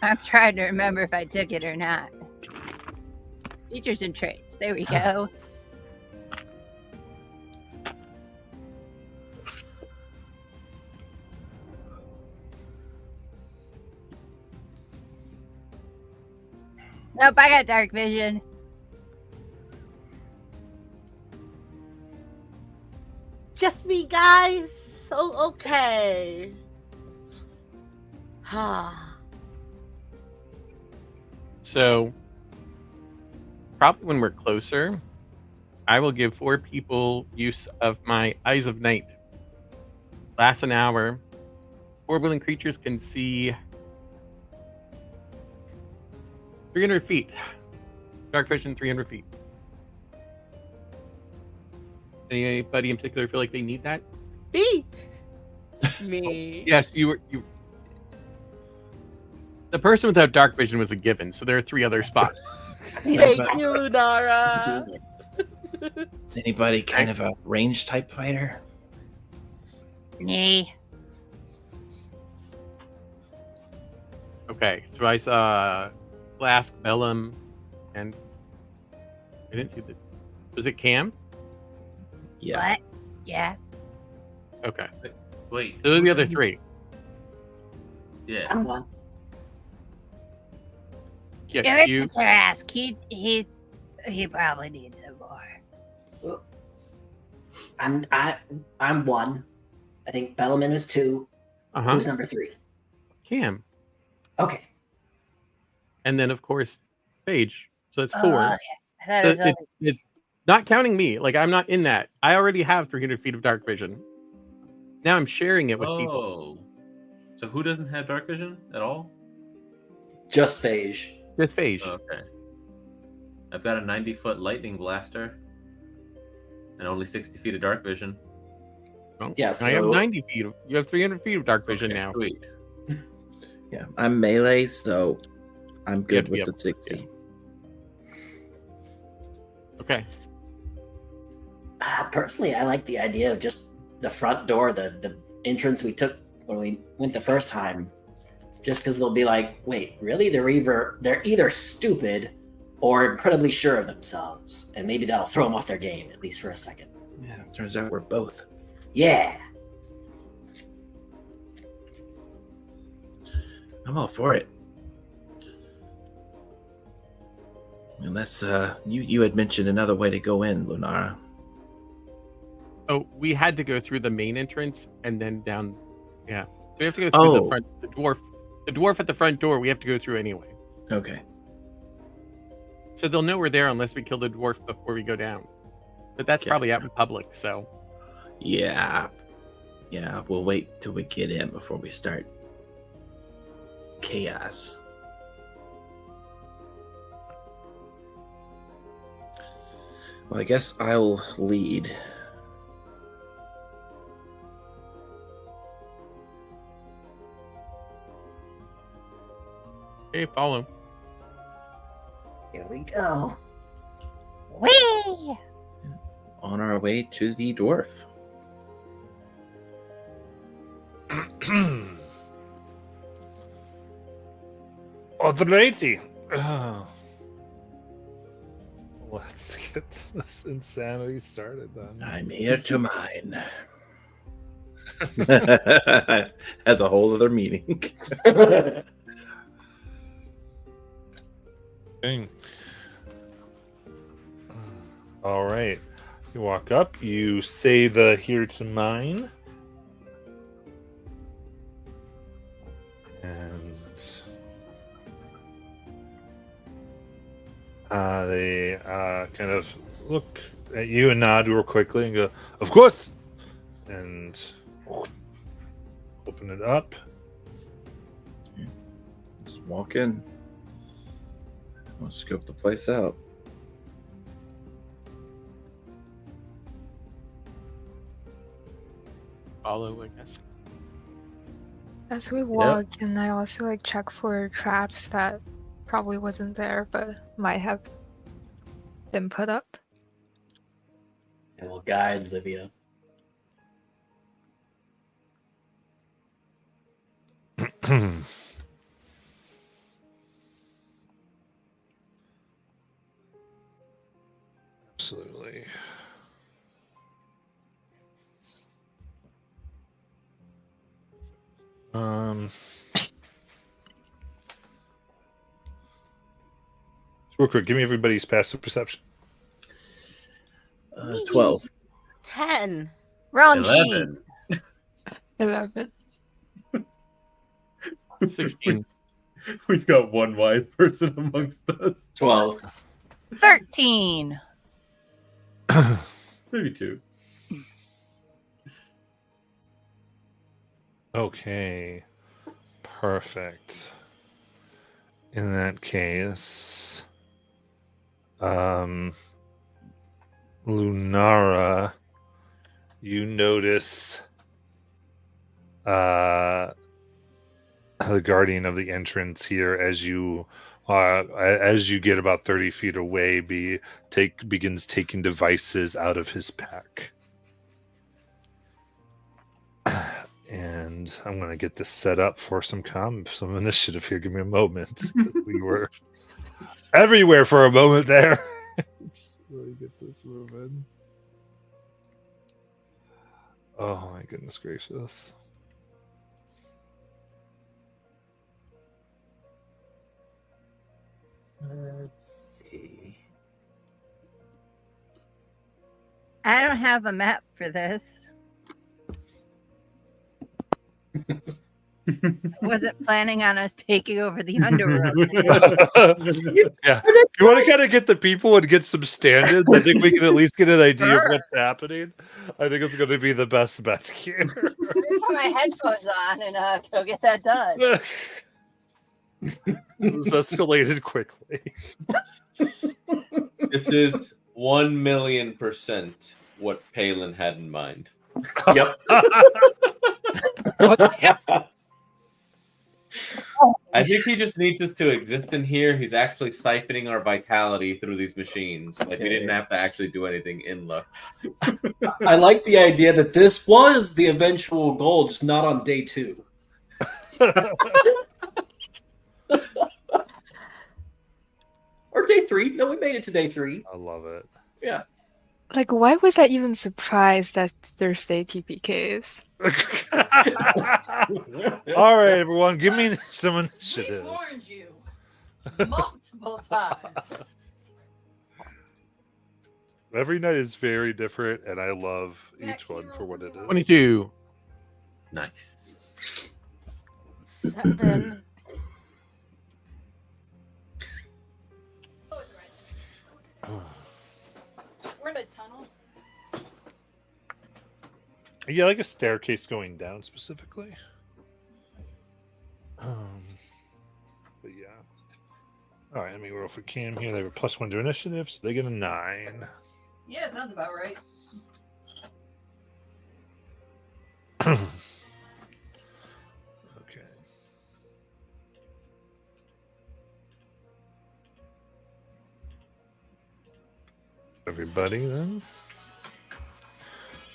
I'm trying to remember if I took it or not. Features and traits. There we go. Nope, I got dark vision. Just me, guys. So okay. So, probably when we're closer, I will give 4 people use of my Eyes of Night. Lasts an hour. 4 willing creatures can see 300 feet. Dark vision, 300 feet. Anybody in particular feel like they need that? Me. Me. Yes, you. The person without dark vision was a given, so there are 3 other spots. Thank you, Lunara. Is anybody kind of a range type fighter? Me. Okay, so I saw Flask, Bellum, and I didn't see the. Was it Cam? Yeah. What? Yeah. Okay, Wait. those are the other 3. Yeah. I'm one. Give Yeah, it you. to Trask. He probably needs it more. I'm one. I think Bellman is 2. Uh-huh. Who's number 3? Cam, Okay. and then of course Paige. So that's Oh, 4. okay. I thought So it was only... not counting me. Like I'm not in that. I already have 300 feet of dark vision. Now I'm sharing it with people. Oh. So who doesn't have dark vision at all? Just Phage. Just Phage. Okay. I've got a 90-foot lightning blaster and only 60 feet of dark vision. Well, Yeah, I have so- 90 feet. You have 300 feet of dark vision Okay, now. Sweet. Yeah, I'm melee, so I'm have good to be with the able to, 60. Okay. Personally, I like the idea of just the front door, the entrance we took when we went the first time. Just because they'll be like, wait, really? They're either stupid or incredibly sure of themselves, and maybe that'll throw them off their game at least for a second. Yeah, turns out we're both. Yeah. I'm all for it. Unless you had mentioned another way to go in, Lunara. Oh, we had to go through the main entrance and then down. Yeah. So we have to go through the front. The dwarf at the front door. We have to go through anyway. Okay. So they'll know we're there unless we kill the dwarf before we go down. But that's probably out in public. So. Yeah. Yeah, we'll wait till we get in before we start chaos. Well, I guess I'll lead. Okay, follow. Here we go. Whee! On our way to the dwarf. Alrighty. Let's get this insanity started then. I'm here to mine. That's a whole other meaning. Dang. All right. You walk up, you say the here to mine. And they kind of look at you and nod real quickly and go, "Of course!" And open it up. Just walk in. We'll scope the place out. Follow, I guess. As we walk, and I also like check for traps that probably wasn't there, but might have been put up. And we'll guide Livia. Absolutely. Real quick, give me everybody's passive perception. 12. 10. Wrong 11. 11. 16. We've got one wise person amongst us. 12. 13. Maybe 2. Okay. Perfect. In that case, Lunara, you notice the guardian of the entrance here as you get about 30 feet away begins taking devices out of his pack. And I'm going to get this set up for some initiative here. Give me a moment. We were everywhere for a moment there. Let me get this moving. Oh my goodness gracious. Let's see. I don't have a map for this. I wasn't planning on us taking over the underworld. Yeah. If you want to kind of get the people and get some stand-ins, I think we can at least get an idea of what's happening. I think it's going to be the best bet here. Let me put my headphones on and go get that done. This escalated quickly. This is 1,000,000% what Palin had in mind. Yep. I think he just needs us to exist in here. He's actually siphoning our vitality through these machines. Like, we didn't have to actually do anything in luck. I like the idea that this was the eventual goal, just not on day 2. Or day 3. No, we made it to day 3. I love it. Yeah. Like, why was I even surprised that Thursday TPKs? All right, everyone, give me some We initiative. warned you multiple times. Every night is very different, and I love each one for what it is. 22. Nice. 7. We're in a tunnel. Yeah, like a staircase going down specifically. But yeah. All right, let me roll for Cam here. They have a +1 to initiative, so they get a 9. Yeah, sounds about right. Okay. Everybody then.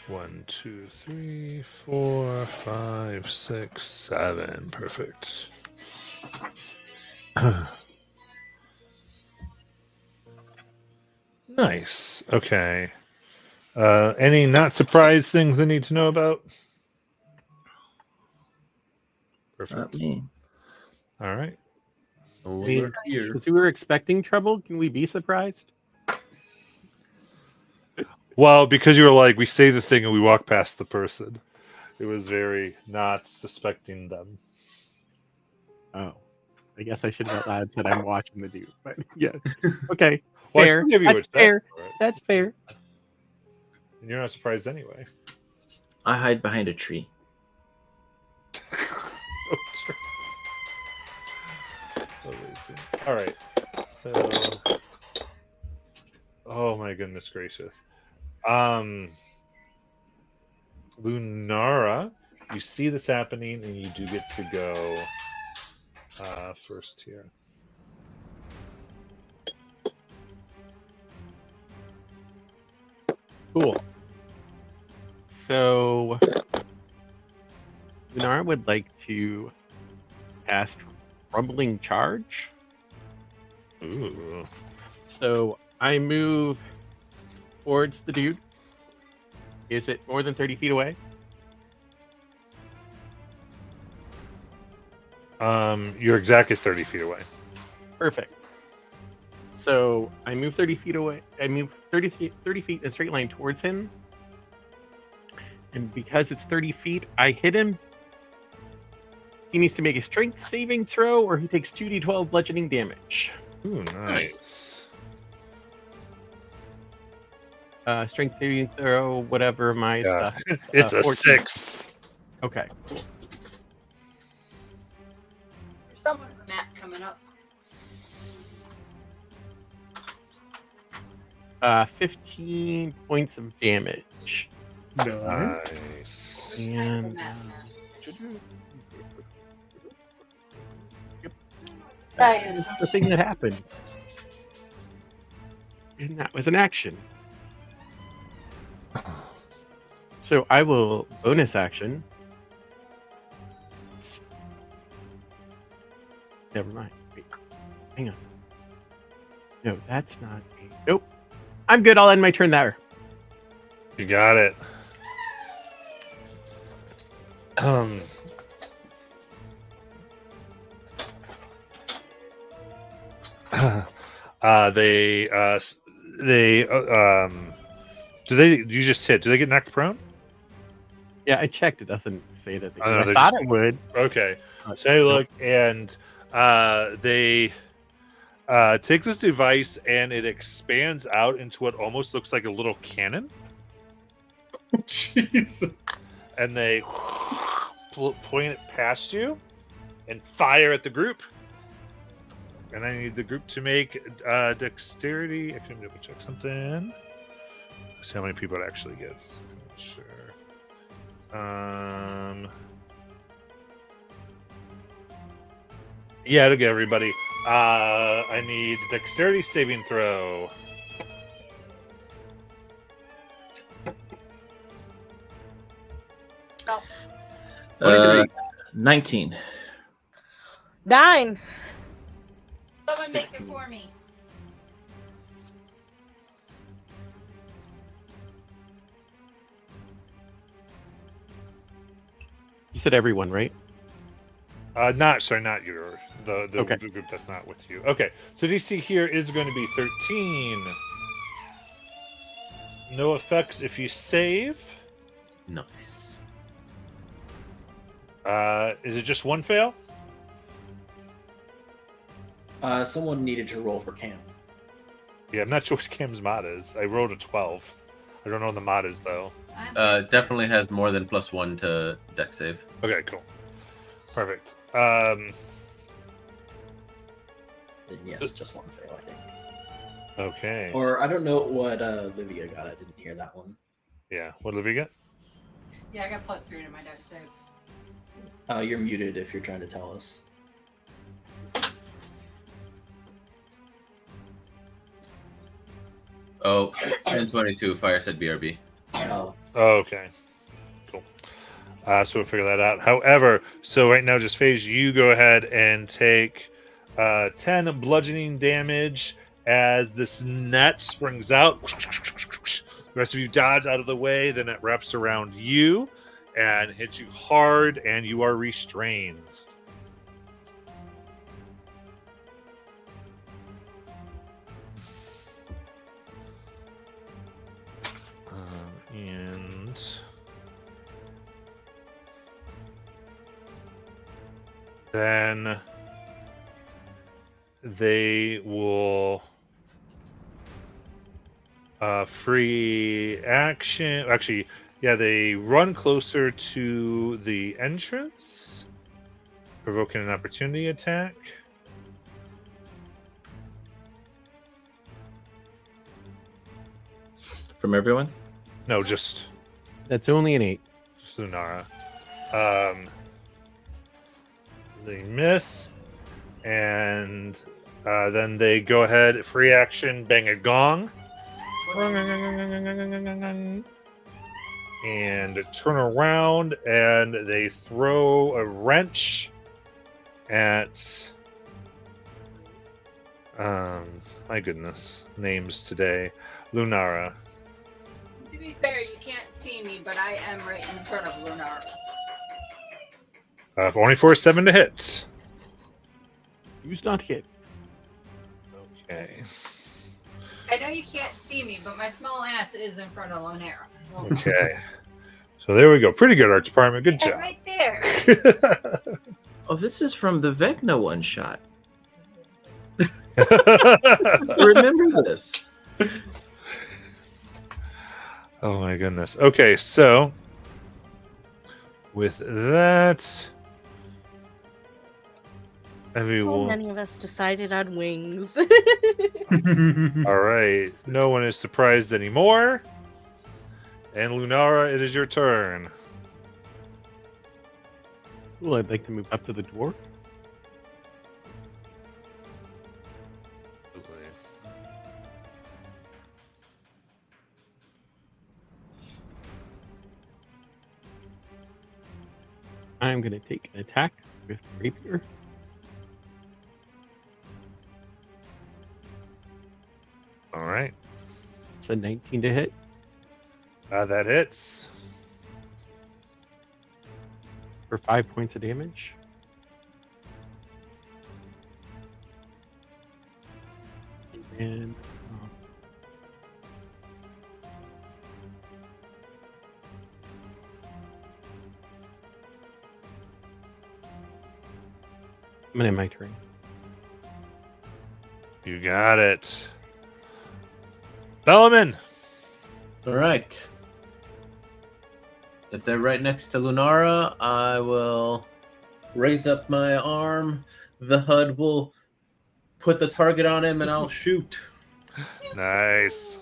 1, 2, 3, 4, 5, 6, 7. Perfect. Nice. Okay. Any not surprised things I need to know about? Perfect. Not me. All right. Over here. Since we were expecting trouble, can we be surprised? Well, because you were like, we say the thing and we walk past the person. It was very not suspecting them. Oh, I guess I should have out loud said I'm watching the dude. But yeah, okay, Well, I fair. still give you a That's check fair. for it, That's fair. and you're not surprised anyway. I hide behind a tree. Amazing. All right. So, oh my goodness gracious. Lunara, you see this happening, and you do get to go first here. Cool. So, Lunar would like to cast Rumbling Charge. Ooh. So I move towards the dude. Is it more than 30 feet away? You're exactly 30 feet away. Perfect. So I move 30 feet away. I move 30 feet in a straight line towards him. And because it's 30 feet, I hit him. He needs to make a strength saving throw or he takes 2d12 bludgeoning damage. Ooh, nice. Strength saving throw, whatever my Yeah. stuff. It's a 14. 6. Okay. There's someone on the map coming up. 15 points of damage. Nice. And Nice. the thing that happened. And that was an action. So I will bonus action. Never mind. Wait. Hang on. No, that's not a... Nope. I'm good. I'll end my turn there. You got it. You just hit? Do they get knocked prone? Yeah, I checked. It doesn't say that. Oh, no, I they're thought just- it would. Okay. But So they no. look, and they take this device, and it expands out into what almost looks like a little cannon. Jesus. And they point it past you and fire at the group. And I need the group to make dexterity. I can double check something. See how many people it actually gets. Sure. Yeah, it'll get everybody. I need dexterity saving throw. What did it be? 19. 9. Someone make it 16. for me. You said everyone, right? Not your the Okay. group that's not with you. Okay, so DC here is going to be 13. No effects if you save. Nice. Is it just one fail? Someone needed to roll for Cam. Yeah, I'm not sure what Cam's mod is. I rolled a 12. I don't know what the mod is though. Definitely has more than +1 to deck save. Okay, cool, perfect. Then yes, just one fail, I think. Okay. Or I don't know what Livia got. I didn't hear that one. Yeah, what did we get? Yeah, I got +3 to my deck save. You're muted if you're trying to tell us. Oh, 1022. Fire said BRB. Oh, Okay, cool. So we'll figure that out. However, so right now, just phase, you go ahead and take 10 bludgeoning damage as this net springs out. The rest of you dodge out of the way, then it wraps around you and hits you hard, and you are restrained. And then they will free action. Actually, yeah, they run closer to the entrance, provoking an opportunity attack. From everyone? No, just That's only an 8. Lunara. They miss, and then they go ahead, free action, bang a gong, and turn around, and they throw a wrench at. My goodness, names today. Lunara. To be fair, you can't see me, but I am right in front of Lunar. Only for 7 to hit. Who's not hit? Okay. I know you can't see me, but my small ass is in front of Lunara. Okay. So there we go. Pretty good, Art Department. Good I'm job. right there. Oh, this is from the Vecna one shot. Remember this. Oh my goodness. Okay, so with that, And we So will. many of us decided on wings. All right. No one is surprised anymore. And Lunara, it is your turn. Well, I'd like to move up to the dwarf. I'm going to take an attack with rapier. All right. It's a 19 to hit. That hits. For 5 points of damage. And I'm gonna end my turn. You got it. Bellaman. All right. If they're right next to Lunara, I will raise up my arm. The HUD will put the target on him, and I'll shoot. Nice.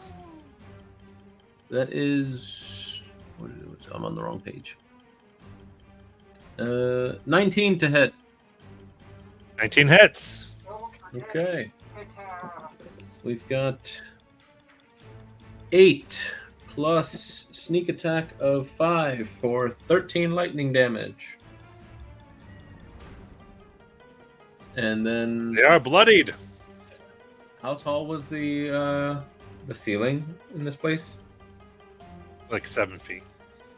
That is... What is it? I'm on the wrong page. 19 to hit. 19 hits. Okay. We've got 8 plus sneak attack of 5 for 13 lightning damage. And then They are bloodied. how tall was the ceiling in this place? Like 7 feet.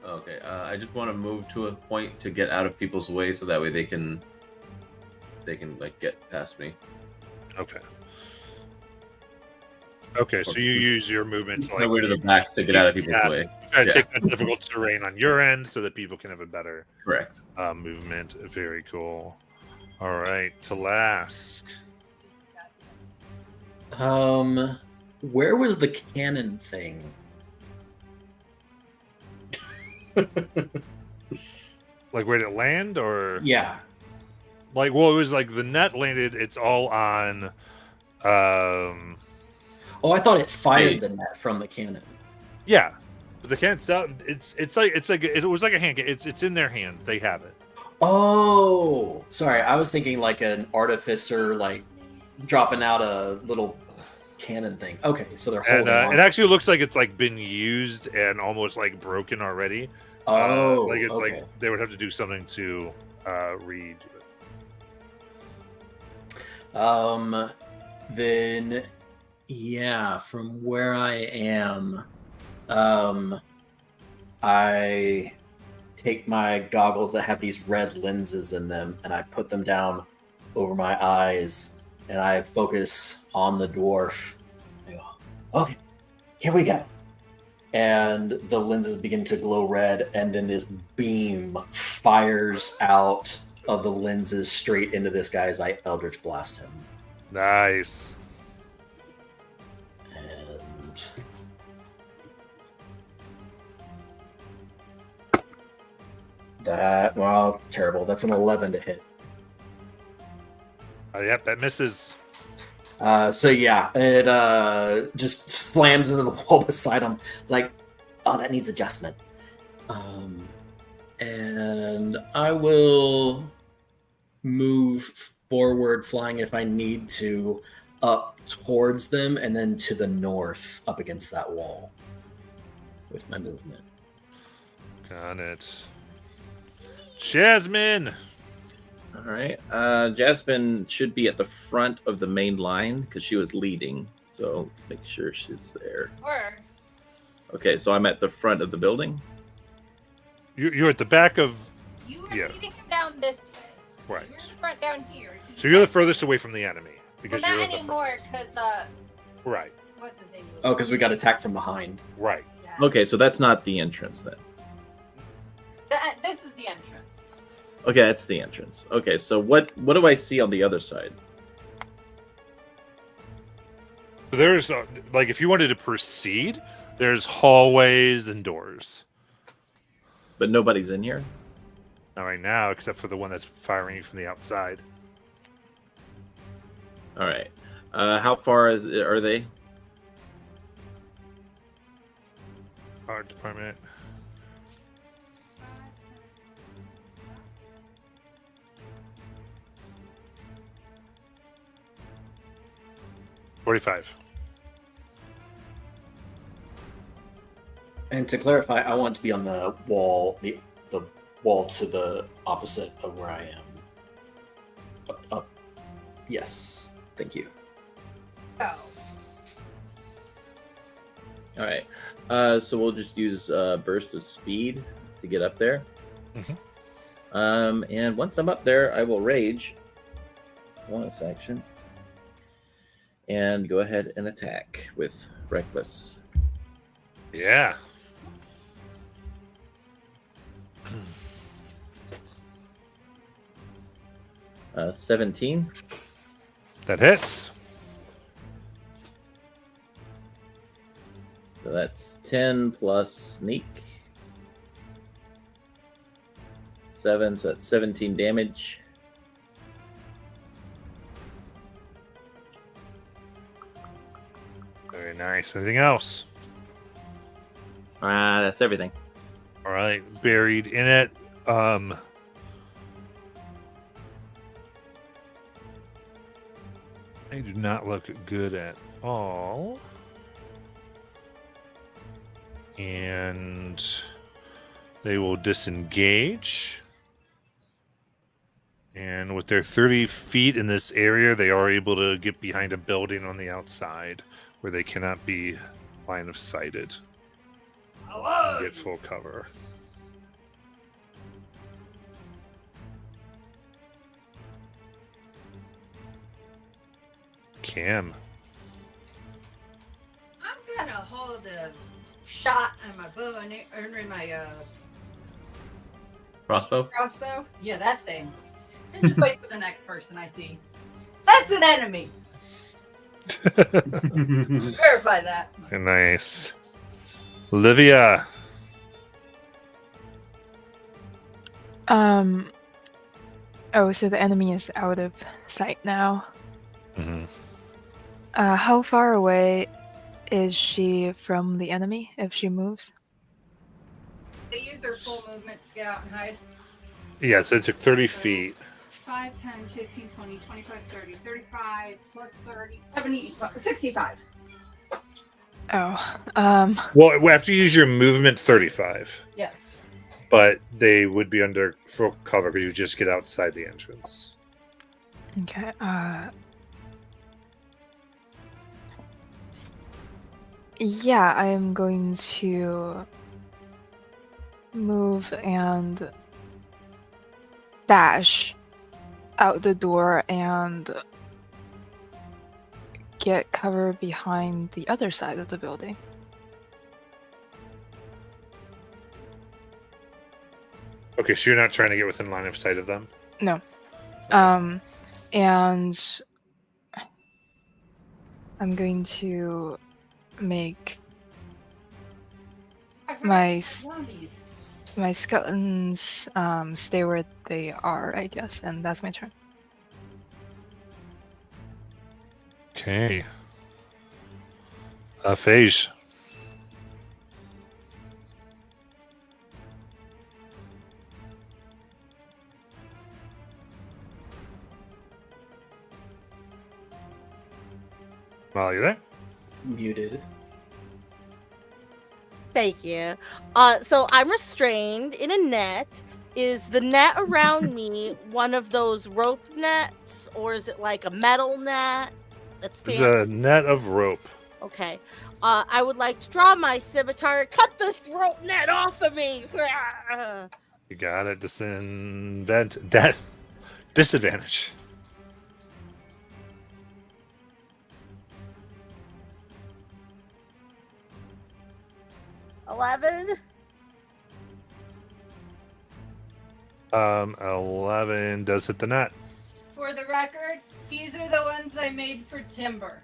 Okay, I just want to move to a point to get out of people's way, so that way they can like get past me. Okay. Okay, so you use your movement to My way to the back to get out of people's way. You try to Yeah. take the difficult terrain on your end so that people can have a better Correct. movement. Very cool. All right, Talask. Where was the cannon thing? Like, where did it land, or Yeah. like? Well, it was like the net landed. It's all on. Oh, I thought it fired Hey. the net from the cannon. Yeah, but the can't sell. It's like it was like a hand. It's in their hand. They have it. Oh, sorry. I was thinking like an artificer, like dropping out a little cannon thing. Okay, so they're And holding on. it actually looks like it's like been used and almost like broken already. Oh, like it's okay. like they would have to do something to read it. Then, yeah, from where I am, I take my goggles that have these red lenses in them and I put them down over my eyes and I focus on the dwarf. I go, okay, here we go. And the lenses begin to glow red, and then this beam fires out of the lenses straight into this guy's eye. Eldritch Blast him. Nice. And that, well, terrible. That's an 11 to hit. Yep, that misses. So yeah, it just slams into the wall beside him. It's like, oh, that needs adjustment. And I will move forward, flying if I need to, up towards them, and then to the north, up against that wall, with my movement. Got it. Jasmine. All right. Jasmine should be at the front of the main line because she was leading. So let's make sure she's there. Or Okay, so I'm at the front of the building. You're at the back of. you are Yeah. leading him down this way. So Right. You're in the front down here. So you're the furthest away from the enemy Well, because not you're at the anymore, front. because Right. what's his name? Oh, because we got attacked from behind. Right. Yeah. Okay, so that's not the entrance then. This is the entrance. Okay, that's the entrance. Okay, so what do I see on the other side? So there's like if you wanted to proceed, there's hallways and doors. But nobody's in here. Not right now, except for the one that's firing you from the outside. All right. How far are they? Art department. $45. And to clarify, I want to be on the wall, the wall to the opposite of where I am. Up. Yes. Thank you. Go. All right. So we'll just use burst of speed to get up there. And once I'm up there, I will rage. Bonus action. And go ahead and attack with reckless. Yeah. 17. That hits. So that's 10 plus sneak. 7, so that's 17 damage. Very nice. Anything else? That's everything. All right. Buried in it. They do not look good at all. And they will disengage. And with their 30 feet in this area, they are able to get behind a building on the outside where they cannot be line of sighted. And get full cover. Cam. I'm gonna hold a shot on my bow and my Crossbow? crossbow. Yeah, that thing. And just wait for the next person I see. That's an enemy. Verify that. Nice. Olivia. Oh, so the enemy is out of sight now. Mm-hmm. How far away is she from the enemy if she moves? They use their full movement to get out and hide. Yeah, so it took 30 feet. 5, 10, 15, 20, 25, 30, 35, plus 30, 70, 65. Oh, Well, after you use your movement, 35. Yes. But they would be under full cover because you just get outside the entrance. okay. Yeah, I am going to move and dash out the door and get cover behind the other side of the building. Okay, so you're not trying to get within line of sight of them? No. And I'm going to make my skeletons stay where they are, I guess, and that's my turn. Okay. Phage. Molly, you there? Muted. Thank you. So I'm restrained in a net. Is the net around me one of those rope nets, or is it like a metal net? That's There's fancy. a net of rope. Okay. I would like to draw my scimitar. Cut this rope net off of me. You got it. Disadvantage. 11. 11 does hit the net. For the record, these are the ones I made for timber.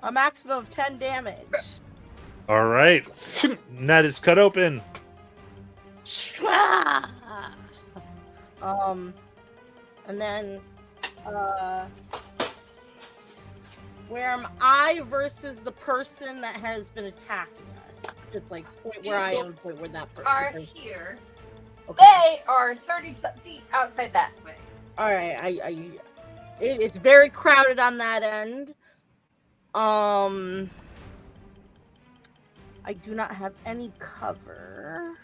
A maximum of 10 damage. All right. Net is cut open. And then, where am I versus the person that has been attacking us? Just like point where I am, point where that person Are is. here. Okay. They are 30 feet outside that way. All right. It's very crowded on that end. I do not have any cover.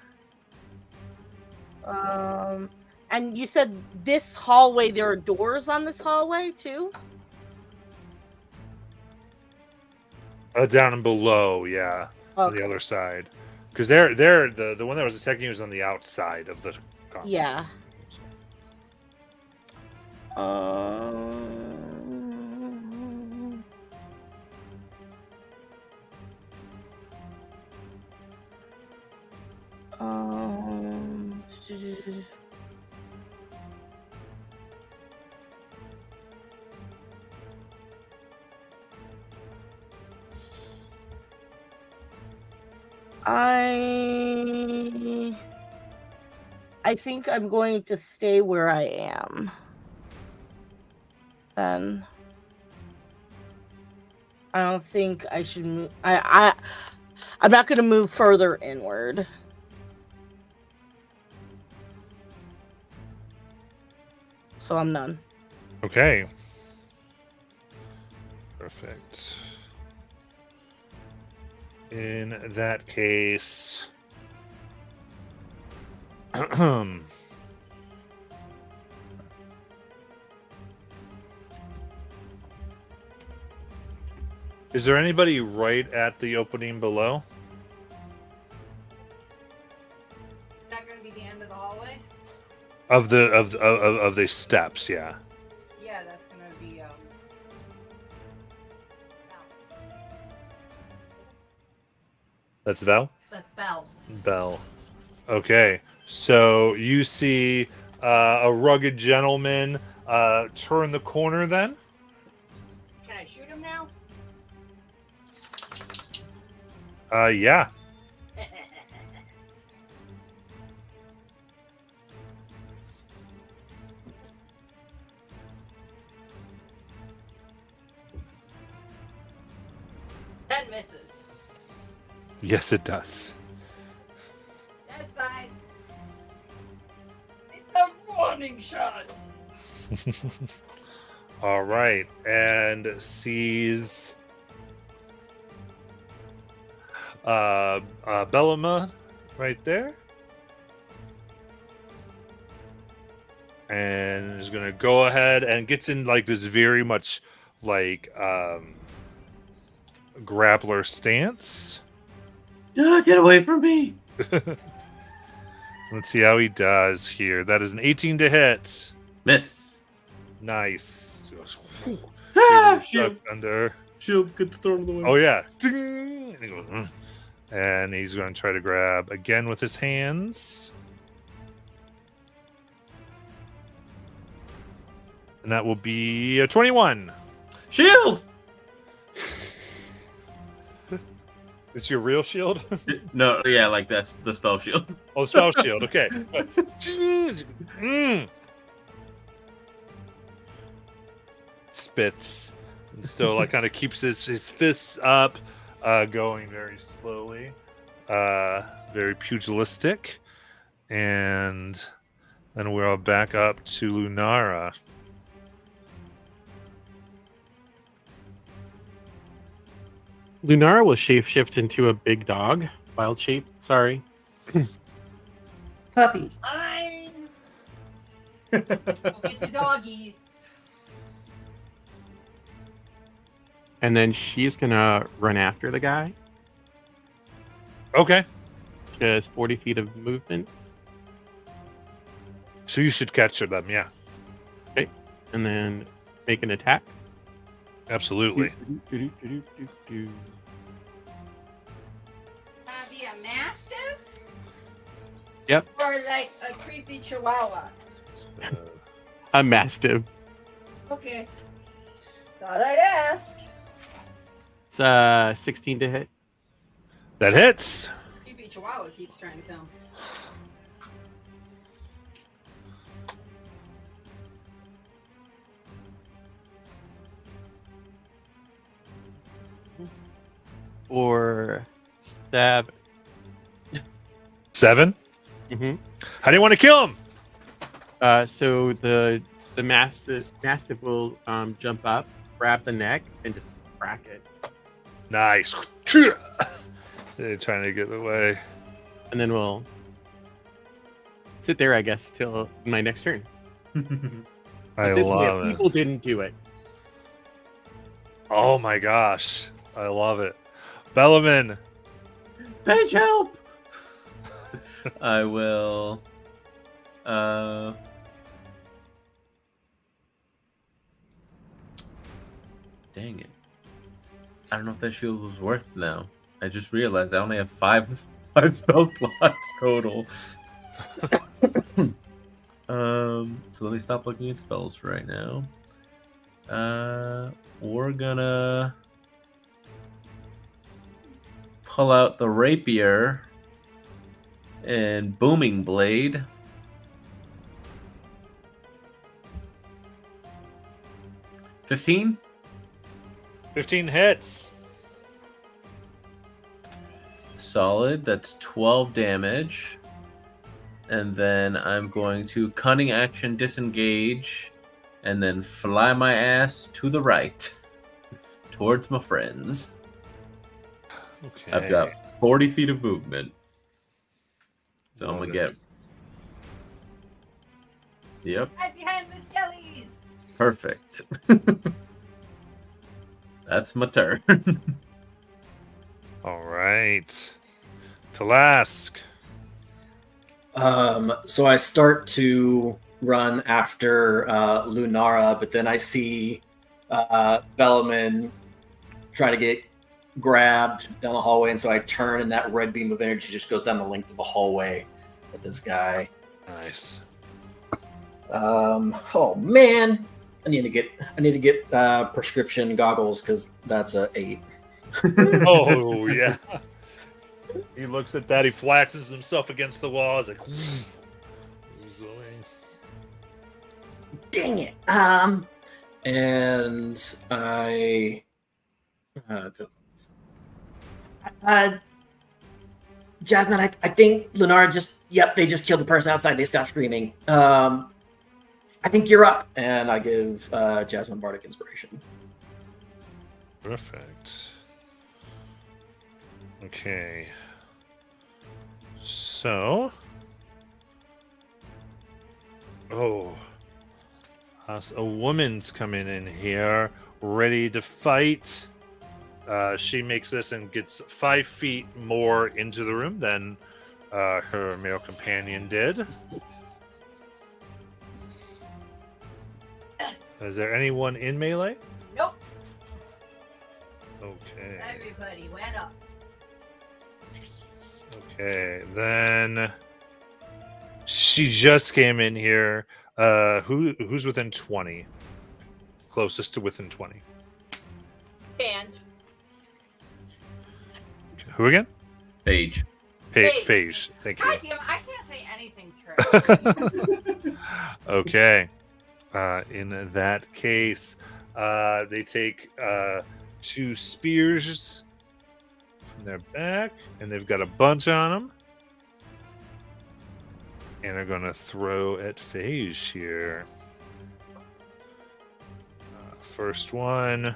And you said this hallway, there are doors on this hallway too? Down and below, yeah, on the Okay. other side, because they're the one that was attacking you was on the outside of the compound. Yeah. I think I'm going to stay where I am. Then I don't think I should move. I'm not going to move further inward. So I'm none. Okay. Perfect. In that case, is there anybody right at the opening below? Is that going to be the end of the hallway? Of the steps, yeah. Yeah, that's going to be That's Val? that's Bell. Bell. Okay. So you see a rugged gentleman turn the corner then? Can I shoot him now? Yeah. That misses. Yes, it does. That's fine. It's a warning shot. All right. And sees Bellama right there. And is going to go ahead and gets in like this very much like grappler stance. Get away from me! Let's see how he does here. That is an 18 to hit. Miss. Nice. So he goes, whew, Ah, duck shield. under. Shield gets thrown in the wind. Oh yeah. Ding! And he goes, and he's going to try to grab again with his hands. And that will be a 21. Shield! It's your real shield? No, yeah, like that's the spell shield. Oh, spell shield. Okay. Mm. Spits. And still like kind of keeps his fists up, going very slowly. Very pugilistic. And then we're back up to Lunara. Lunara will shapeshift into a big dog. Wild shape, sorry. Puppy. Fine. Go get the doggies. And then she's gonna run after the guy. Okay. She has 40 feet of movement. So you should catch them, yeah. Okay. And then make an attack. Absolutely. Be a mastiff? Yep. Or like a creepy chihuahua? A mastiff. Okay. Thought I'd ask. It's 16 to hit. That hits. Creepy chihuahua keeps trying to come. For 7. 7? Mm-hmm. How do you want to kill him? So the mastiff will jump up, grab the neck, and just crack it, Nice. They're trying to get away. and then we'll sit there, I guess, till my next turn. I But this way, love it. people didn't do it. Oh my gosh. I love it. Bellaman. Page help! I will. Dang it. I don't know if that shield was worth now. I just realized I only have five spell slots total. So let me stop looking at spells for right now. We're gonna pull out the rapier and booming blade. $15? 15 hits. Solid. That's 12 damage. And then I'm going to cunning action disengage and then fly my ass to the right towards my friends. Okay. I've got 40 feet of movement. So I'm going to get. Yep. Right behind Miss Kelly's. Perfect. That's my turn. All right. Talask. So I start to run after Lunara, but then I see Bellaman try to get grabbed down the hallway, and so I turn, and that red beam of energy just goes down the length of the hallway at this guy. Nice. Oh man, I need to get prescription goggles because that's a 8. Oh yeah. He looks at that. He flaxes himself against the wall. He's like, Dang it. And I Jasmine, I think Lunara they just killed the person outside. They stopped screaming. I think you're up. and I give Jasmine Bardic Inspiration. perfect. Okay. So. Oh. A woman's coming in here, ready to fight. She makes this and gets 5 feet more into the room than her male companion did. Is there anyone in melee? Nope. Okay. Everybody went up. Okay, then she just came in here. Who's within 20? Closest to within 20. And Who again? Page. Phage. Phage. Thank God you. damn, I can't say anything true. Okay. In that case, they take 2 spears from their back, and they've got a bunch on them. And they're going to throw at Phage here. First one.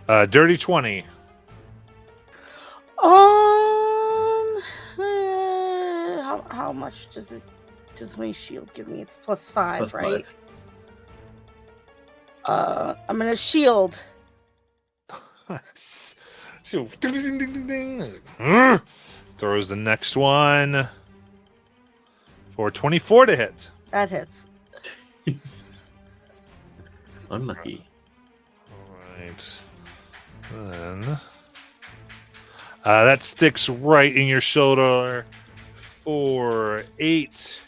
Dirty 20. How much does my shield give me? It's +5, Plus right? 5. I'm gonna shield. So, ding, ding, ding, ding, ding. Throws the next one for 24 to hit. That hits. Jesus. Unlucky. All right. Then that sticks right in your shoulder for 8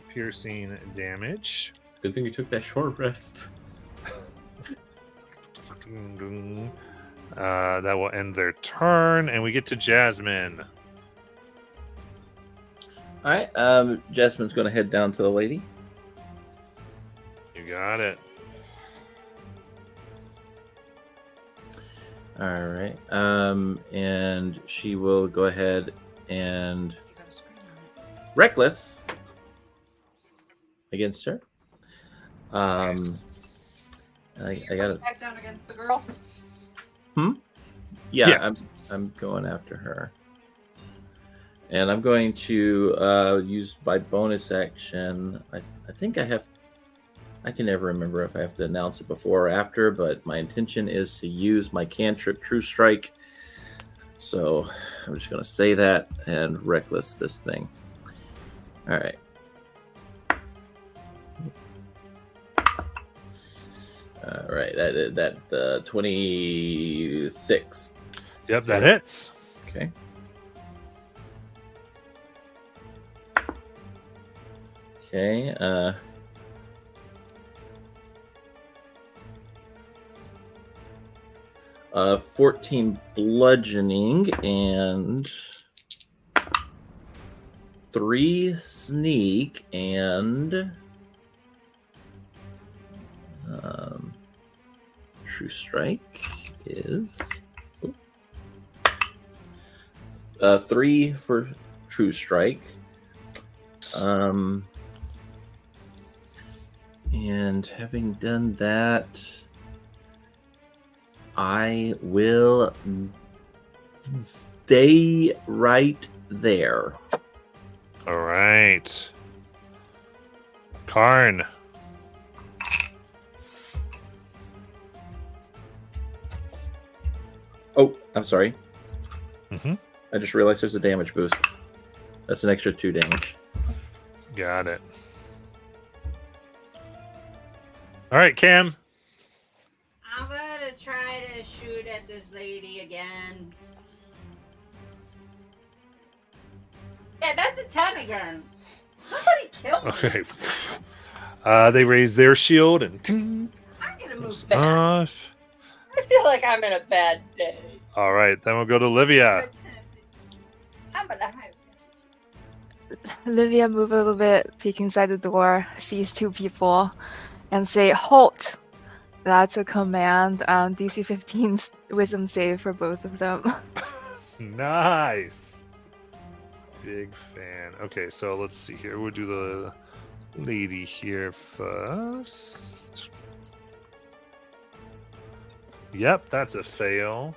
piercing damage. Good thing you took that short rest. That will end their turn, and we get to Jasmine. All right. Jasmine's going to head down to the lady. You got it. All right. And she will go ahead and reckless against her. I got it. Back down against the girl. Yeah, Yeah. I'm going after her. And I'm going to use my bonus action. I think I can never remember if I have to announce it before or after, but my intention is to use my cantrip True Strike. So I'm just going to say that and reckless this thing. All right. All right, that 26. Yep, that hits. Okay. Okay. 14 bludgeoning and 3 sneak and True Strike is 3 for True Strike. And having done that, I will stay right there. All right. Karn. Oh, I'm sorry. Mm-hmm. I just realized there's a damage boost. That's an extra 2 damage. Got it. All right, Cam. I'm gonna try to shoot at this lady again. Yeah, that's a 10 again. Somebody kill me. Okay. They raise their shield and ting, I'm gonna goes move back. off. I feel like I'm in a bad day. All right, then we'll go to Livia. I'm gonna hide. Olivia move a little bit, peek inside the door, sees 2 people, and say, "Halt!" That's a command. DC 15 wisdom save for both of them. Nice. Big fan. Okay, so let's see here. We'll do the lady here first. Yep, that's a fail.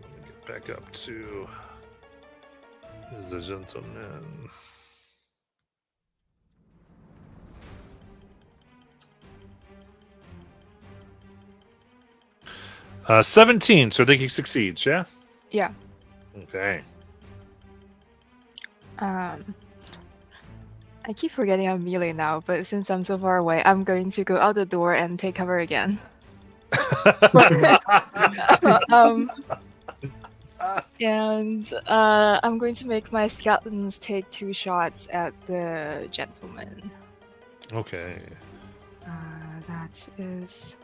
Let me get back up to the gentleman. Uh, 17, so I think he succeeds, yeah? Yeah. Okay. I keep forgetting I'm melee now, but since I'm so far away, I'm going to go out the door and take cover again. And I'm going to make my skeletons take 2 shots at the gentleman. Okay. That is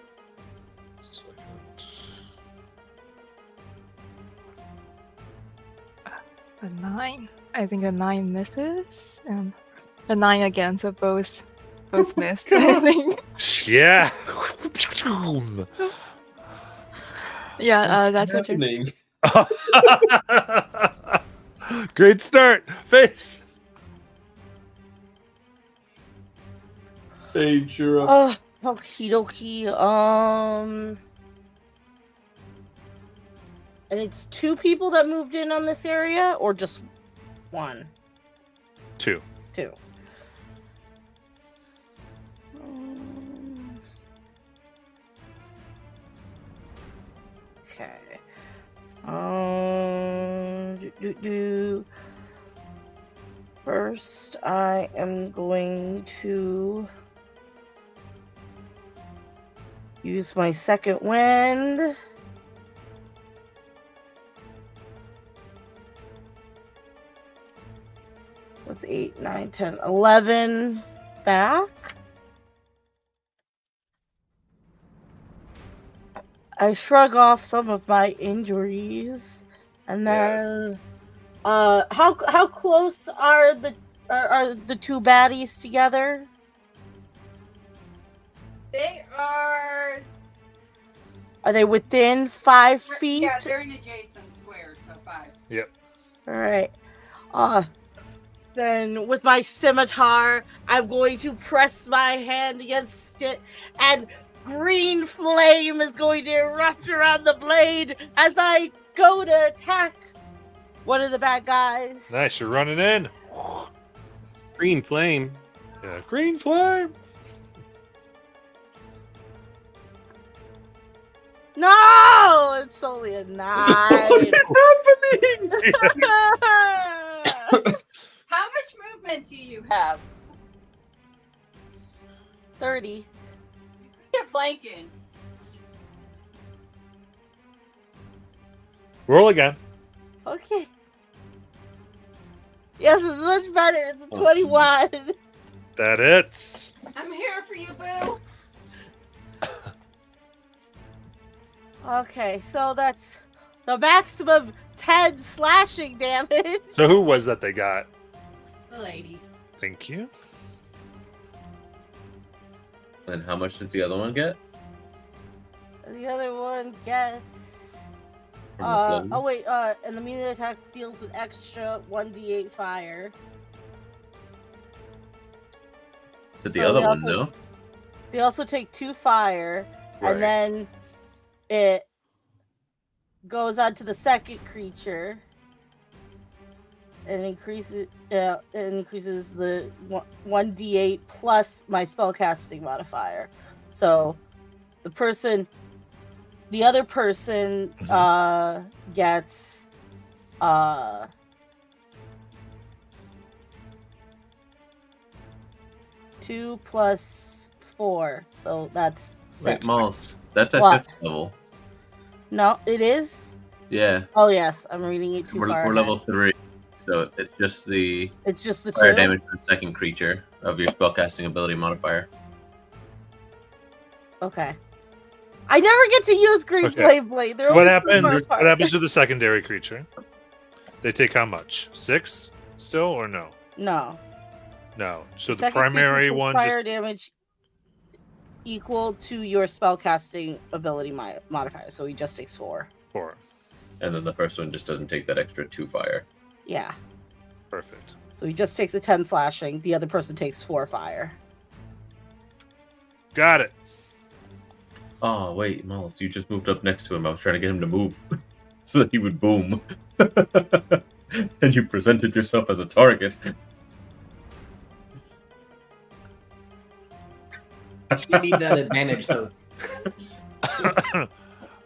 Second. a 9. I think a 9 misses, and a 9 again, so both missed. I think. Yeah. Yeah, that's what you're. Happening. Great start, face. Paige, you're up. Okie dokie. And it's 2 people that moved in on this area, or just 1? 2. 2. Okay. First, I am going to use my second wind. That's 8, 9, 10, 11 back. I shrug off some of my injuries, and then how close are the 2 baddies together? They are Are they within 5 feet? Yeah, they're in adjacent squares, so 5. Yep. All right. Then with my scimitar, I'm going to press my hand against it, and green flame is going to erupt around the blade as I go to attack one of the bad guys. Nice, you're running in. Green flame. Yeah, green flame. No, it's only a 9. happening? How much movement do you have? 30. You're flanking. Roll again. Okay. Yes, it's much better. It's a 21. That hits. I'm here for you, boo. Okay, so that's the maximum 10 slashing damage. So who was that they got? The lady. Thank you. And how much does the other one get? The other one gets. From the flame? Oh wait, and the melee attack deals an extra 1d8 fire. To the So other they one, also- no? They also take 2 fire, Right. and then it goes on to the second creature. And increases the 1d8 plus my spellcasting modifier. So the other person gets 2 plus 4, so that's 6. Wait, Malls. That's at What? 5th level. No, it is. Yeah. Oh yes, I'm reading it too We're far. level ahead. 3. So it's just the It's just the fire 2. damage for the second creature of your spellcasting ability modifier. Okay. I never get to use Green Okay. Flame Blade. They're What always too far happens? apart. What happens to the secondary creature? They take how much? 6 still or no? No. No. So the Second primary creature one fire just damage equal to your spellcasting ability modifier. So he just takes 4. 4. And then the first one just doesn't take that extra 2 fire. Yeah. Perfect. So he just takes a 10 slashing. The other person takes 4 fire. Got it. Oh, wait, Malls, you just moved up next to him. I was trying to get him to move so that he would boom. And you presented yourself as a target. You need that advantage, though.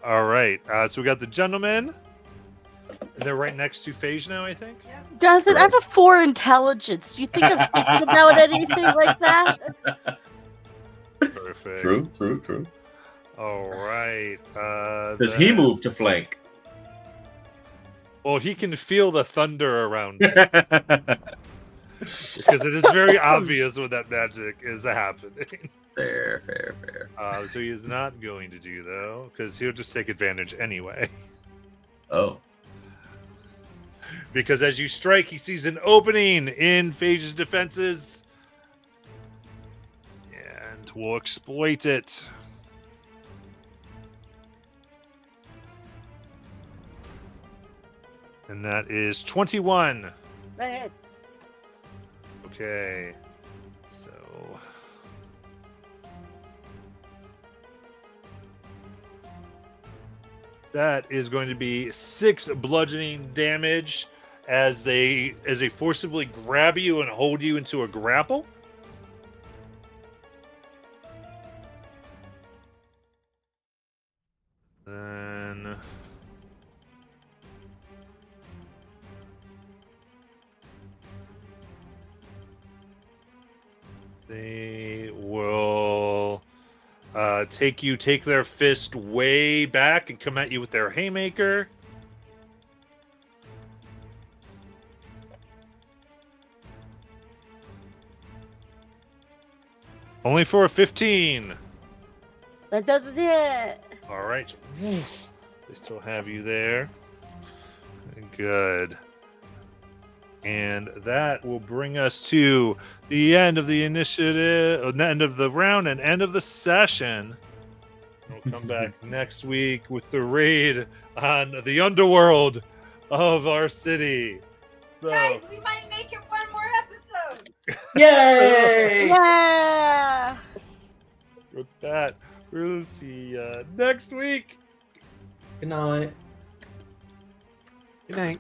All right. So we got the gentleman. And they're right next to Phage now, I think. Jonathan, I have a 4 intelligence. Do you think I'm thinking about anything like that? Perfect. True. All right. Does he move to flank? Well, he can feel the thunder around him because it is very obvious when that magic is happening. Fair. So he is not going to do though, because he'll just take advantage anyway. Oh. Because as you strike, he sees an opening in Phage's defenses, and will exploit it. And that is 21. That hits. Okay. So that is going to be 6 bludgeoning damage as they forcibly grab you and hold you into a grapple. Then they will take their fist way back and come at you with their haymaker. Only for a 15. That doesn't hit. All right. They still have you there. Good. And that will bring us to the end of the initiative, end of the round, and end of the session. We'll come back next week with the raid on the underworld of our city. So, Guys, we might make it one more episode. Yay! Yeah. with that, we'll see you next week. Good night. Good night.